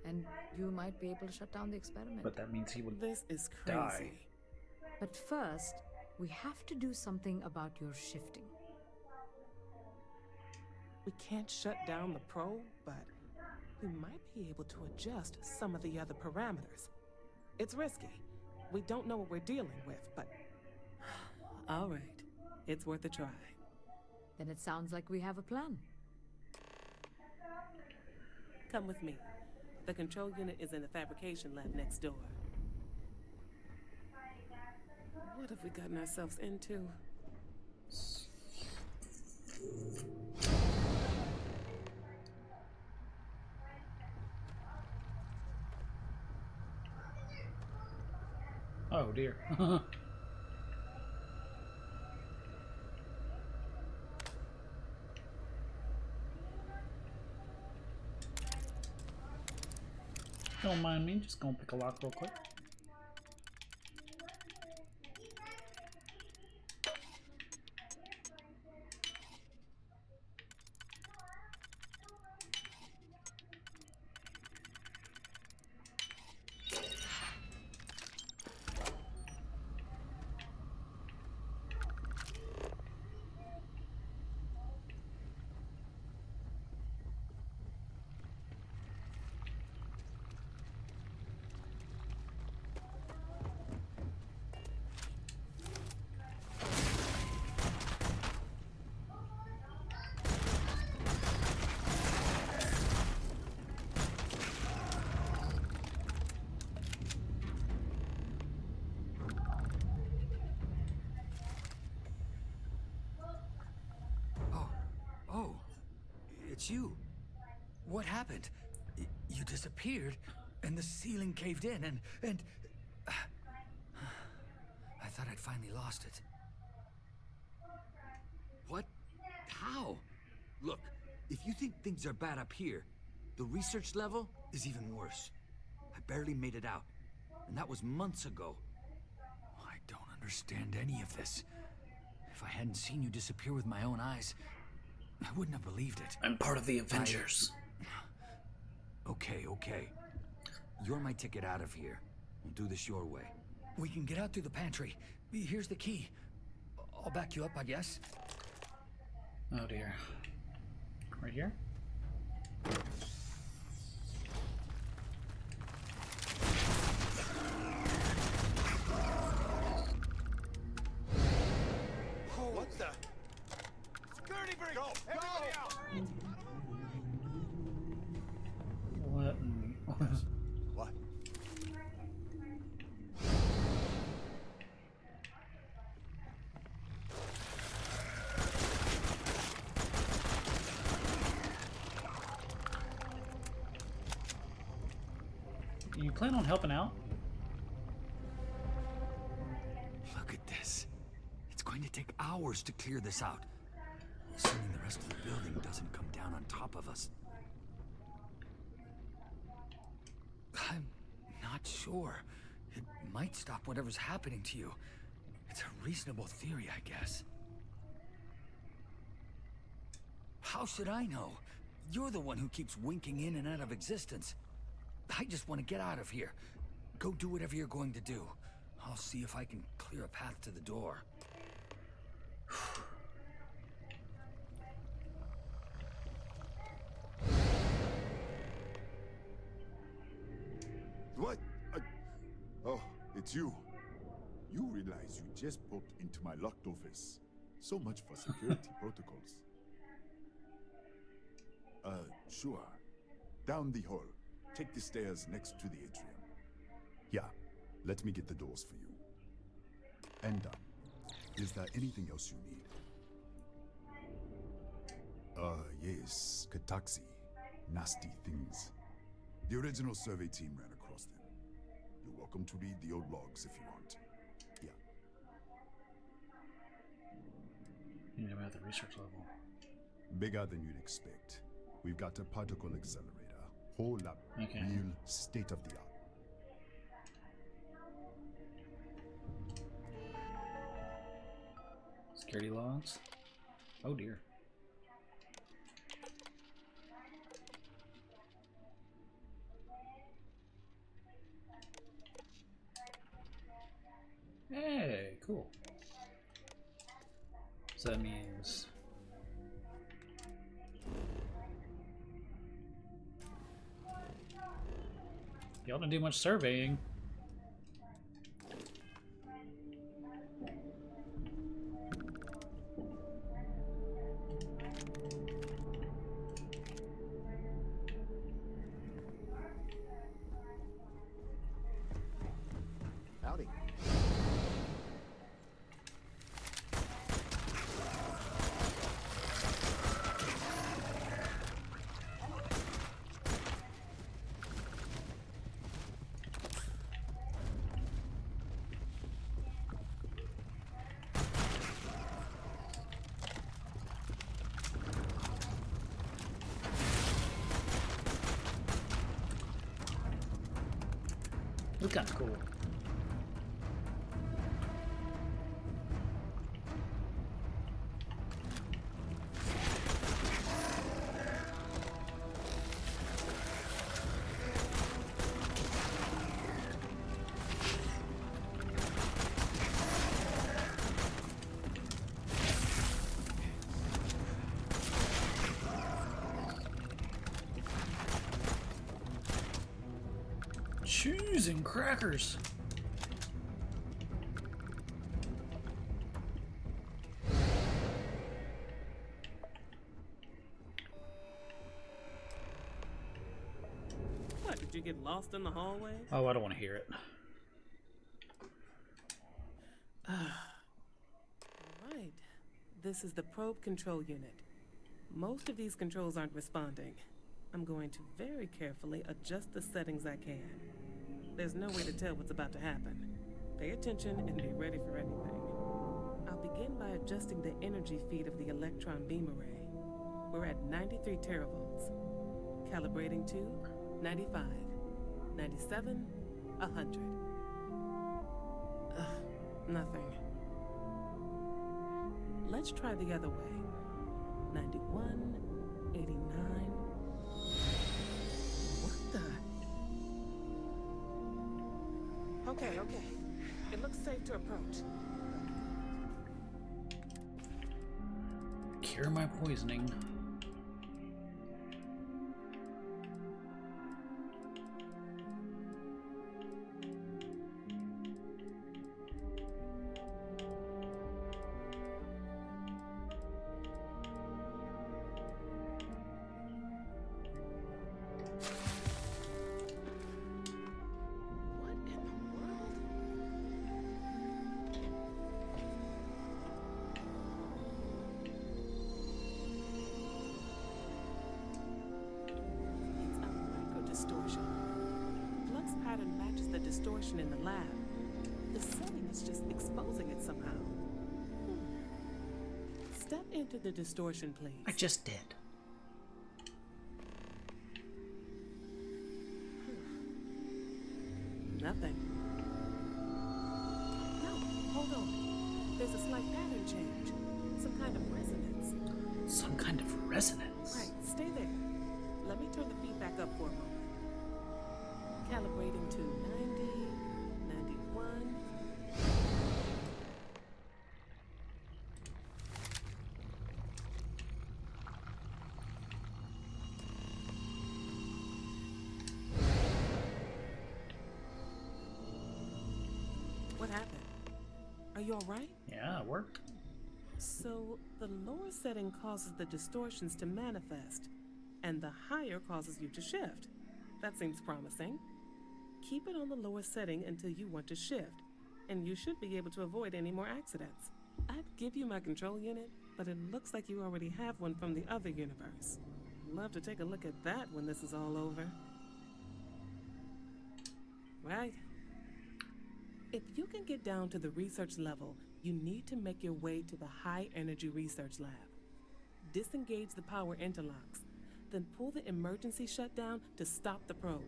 and you might be able to shut down the experiment. But that means he would This is crazy. die. But first, we have to do something about your shifting. We can't shut down the probe, but we might be able to adjust some of the other parameters. It's risky. We don't know what we're dealing with, but... All right. It's worth a try. Then it sounds like we have a plan. Come with me. The control unit is in the fabrication lab next door. What have we gotten ourselves into? Oh dear. Don't mind me, just gonna pick a lock real quick. Oh, it's you. What happened? You disappeared, and the ceiling caved in, and... I thought I'd finally lost it. What? How? Look, if you think things are bad up here, the research level is even worse. I barely made it out, and that was months ago. I don't understand any of this. If I hadn't seen you disappear with my own eyes, I wouldn't have believed it. I'm part of the Avengers. Okay. You're my ticket out of here. We'll do this your way. We can get out through the pantry. Here's the key. I'll back you up, I guess. Oh dear. Right here? What the? Security breach! Go! Everybody out! What? What? You plan on helping out? Look at this. It's going to take hours to clear this out. Assuming the rest of the building doesn't come down on top of us. I'm not sure. It might stop whatever's happening to you. It's a reasonable theory, I guess. How should I know? You're the one who keeps winking in and out of existence. I just want to get out of here. Go do whatever you're going to do. I'll see if I can clear a path to the door. What? Oh, it's you. You realize you just poked into my locked office. So much for security protocols. Sure. Down the hall. Take the stairs next to the atrium. Yeah, let me get the doors for you. And is there anything else you need? Yes, Kataxi. Nasty things. The original survey team ran across them. welcome to read the old logs if you want. Yeah. You know, at the research level. Bigger than you'd expect. We've got a particle accelerator. Whole lab. Okay. Real state of the art. Security logs. Oh dear. Hey, cool. So that means y'all don't do much surveying. Howdy. Looks kind of cool. Cheese and crackers. What, did you get lost in the hallway? Oh, I don't want to hear it. Alright. This is the probe control unit. Most of these controls aren't responding. I'm going to very carefully adjust the settings I can. There's no way to tell what's about to happen. Pay attention and be ready for anything. I'll begin by adjusting the energy feed of the electron beam array. We're at 93 teravolts. Calibrating to 95, 97, 100. Nothing. Let's try the other way. 91, 89. What the? Okay. It looks safe to approach. Cure my poisoning. Distortion. Flux pattern matches the distortion in the lab. The setting is just exposing it somehow. Step into the distortion, please. I just did. Nothing. No, hold on. There's a slight pattern change. Some kind of resonance. Some kind of resonance? Right, stay there. Let me turn the feedback up for a moment. Calibrating to 90, 91. What happened? Are you all right? Yeah, it worked. So, the lower setting causes the distortions to manifest, and the higher causes you to shift. That seems promising. Keep it on the lower setting until you want to shift, and you should be able to avoid any more accidents. I'd give you my control unit, but it looks like you already have one from the other universe. I'd love to take a look at that when this is all over. Right. If you can get down to the research level, you need to make your way to the high energy research lab. Disengage the power interlocks, then pull the emergency shutdown to stop the probe.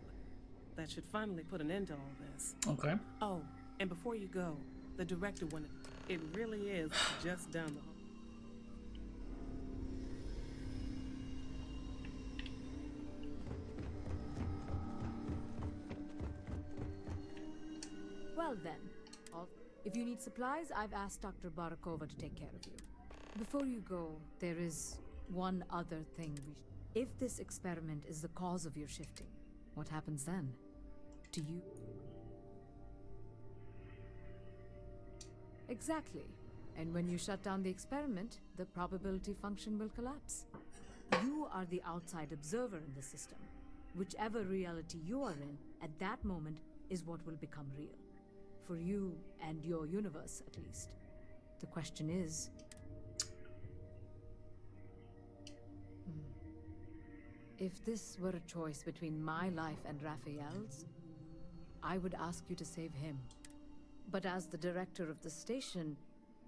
That should finally put an end to all this. Okay. Oh, and before you go, the director wanted... It really is just down the hall. Well then, if you need supplies, I've asked Dr. Barakova to take care of you. Before you go, there is one other thing If this experiment is the cause of your shifting, what happens then? Do you... Exactly. And when you shut down the experiment, the probability function will collapse. You are the outside observer in the system. Whichever reality you are in, at that moment, is what will become real. For you and your universe, at least. The question is... If this were a choice between my life and Raphael's, I would ask you to save him. But as the director of the station,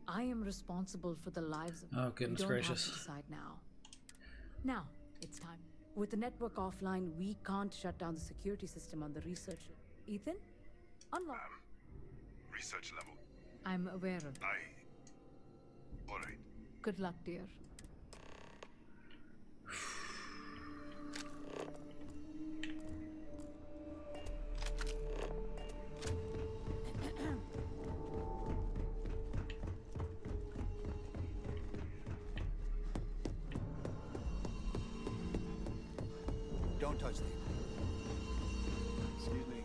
I am responsible for the lives of... Oh, goodness you don't gracious. have to decide now. Now, it's time. With the network offline, we can't shut down the security system on the research. Ethan? Unlock. Research level. I'm aware of that. All right. Good luck, dear. Don't touch the... Excuse me.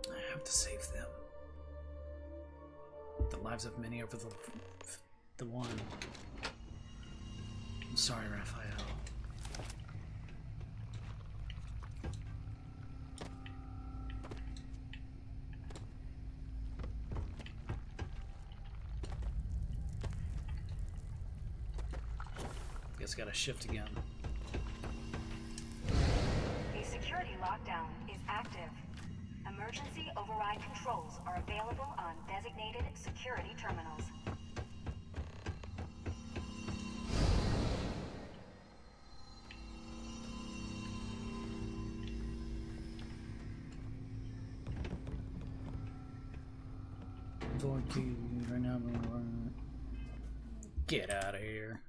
I have to save them. The lives of many over the one. I'm sorry, Raphael. Guess I gotta shift again. The security lockdown is active. Emergency override controls are available on designated security terminals. Right now, get out of here.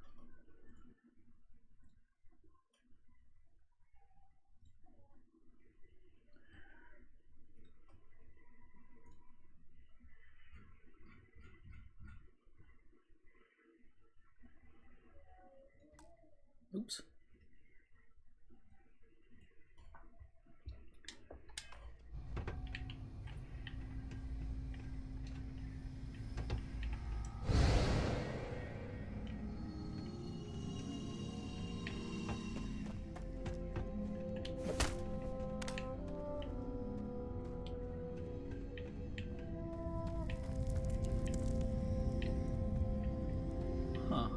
Oops. Huh.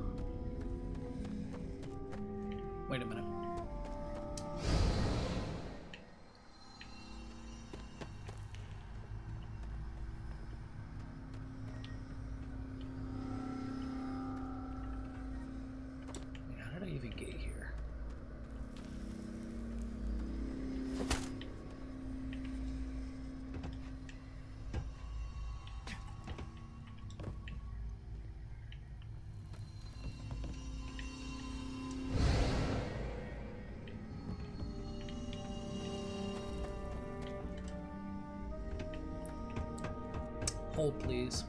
Wait a minute. How did I even get here? Hold, please.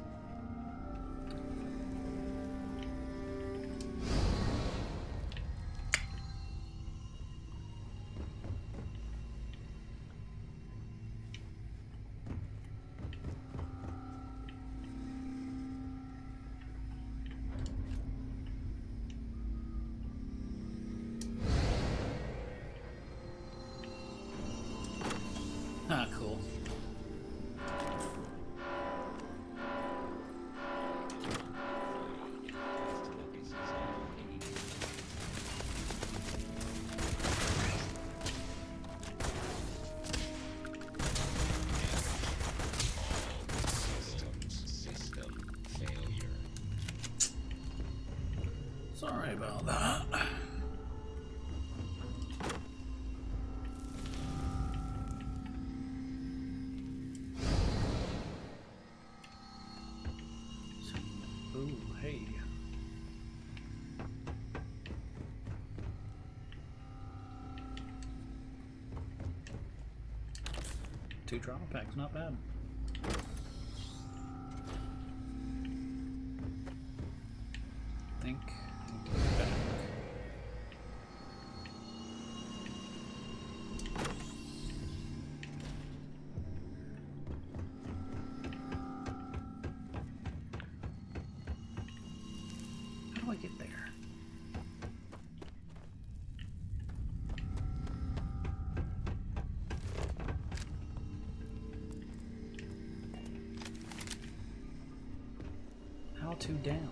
Ah, cool. about that. Ooh, hey. Two trauma packs, not bad. Think back. How do I get there? How to down?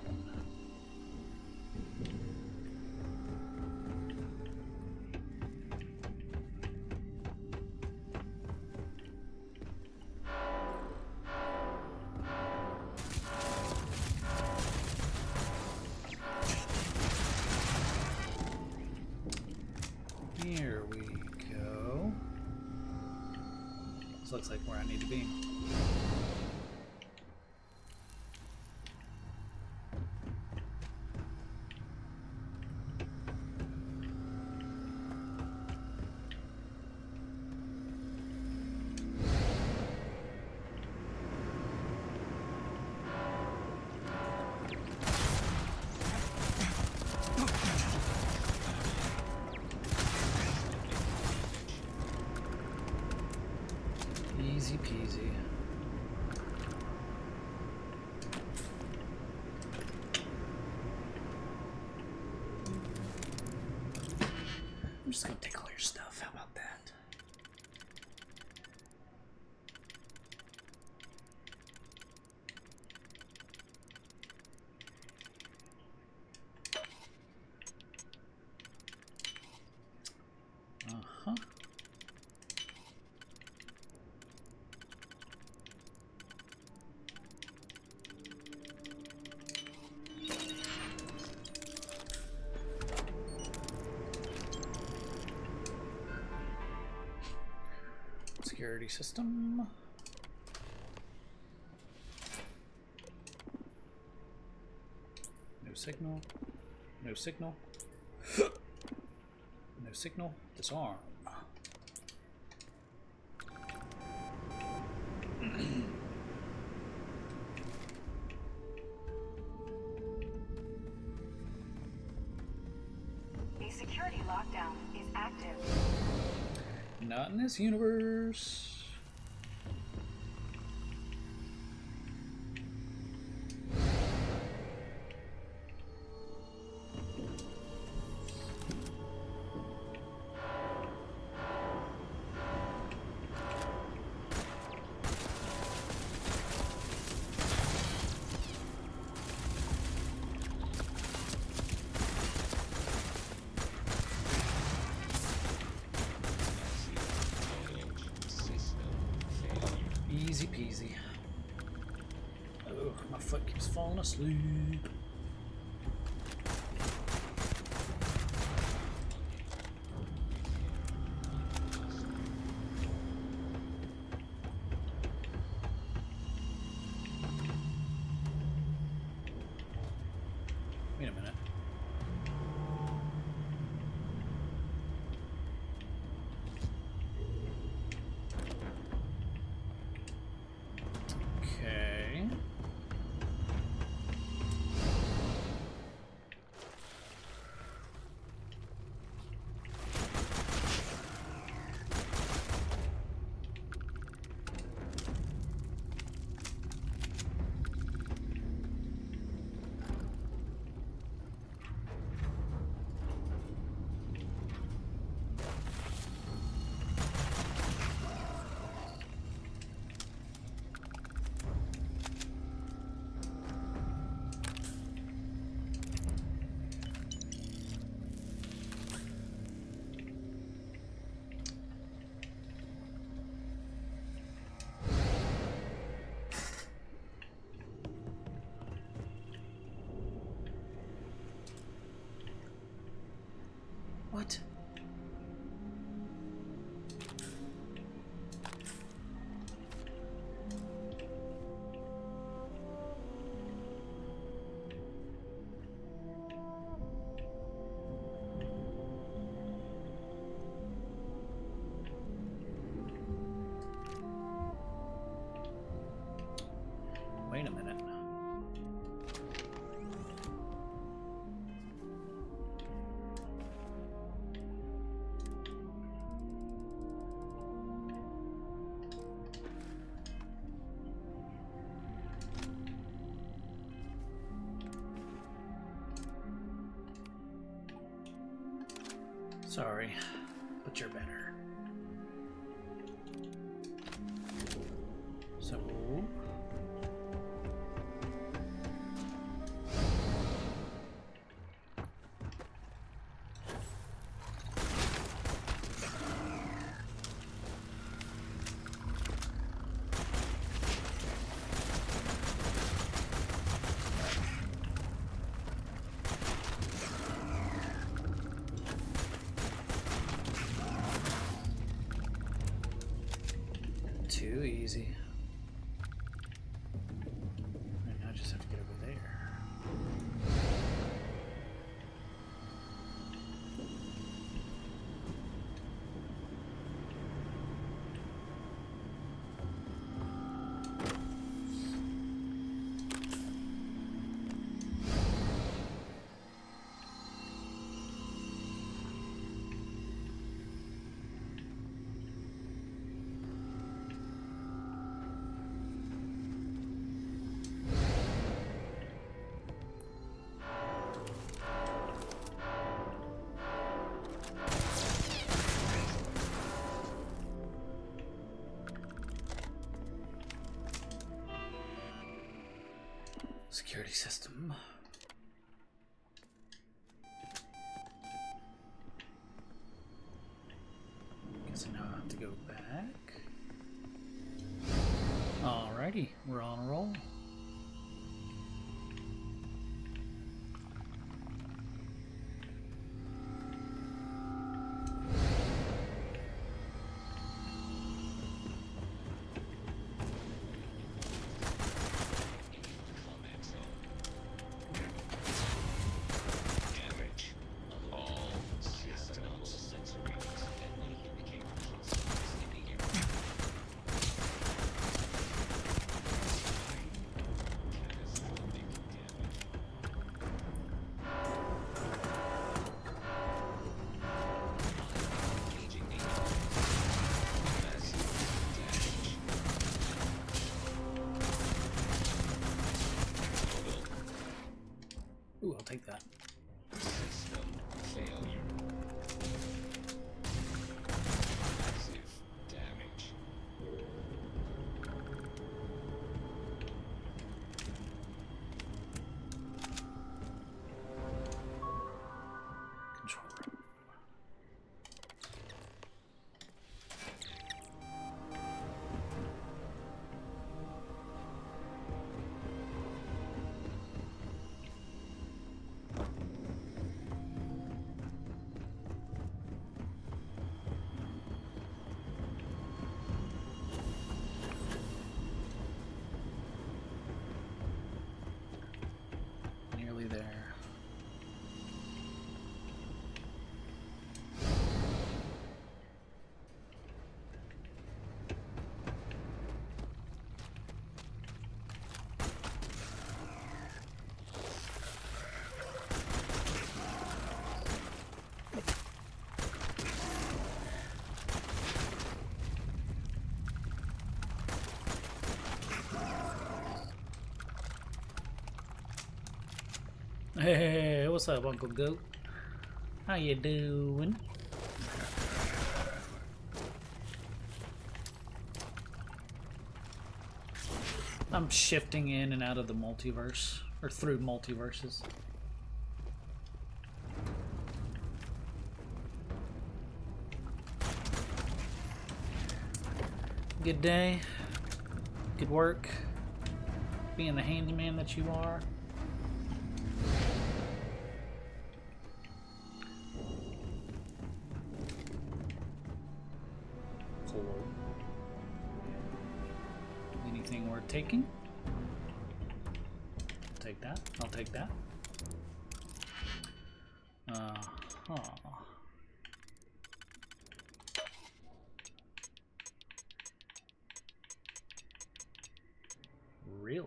Here we go. This looks like where I need to be. Easy peasy. I'm just gonna take all your stuff. How about that? Uh-huh. Security system. No signal. No signal. No signal. Disarm. A security lockdown is active. Not in this universe. Easy peasy. Oh, my foot keeps falling asleep. Wait a minute. Okay. wait a minute. Sorry, but you're better. So... Too easy. And I just have to get over there. Security system. Guess I now have to go back. Alrighty, we're on a roll. Ooh, I'll take that. System failure. Massive damage. Control room. Nearly there. Hey, what's up, Uncle Goat? How you doing? I'm shifting in and out of the multiverse, or through multiverses. Good day. Good work. Being the handyman that you are. Anything worth taking? I'll take that. I'll take that. Huh. Really?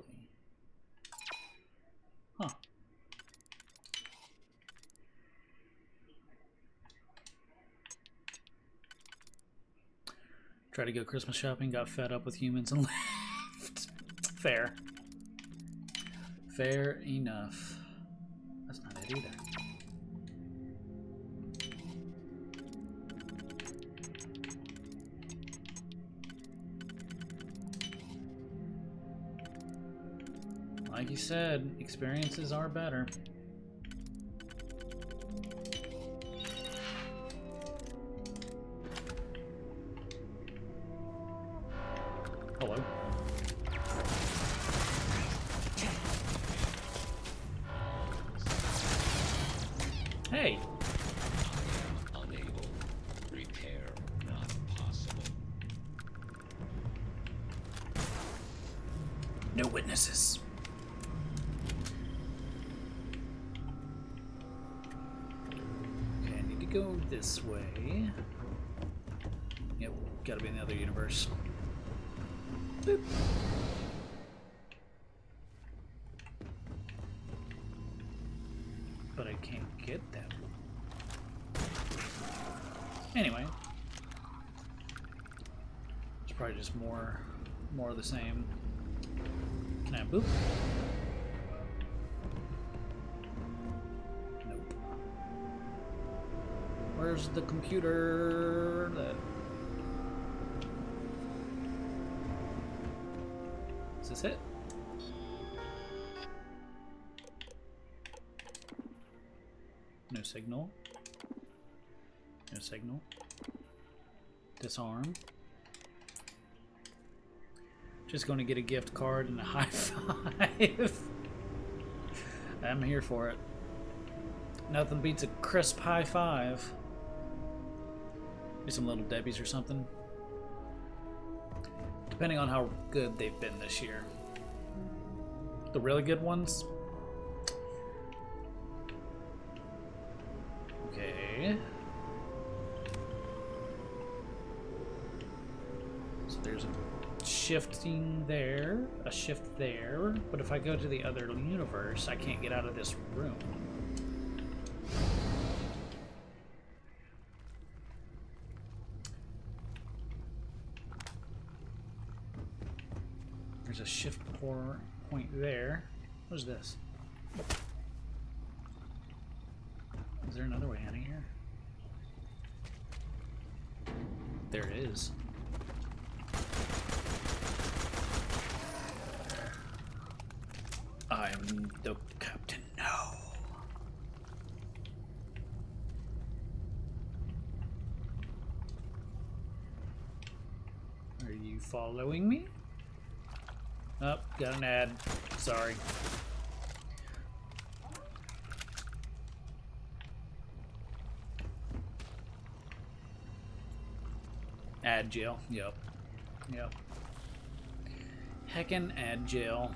Tried to go Christmas shopping, got fed up with humans and left. Fair. Fair enough. That's not it either. Like you said, experiences are better. Hello. Hey. Unable. Repair not possible. No witnesses. Okay, I need to go this way. Yep, gotta be in the other universe. Boop. But I can't get that. Anyway. It's probably just more of the same. Can I boop? Nope. Where's the computer? Is this it? No signal. No signal. Disarm. Just going to get a gift card and a high five. I'm here for it. Nothing beats a crisp high five. Maybe some Little Debbies or something. Depending on how good they've been this year. The really good ones. Okay. So there's a shifting there, a shift there, but if I go to the other universe, I can't get out of this room. There's a shift point there. What's this? Is there another way out of here? There it is. I'm the captain now. Are you following me? Oh, got an ad. Sorry. Ad jail. Yep. Yep. Heckin' ad jail.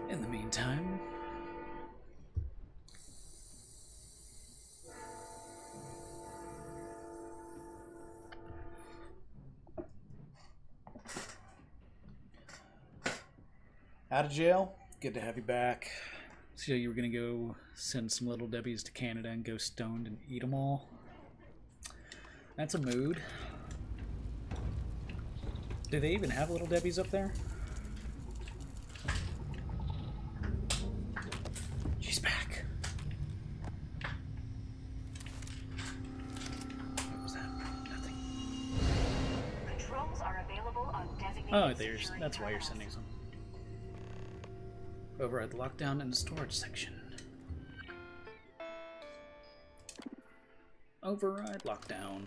In the meantime, out of jail. Good to have you back. So you were gonna go send some Little Debbies to Canada and go stoned and eat them all. That's a mood. Do they even have Little Debbies up there? She's back. What was that? Nothing. Controls are available on designated. Oh, there's. That's why you're sending some. Override lockdown in the storage section. Override lockdown.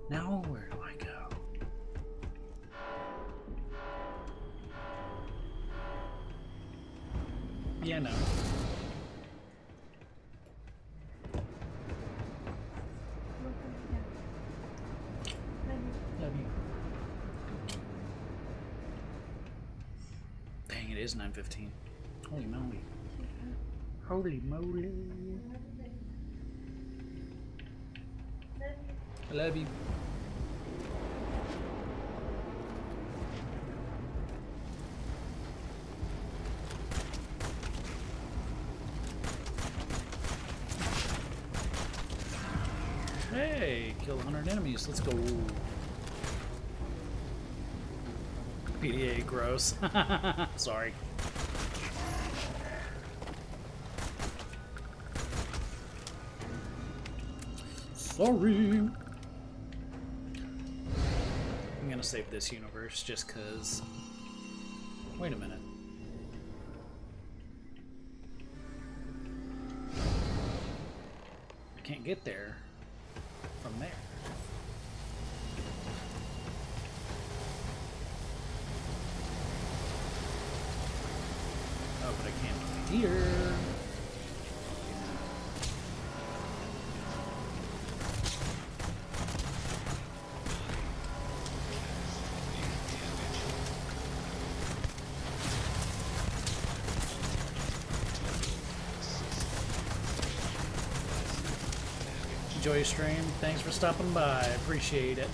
Now where do I go? Yeah, no. Love you. Dang, it is 9:15. Holy moly. Holy moly. I love you. Hey, kill 100 enemies. Let's go. PDA, gross. Sorry. Sorry. I'm gonna save this universe just cause. Wait a minute. I can't get there from there. Oh, but I can't go here. Enjoy your stream. Thanks for stopping by. Appreciate it.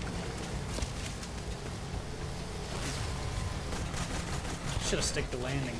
Should have stick the landing.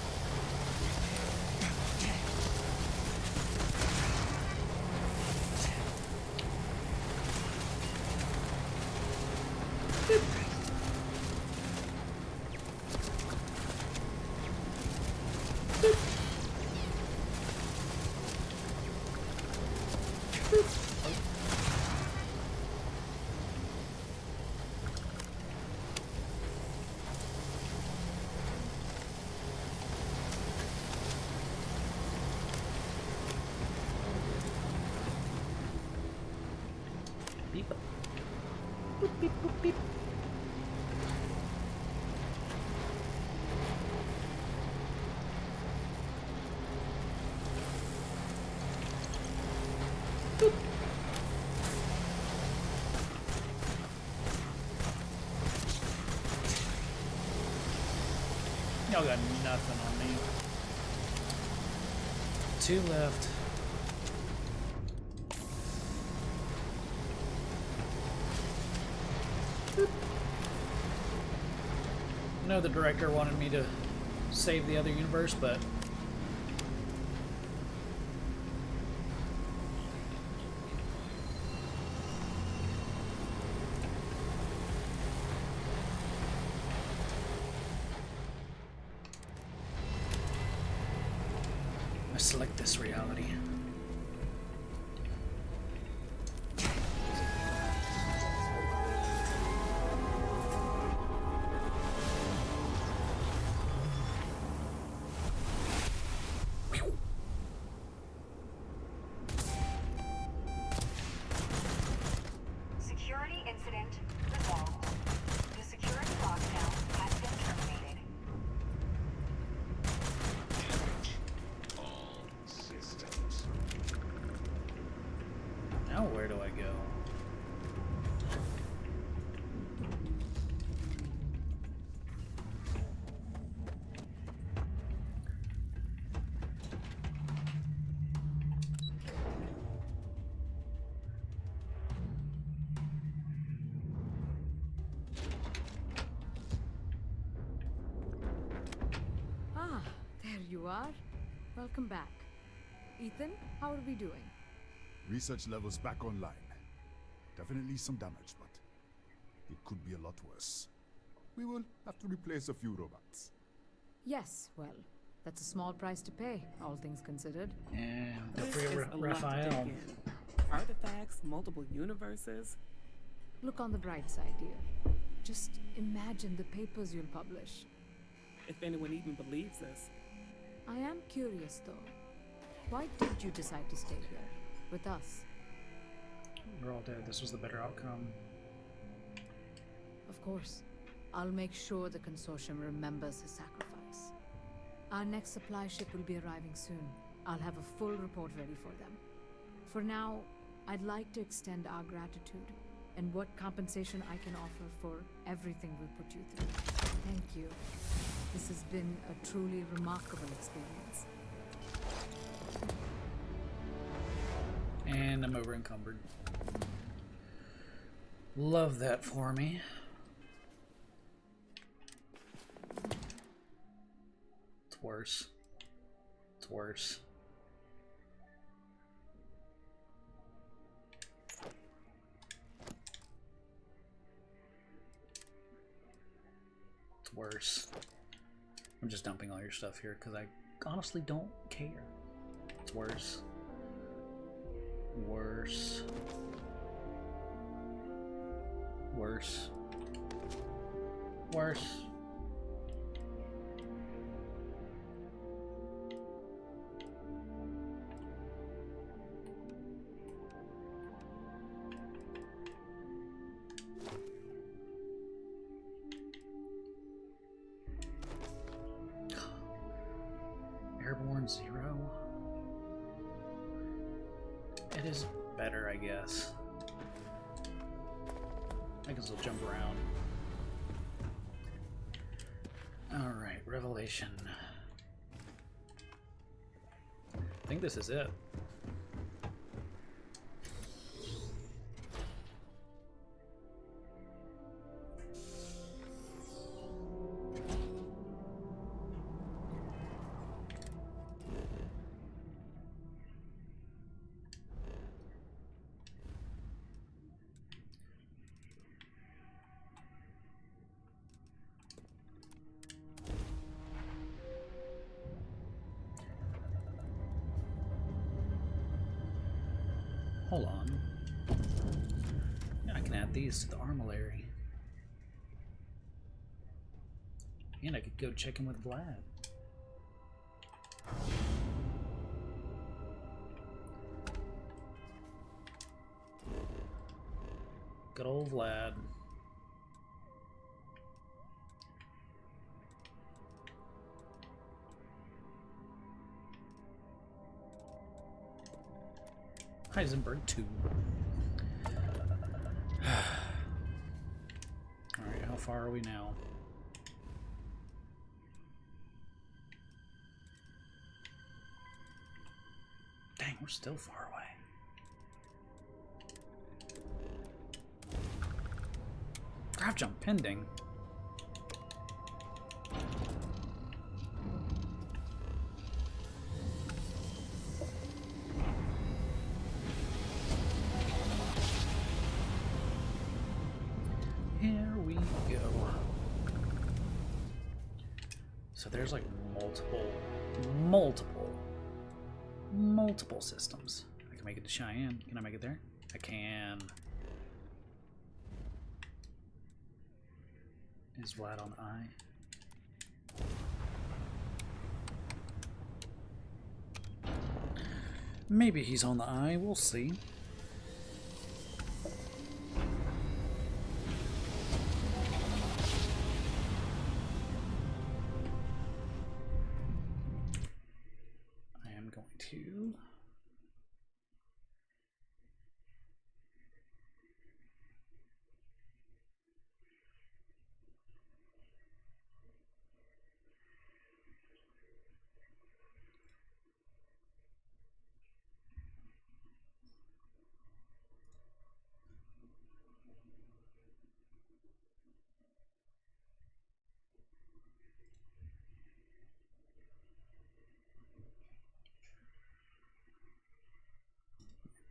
Y'all got nothing on me. 2 left. I know the director wanted me to save the other universe, but I select this reality. Security incident resolved. The security lockdown has been terminated. All systems. Now where do I go? Ah, there you are. Welcome back. Ethan, how are we doing? Research levels back online. Definitely some damage, but it could be a lot worse. We will have to replace a few robots. Yes, well, that's a small price to pay, all things considered. Yeah, don't This forget is a lot to Raphael. dig in. Artifacts, multiple universes. Look on the bright side, dear. Just imagine the papers you'll publish. If anyone even believes this. I am curious, though. Why did you decide to stay here, with us? We're all dead. This was the better outcome. Of course. I'll make sure the consortium remembers his sacrifice. Our next supply ship will be arriving soon. I'll have a full report ready for them. For now, I'd like to extend our gratitude and what compensation I can offer for everything we put you through. Thank you. This has been a truly remarkable experience. And I'm over encumbered. Love that for me. It's worse. It's worse. It's worse. I'm just dumping all your stuff here because I honestly don't care. It's worse. Worse. Worse. Worse. Airborne 0. It is better, I guess. I can still jump around. Alright, Revelation. I think this is it. Hold on. I can add these to the armillary. And I could go check in with Vlad. Good old Vlad. Heisenberg 2. Alright, how far are we now? Dang, we're still far away. Grab jump pending. Here we go. So there's like multiple systems. I can make it to Cheyenne. Can I make it there? I can. Is Vlad on the eye? Maybe he's on the eye. We'll see. I am going to...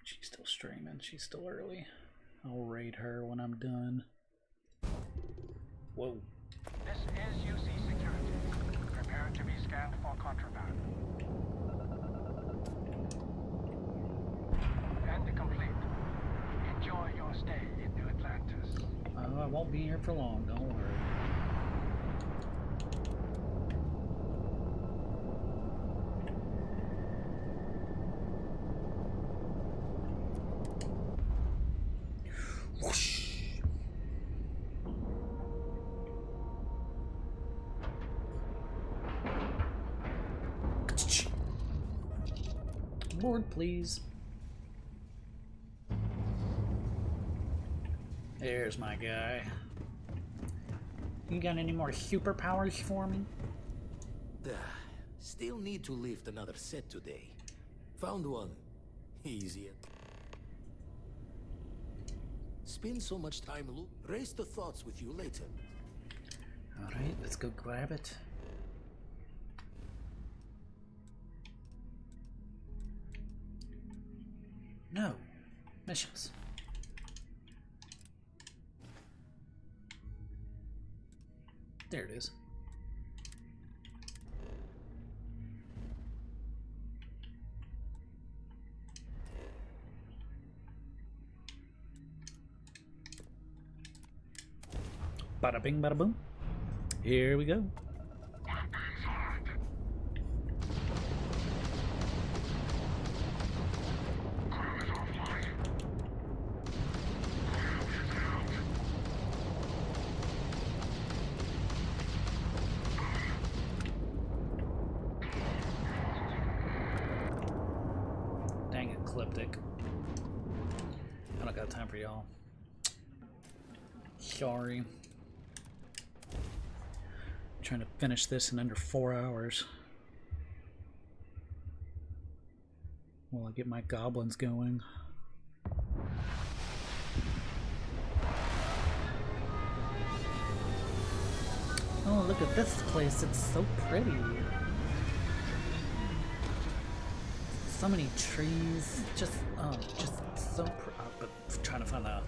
She's still streaming. She's still early. I'll raid her when I'm done. Whoa. This is UC Security. Prepare to be scanned for contraband. And complete. Enjoy your stay in New Atlantis. I won't be here for long, don't worry. Whoosh. Board, please. There's my guy. You got any more superpowers for me? Still need to lift another set today. Found one. Easier. Spend so much time raise the thoughts with you later. Alright, let's go grab it. No. Missions. There it is. Bada bing, bada boom. Here we go. Dang it, Ecliptic. I don't got time for y'all. Sorry. Trying to finish this in under 4 hours. While I get my goblins going. Oh, look at this place. It's so pretty. So many trees. Just so pretty. But trying to find the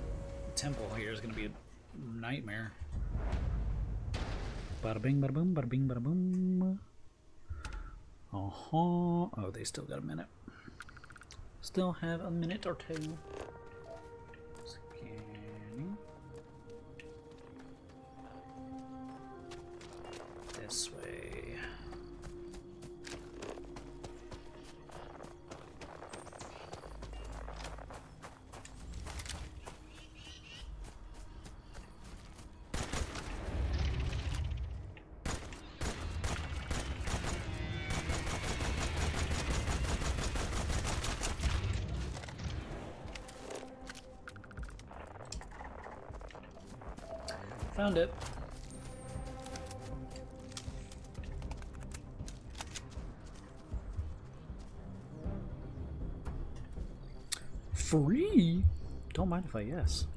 temple here is going to be a nightmare. Bada bing, bada boom, bada bing, bada boom. Oh, they still got a minute. Still have a minute or two. Scanning. This way. Found it. Free? Don't mind if I yes.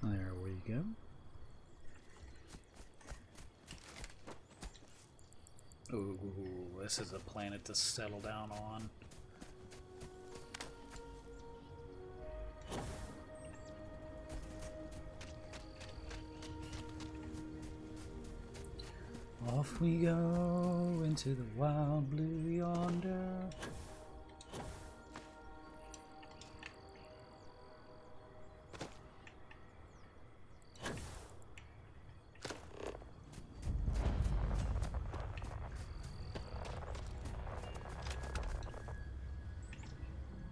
There we go. Ooh, this is a planet to settle down on. Off we go into the wild blue yonder.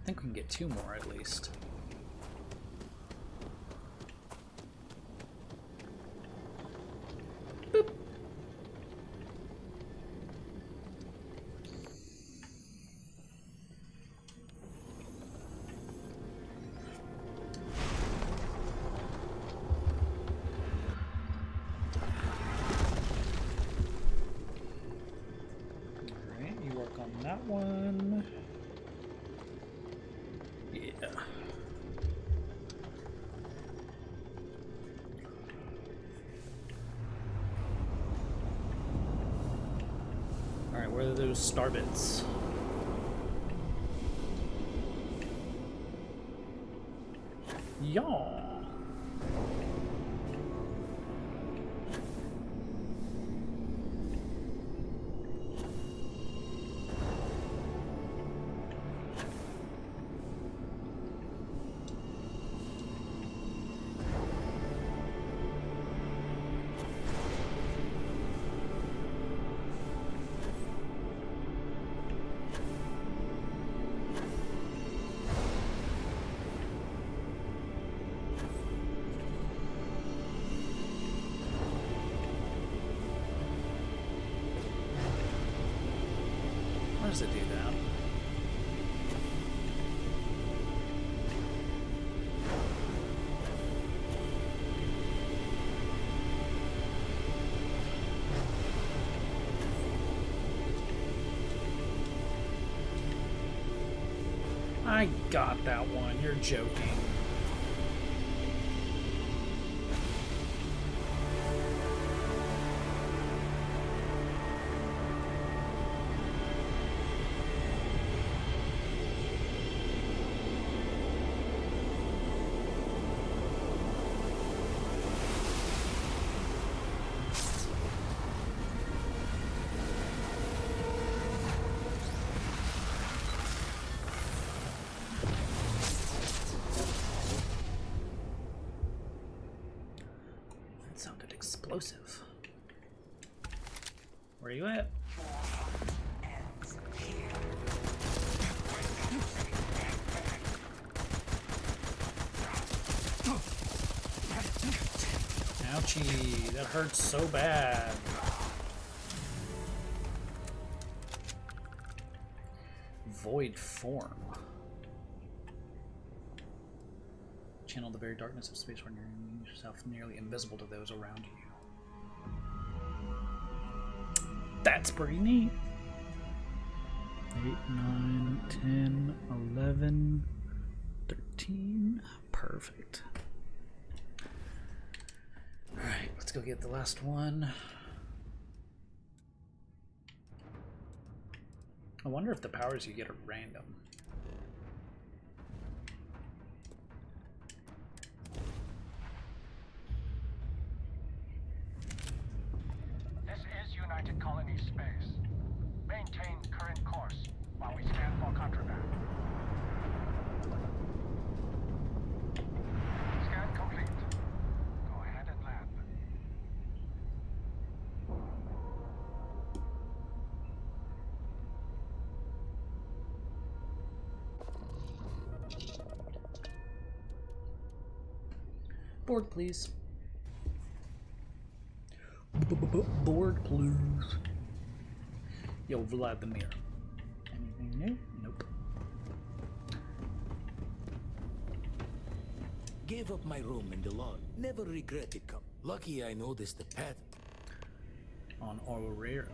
I think we can get 2 more at least. That one. Yeah. Alright, where are those star bits? Yaw. Where does it do that? I got that one. You're joking. Explosive. Where are you at? Ouchie, that hurts so bad. Void form. Channel the very darkness of space, rendering yourself nearly invisible to those around you. That's pretty neat. 8, 9, 10, 11, 13. Perfect. Alright, let's go get the last one. I wonder if the powers you get are random. United Colony space. Maintain current course while we scan for contraband. Scan complete. Go ahead and land. Board, please. Board, please. Yo, Vladimir. Anything new? Nope. Gave up my room in the lawn. Never regret it. Come. Lucky I noticed the pattern. On Aurea.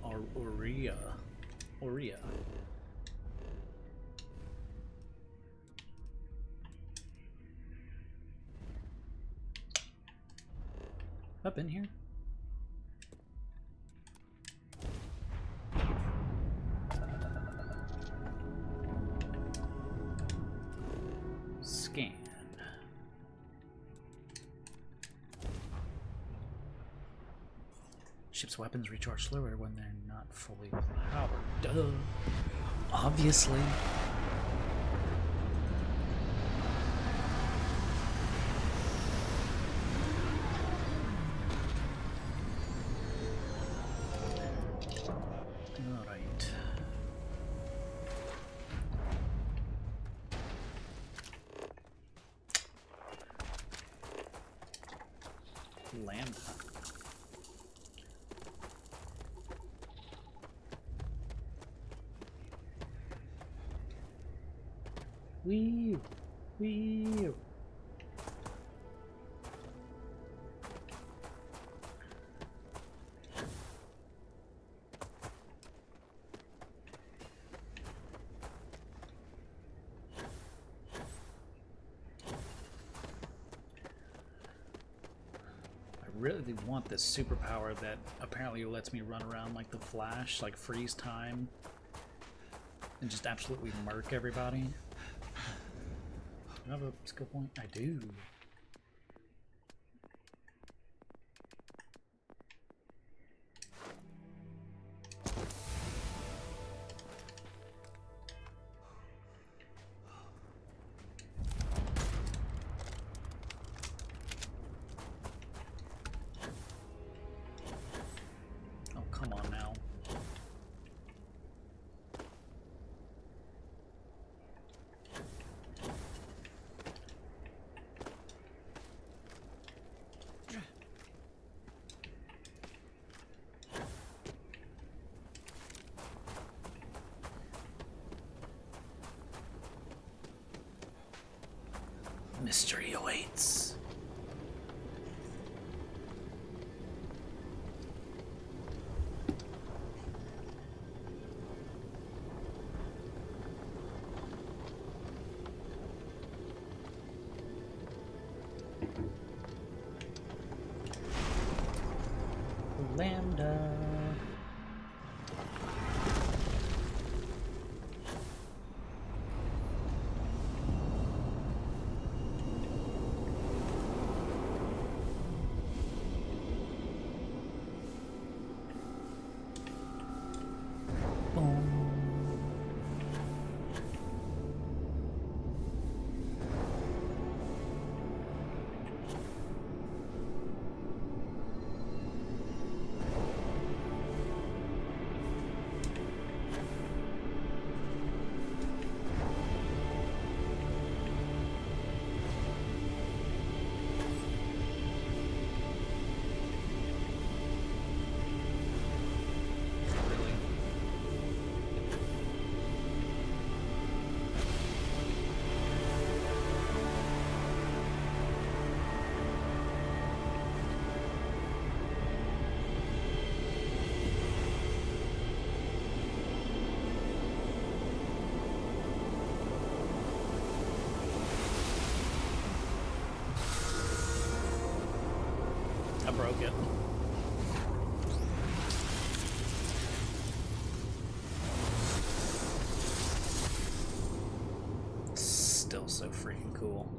Up in here? Scan. Ship's weapons recharge slower when they're not fully powered. Duh. Obviously. Alright. Land. Wee. I really want this superpower that apparently lets me run around like the Flash, like freeze time, and just absolutely murk everybody. Do I have a skill point? I do. Oh, come on now. Mystery awaits. Soda. I broke it. Still so freaking cool.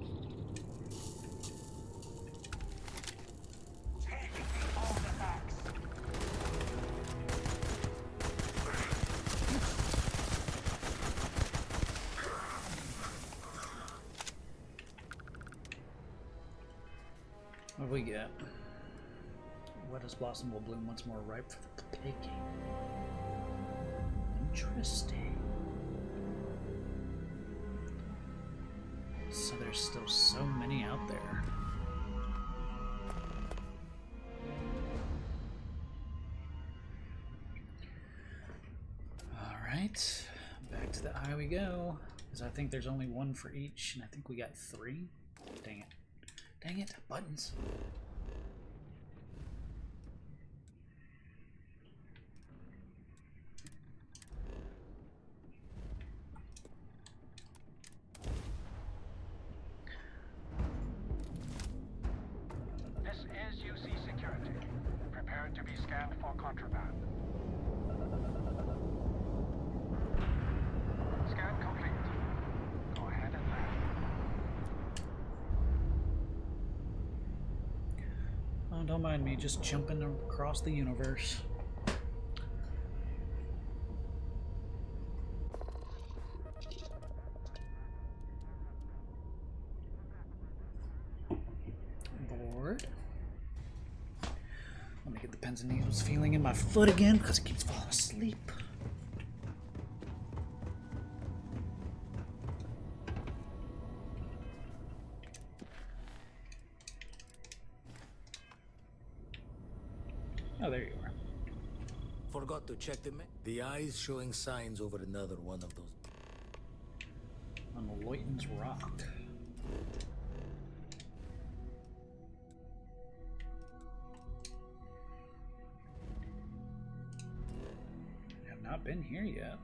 What do we get? Wettest blossom will bloom once more, ripe for the picking. Interesting. So there's still so many out there. Alright, back to the eye we go. Because I think there's only one for each, and I think we got 3. Dang it. Dang it, buttons. This is UC Security. Prepare to be scanned for contraband. Scan complete. Go ahead and land. Oh, don't mind me, just jumping across the universe. Bored. Let me get the pins and needles feeling in my foot again because it keeps falling asleep. Oh, there you are. Forgot to check the map. The eye's showing signs over another one of those. On the Loyton's Rock. I have not been here yet.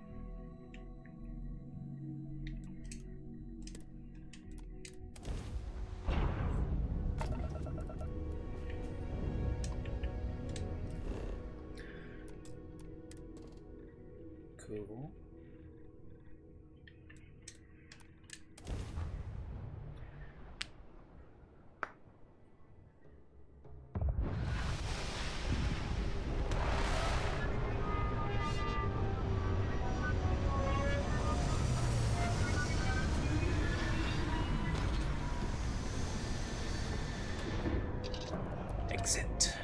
Cool. Exit.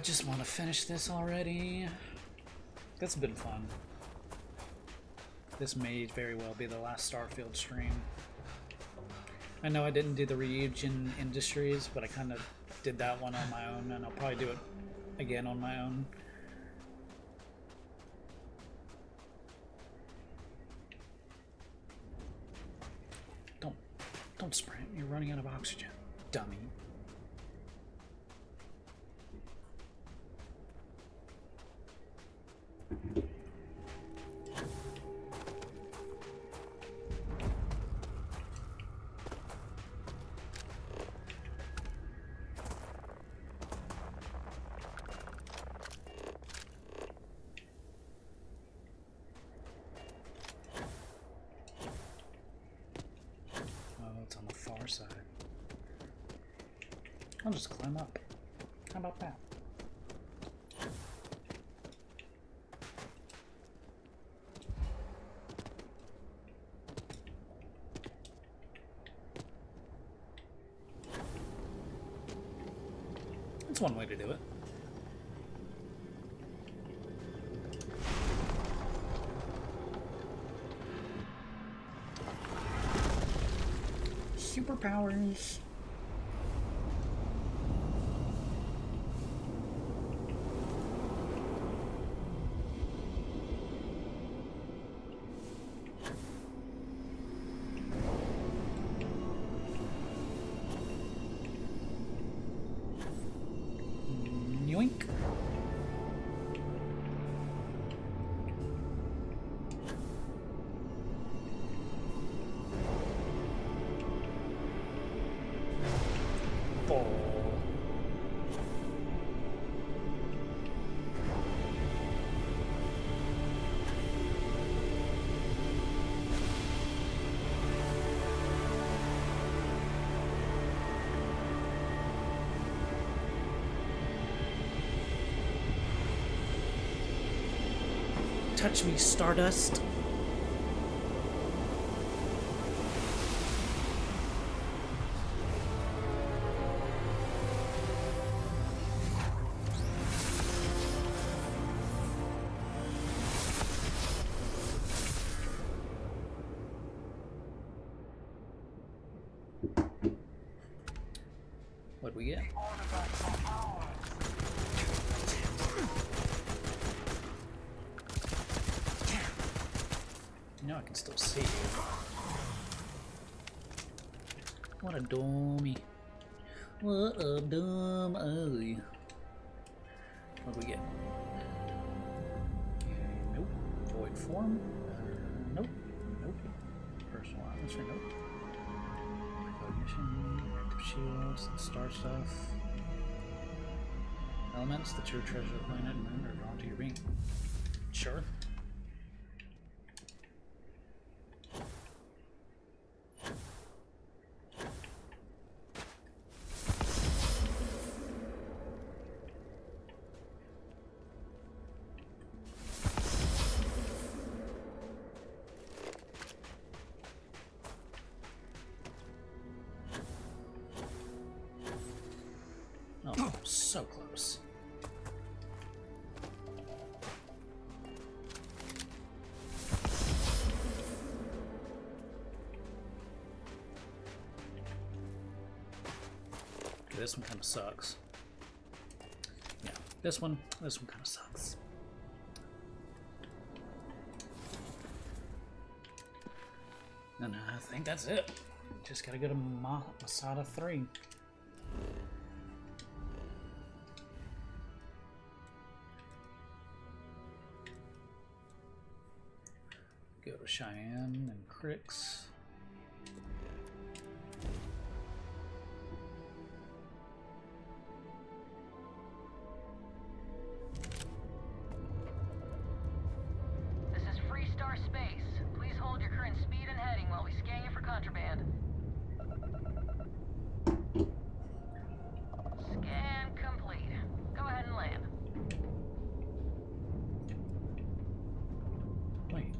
just want to finish this already. That's been fun. This may very well be the last Starfield stream. I know I didn't do the Ryujin Industries, but I kind of did that one on my own, and I'll probably do it again on my own. Don't sprint. You're running out of oxygen, dummy. Side. I'll just climb up. How about that? That's one way to do it. Superpowers. Yoink. Touch me, Stardust. What'd we get? You know I can still see you. What a dummy. What a dumb ugly. What'd we get? Nope. Void form? Nope. Nope. Personal atmosphere? Nope. Recognition, active shields, star stuff. Elements, the true treasure of the planet, moon, or drawn to your being. Sure. Oh, so close. Okay, this one kind of sucks. Yeah, this one kind of sucks. And I think that's it. Just gotta go to Masada 3. Go to Cheyenne and Crix. This is Freestar Space. Please hold your current speed and heading while we scan you for contraband. Scan complete. Go ahead and land. Wait.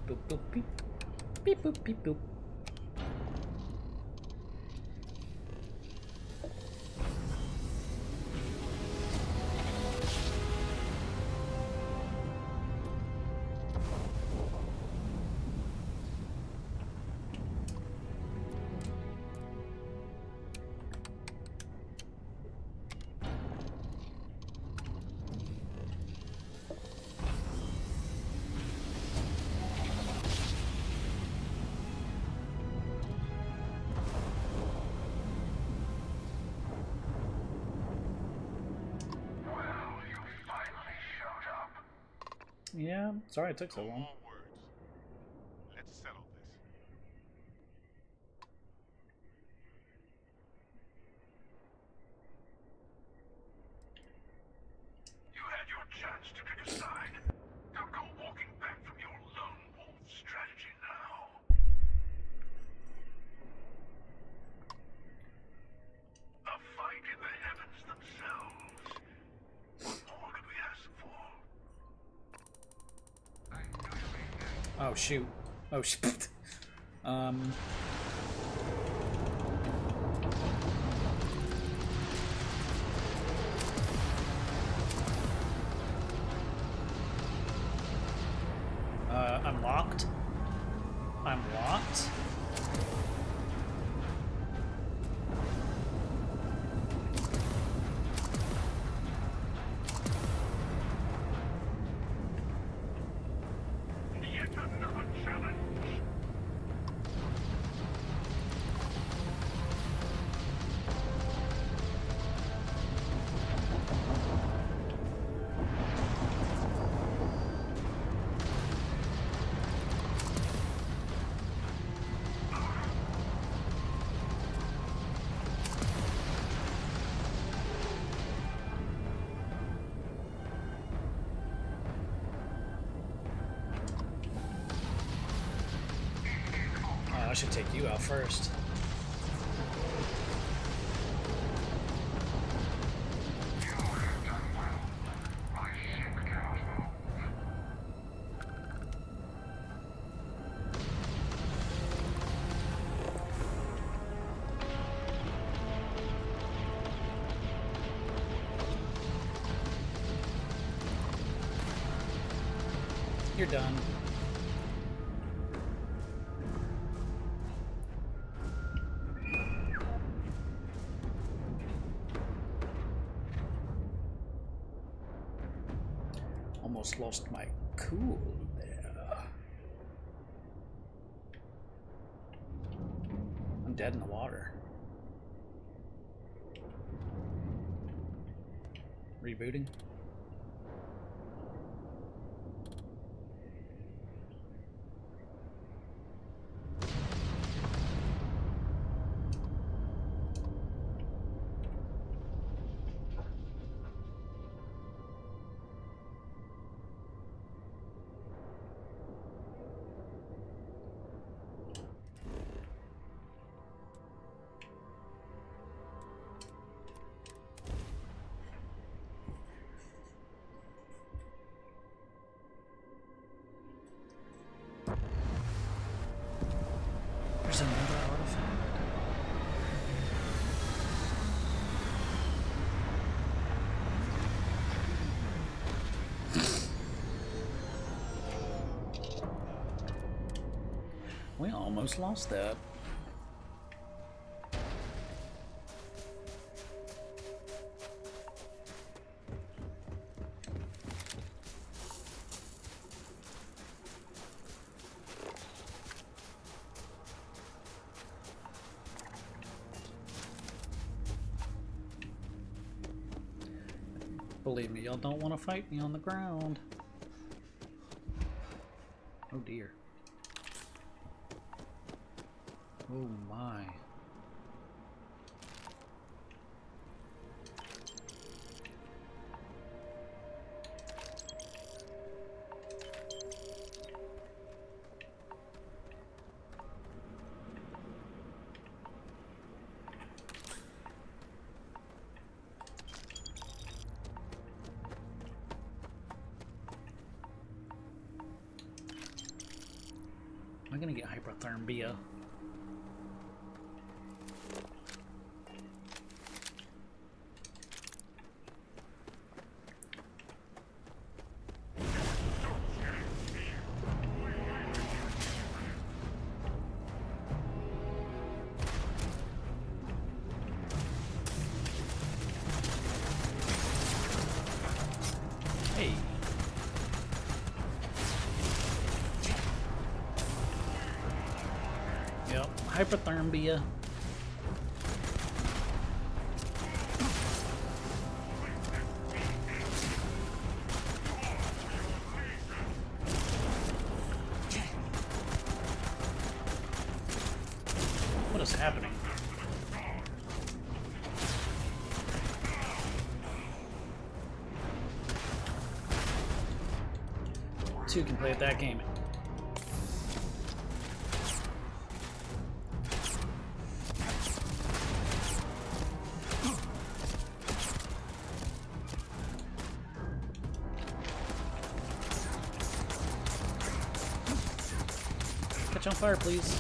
boop boop beep. Beep boop beep boop. Yeah, sorry it took so long. Let's settle this. You had your chance to pick a side. Don't go walking back from your lone wolf strategy now. A fight in the heavens themselves. What more could we ask for? Oh shoot. Oh shoot. I'm locked. I'm locked. Yet another challenge. I should take you out first. You're done. Almost lost my cool there. I'm dead in the water. Rebooting. There's another artifact. We almost lost that. Believe me, y'all don't want to fight me on the ground. Oh dear. Oh my. Am I gonna get hypothermia? Hey. Yep, hypothermia. What is happening? Two can play at that game. Catch on fire, please.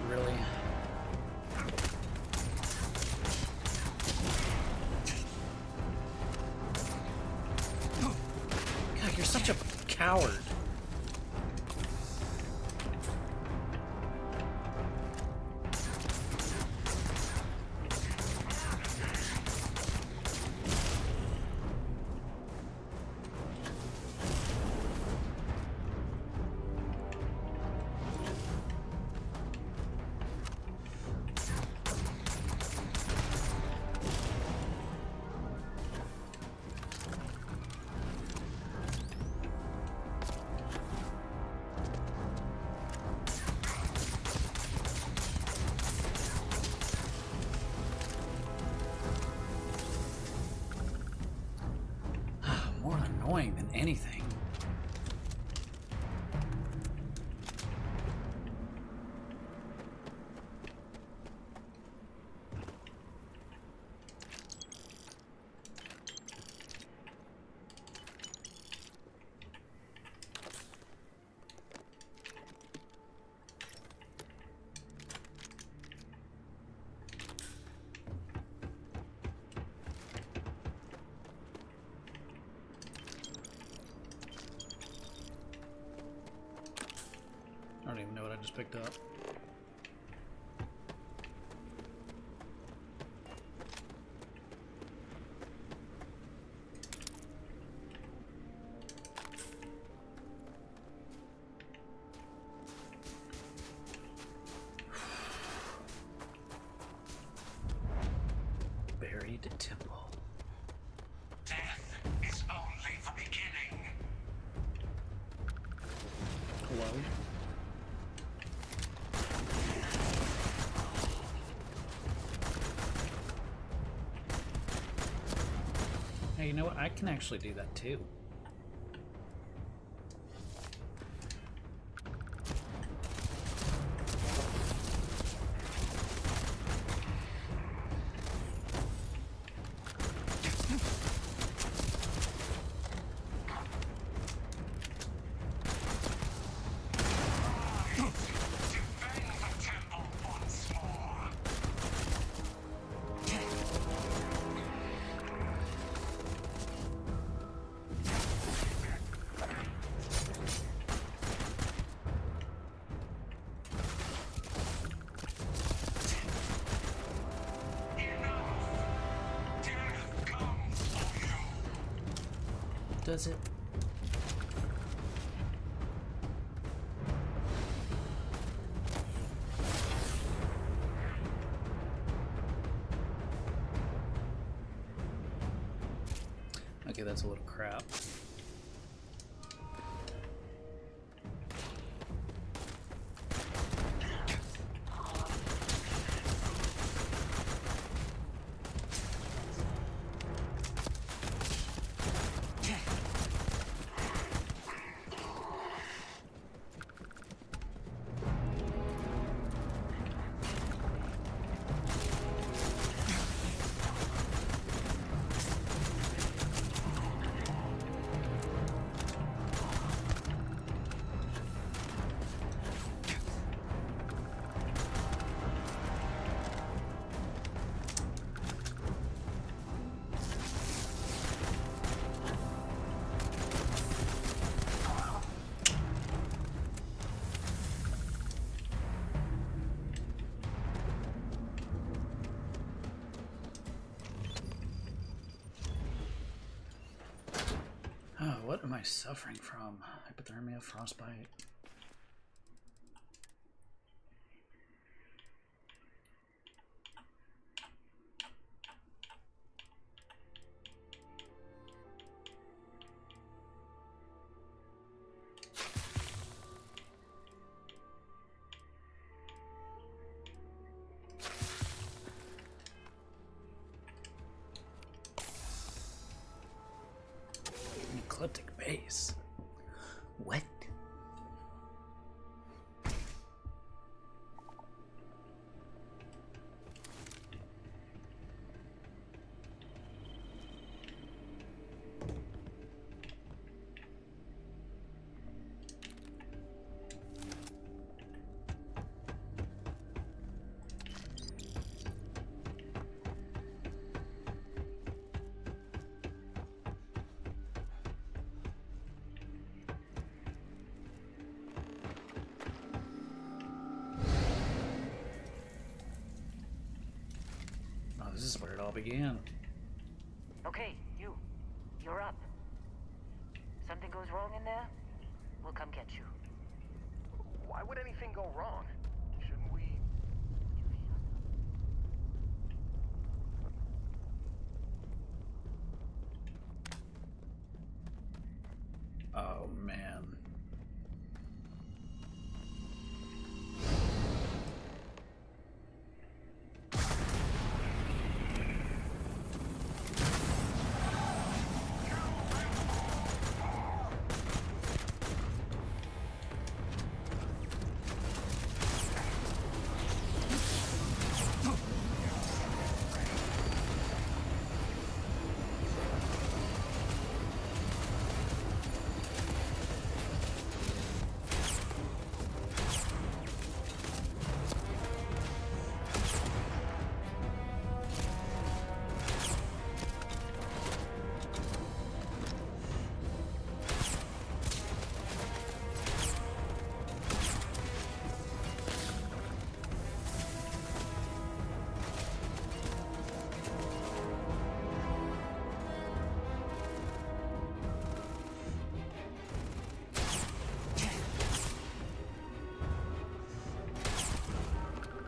Really? God, you're such a coward. More annoying than anything. I don't even know what I just picked up. Buried temple. Death is only the beginning. Hello? Hey, you know what? I can actually do that too. Does it? Okay, that's a little crap. Oh, what am I suffering from? Hypothermia, frostbite. Ecliptic base. What? This is where it all began. Okay, you're up. Something goes wrong in there, we'll come get you. Why would anything go wrong? Shouldn't we... Oh, man.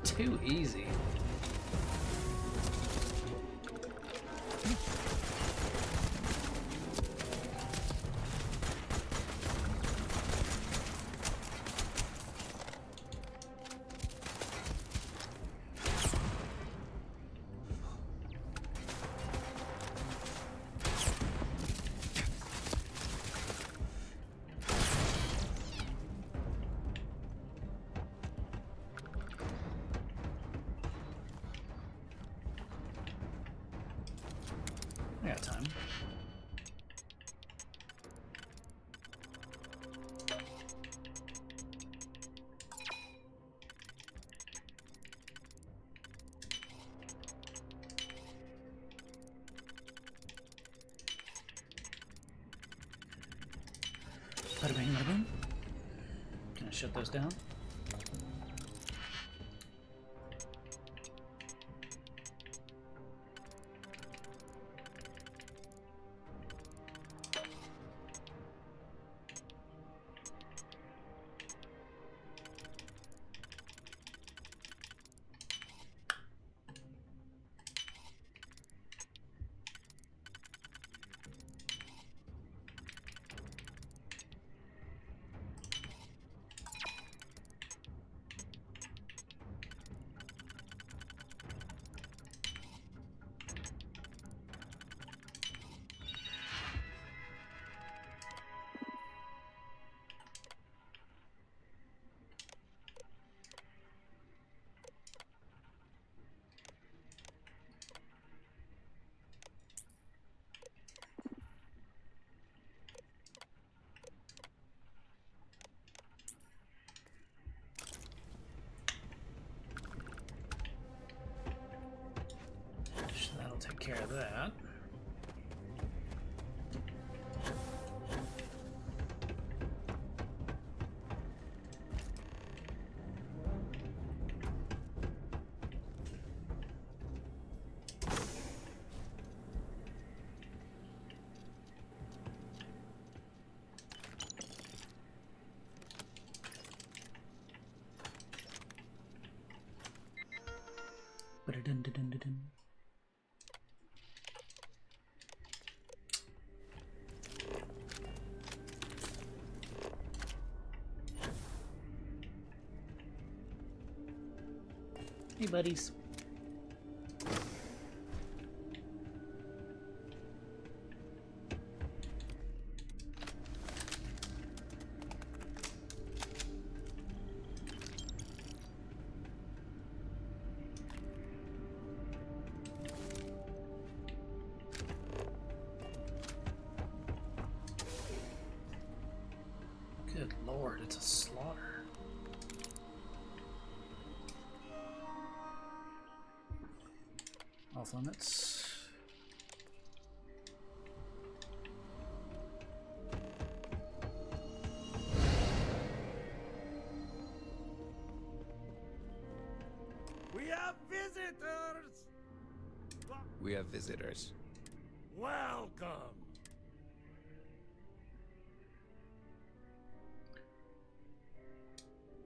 Too easy. I got time. Bada bing, bada boom. Can I shut those down? care of that. Ba-da-dun-dun-dun-dun-dun. Hey, buddies. Good lord, it's a slaughter. Off limits. We have visitors! We have visitors. Welcome!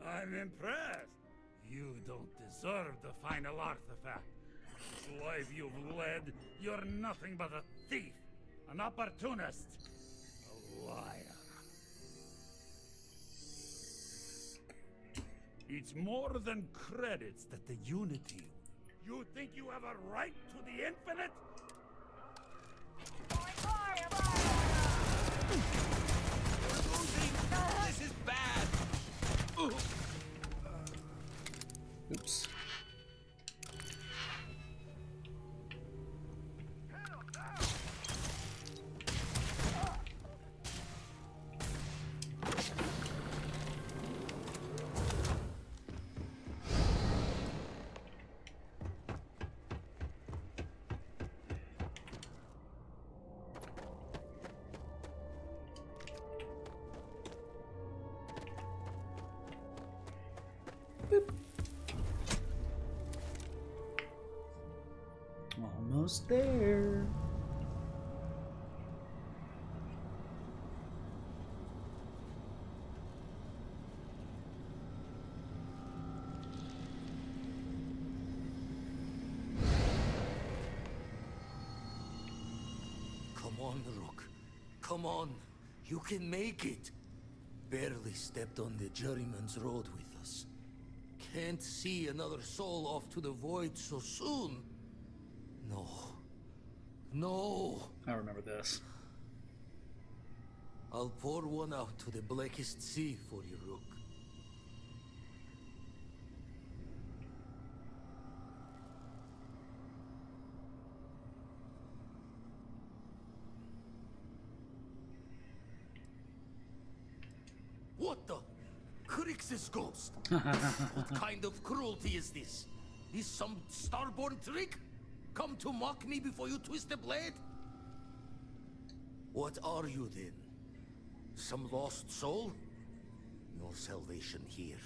I'm impressed. You don't deserve the final artifact. This life you've led, you're nothing but a thief, an opportunist, a liar. It's more than credits that the Unity. You think you have a right to the infinite? We're losing! This is bad! Oops. Almost there. Come on, Rook. Come on. You can make it. Barely stepped on the juryman's road with us. Can't see another soul off to the void so soon. No. No. I remember this. I'll pour one out to the blackest sea for you, Rook. What the? Crix's ghost? What kind of cruelty is this? Is some starborn trick? Come to mock me before you twist the blade? What are you then? Some lost soul? No salvation here.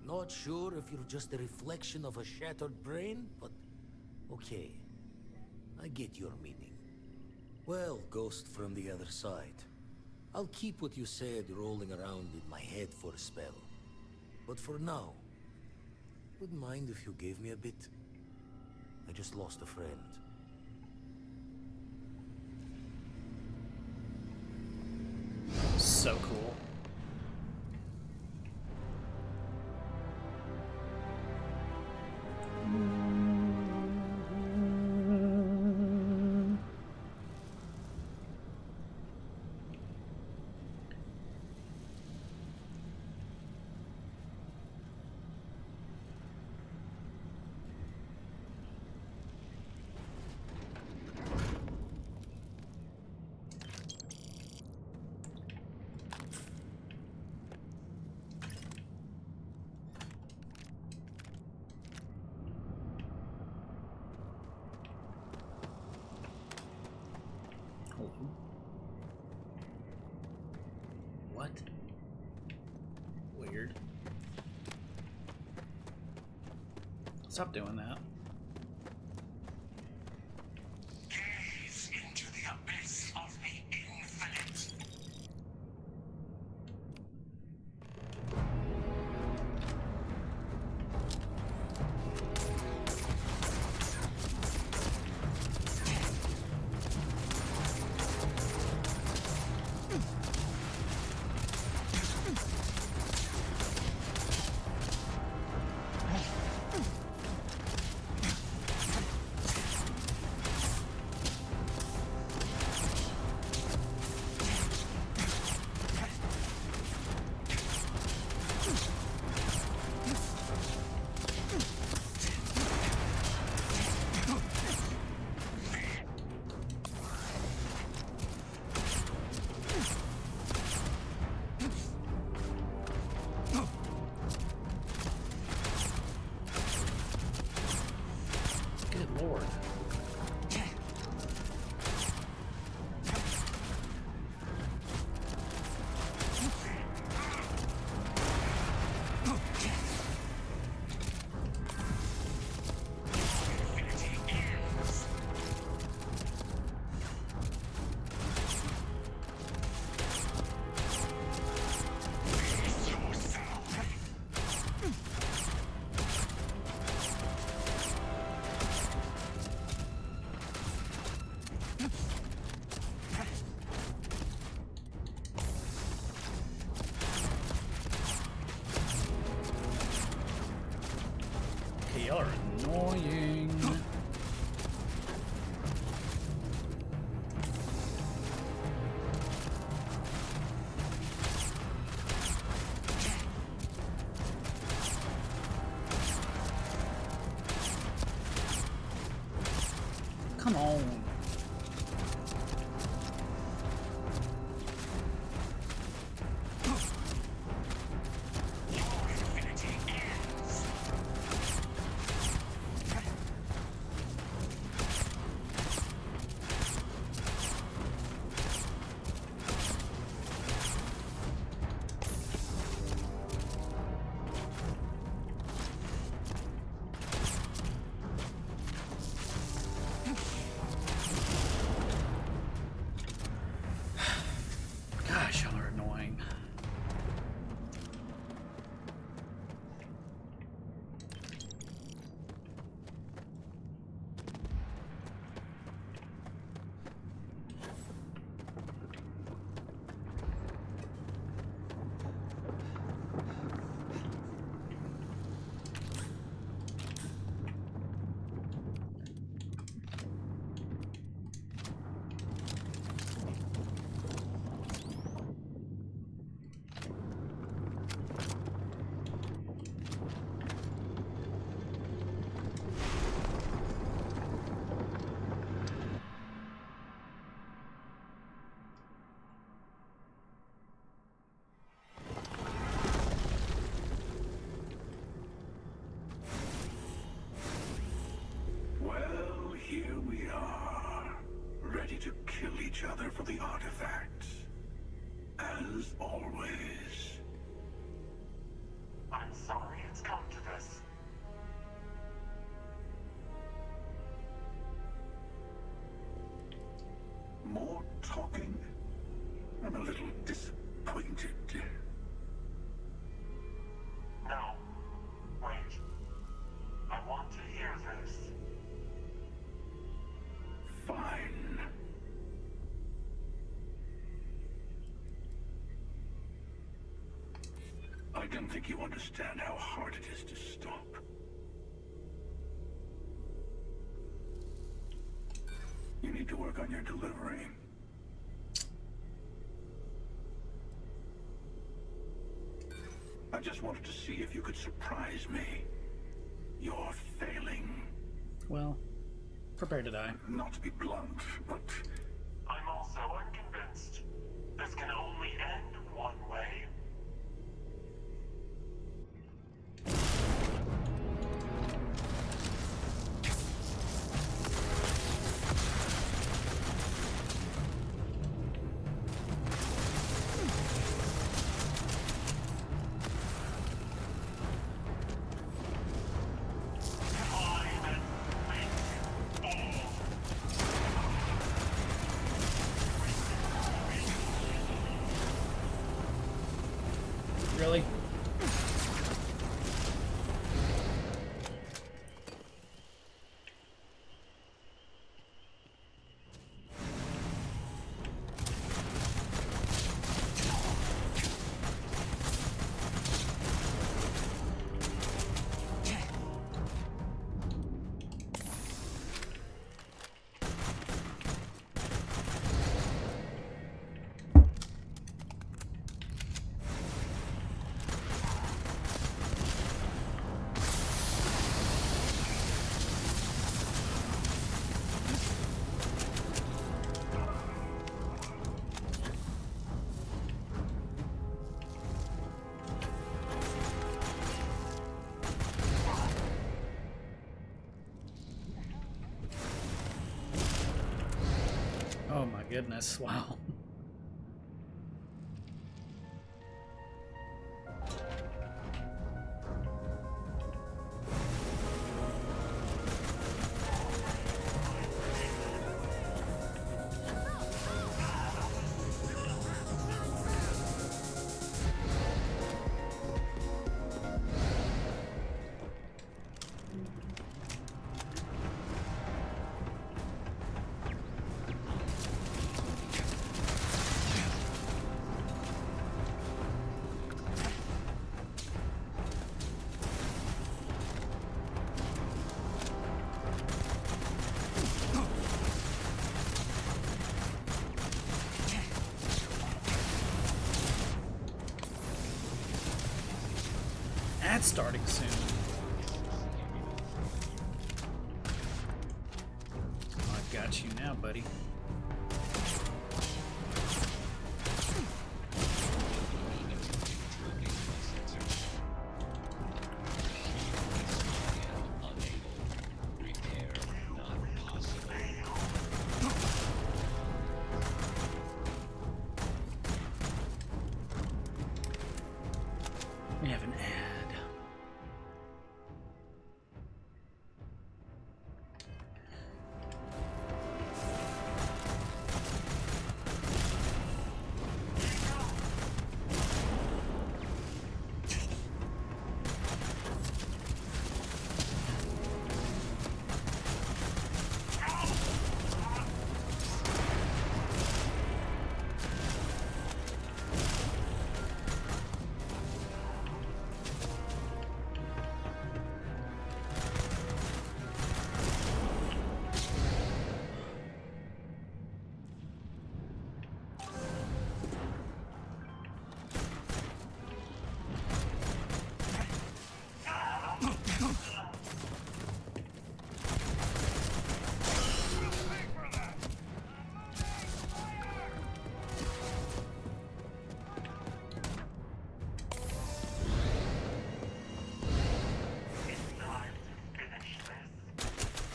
Not sure if you're just a reflection of a shattered brain, but okay. I get your meaning. Well, ghost from the other side. I'll keep what you said rolling around in my head for a spell. But for now, wouldn't mind if you gave me a bit. I just lost a friend. So cool. Stop doing that. Gaze into the abyss of the infinite. Good lord. Okay, y'all are annoying. Come on. Gosh, y'all are annoying. Well, here we are, ready to kill each other for the artifacts. As always. I'm sorry it's come to this. More talking? I'm a little disappointed. No. Wait. I want to hear this. Fine. I don't think you understand how hard it is to stop. You need to work on your delivery. I just wanted to see if you could surprise me. You're failing. Well, prepare to die. Not to be blunt, but I'm also unconvinced. This can only end one way. Oh my goodness, wow. That's starting soon. I got you now, buddy. We have an ad.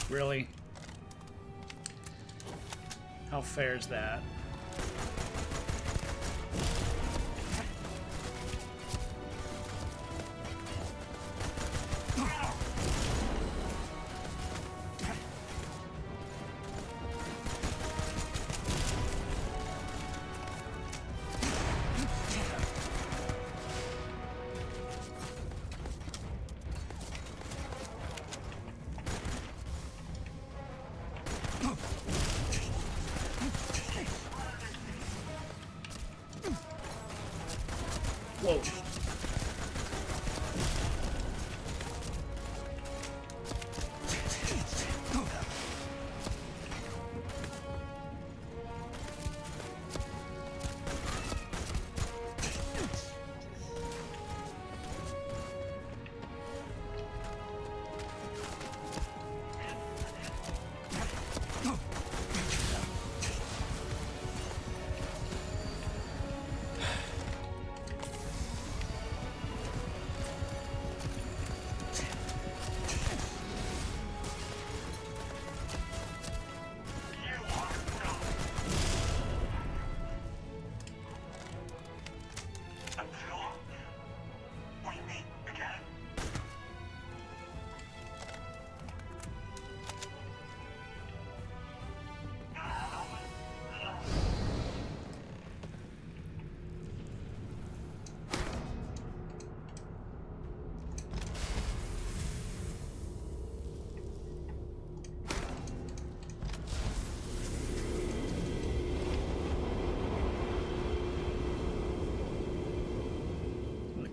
Really? How fair is that? Whoa.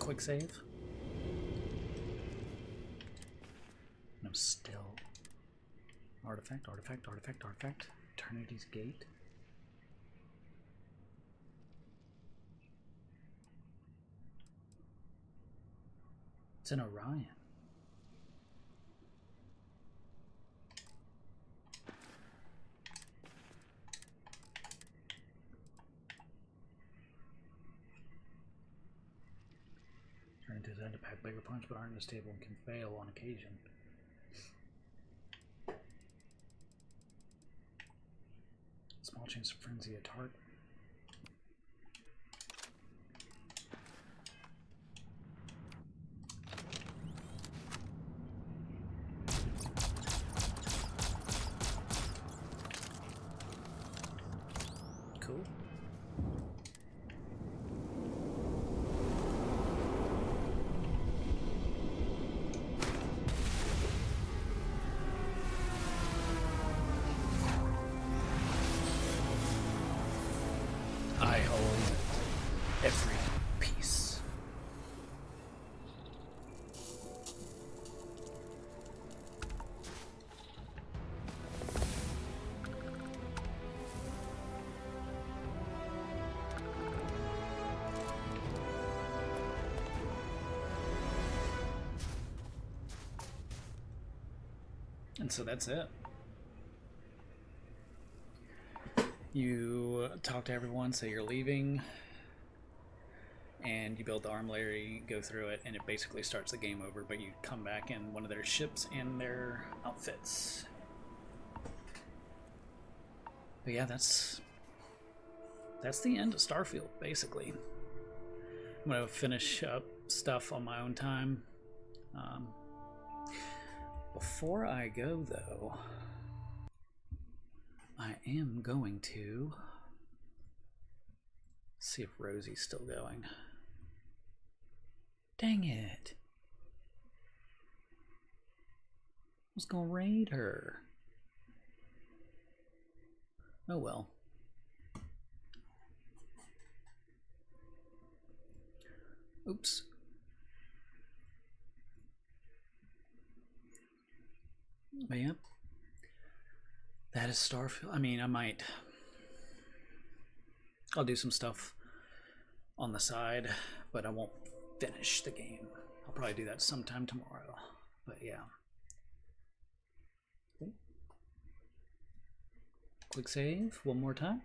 Quick save. No, still. Artifact, artifact, artifact, artifact. Eternity's Gate. It's in Orion. Turn into his end to pack bigger punch, but aren't as stable and can fail on occasion. Small chance of frenzy at heart. Cool. I own every piece. And so that's it. You talk to everyone, say you're leaving, and you build the armory, go through it, and it basically starts the game over, but you come back in one of their ships and their outfits. But yeah, that's the end of Starfield, basically. I'm going to finish up stuff on my own time. Before I go, though, I am going to see if Rosie's still going. Dang it. I was gonna raid her. Oh well. Oops. But yeah. That is Starfield. I mean, I'll do some stuff on the side, but I won't finish the game. I'll probably do that sometime tomorrow. But yeah. Cool. Quick save one more time.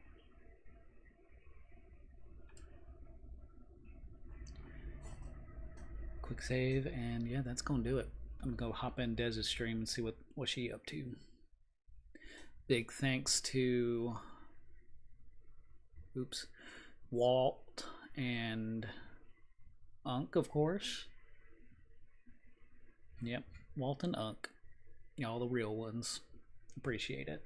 Quick save, and yeah, that's gonna do it. I'm gonna go hop in Dez's stream and see what she up to. Big thanks to Walt and Unk, of course. Yep, Walt and Unk. Y'all the real ones. Appreciate it.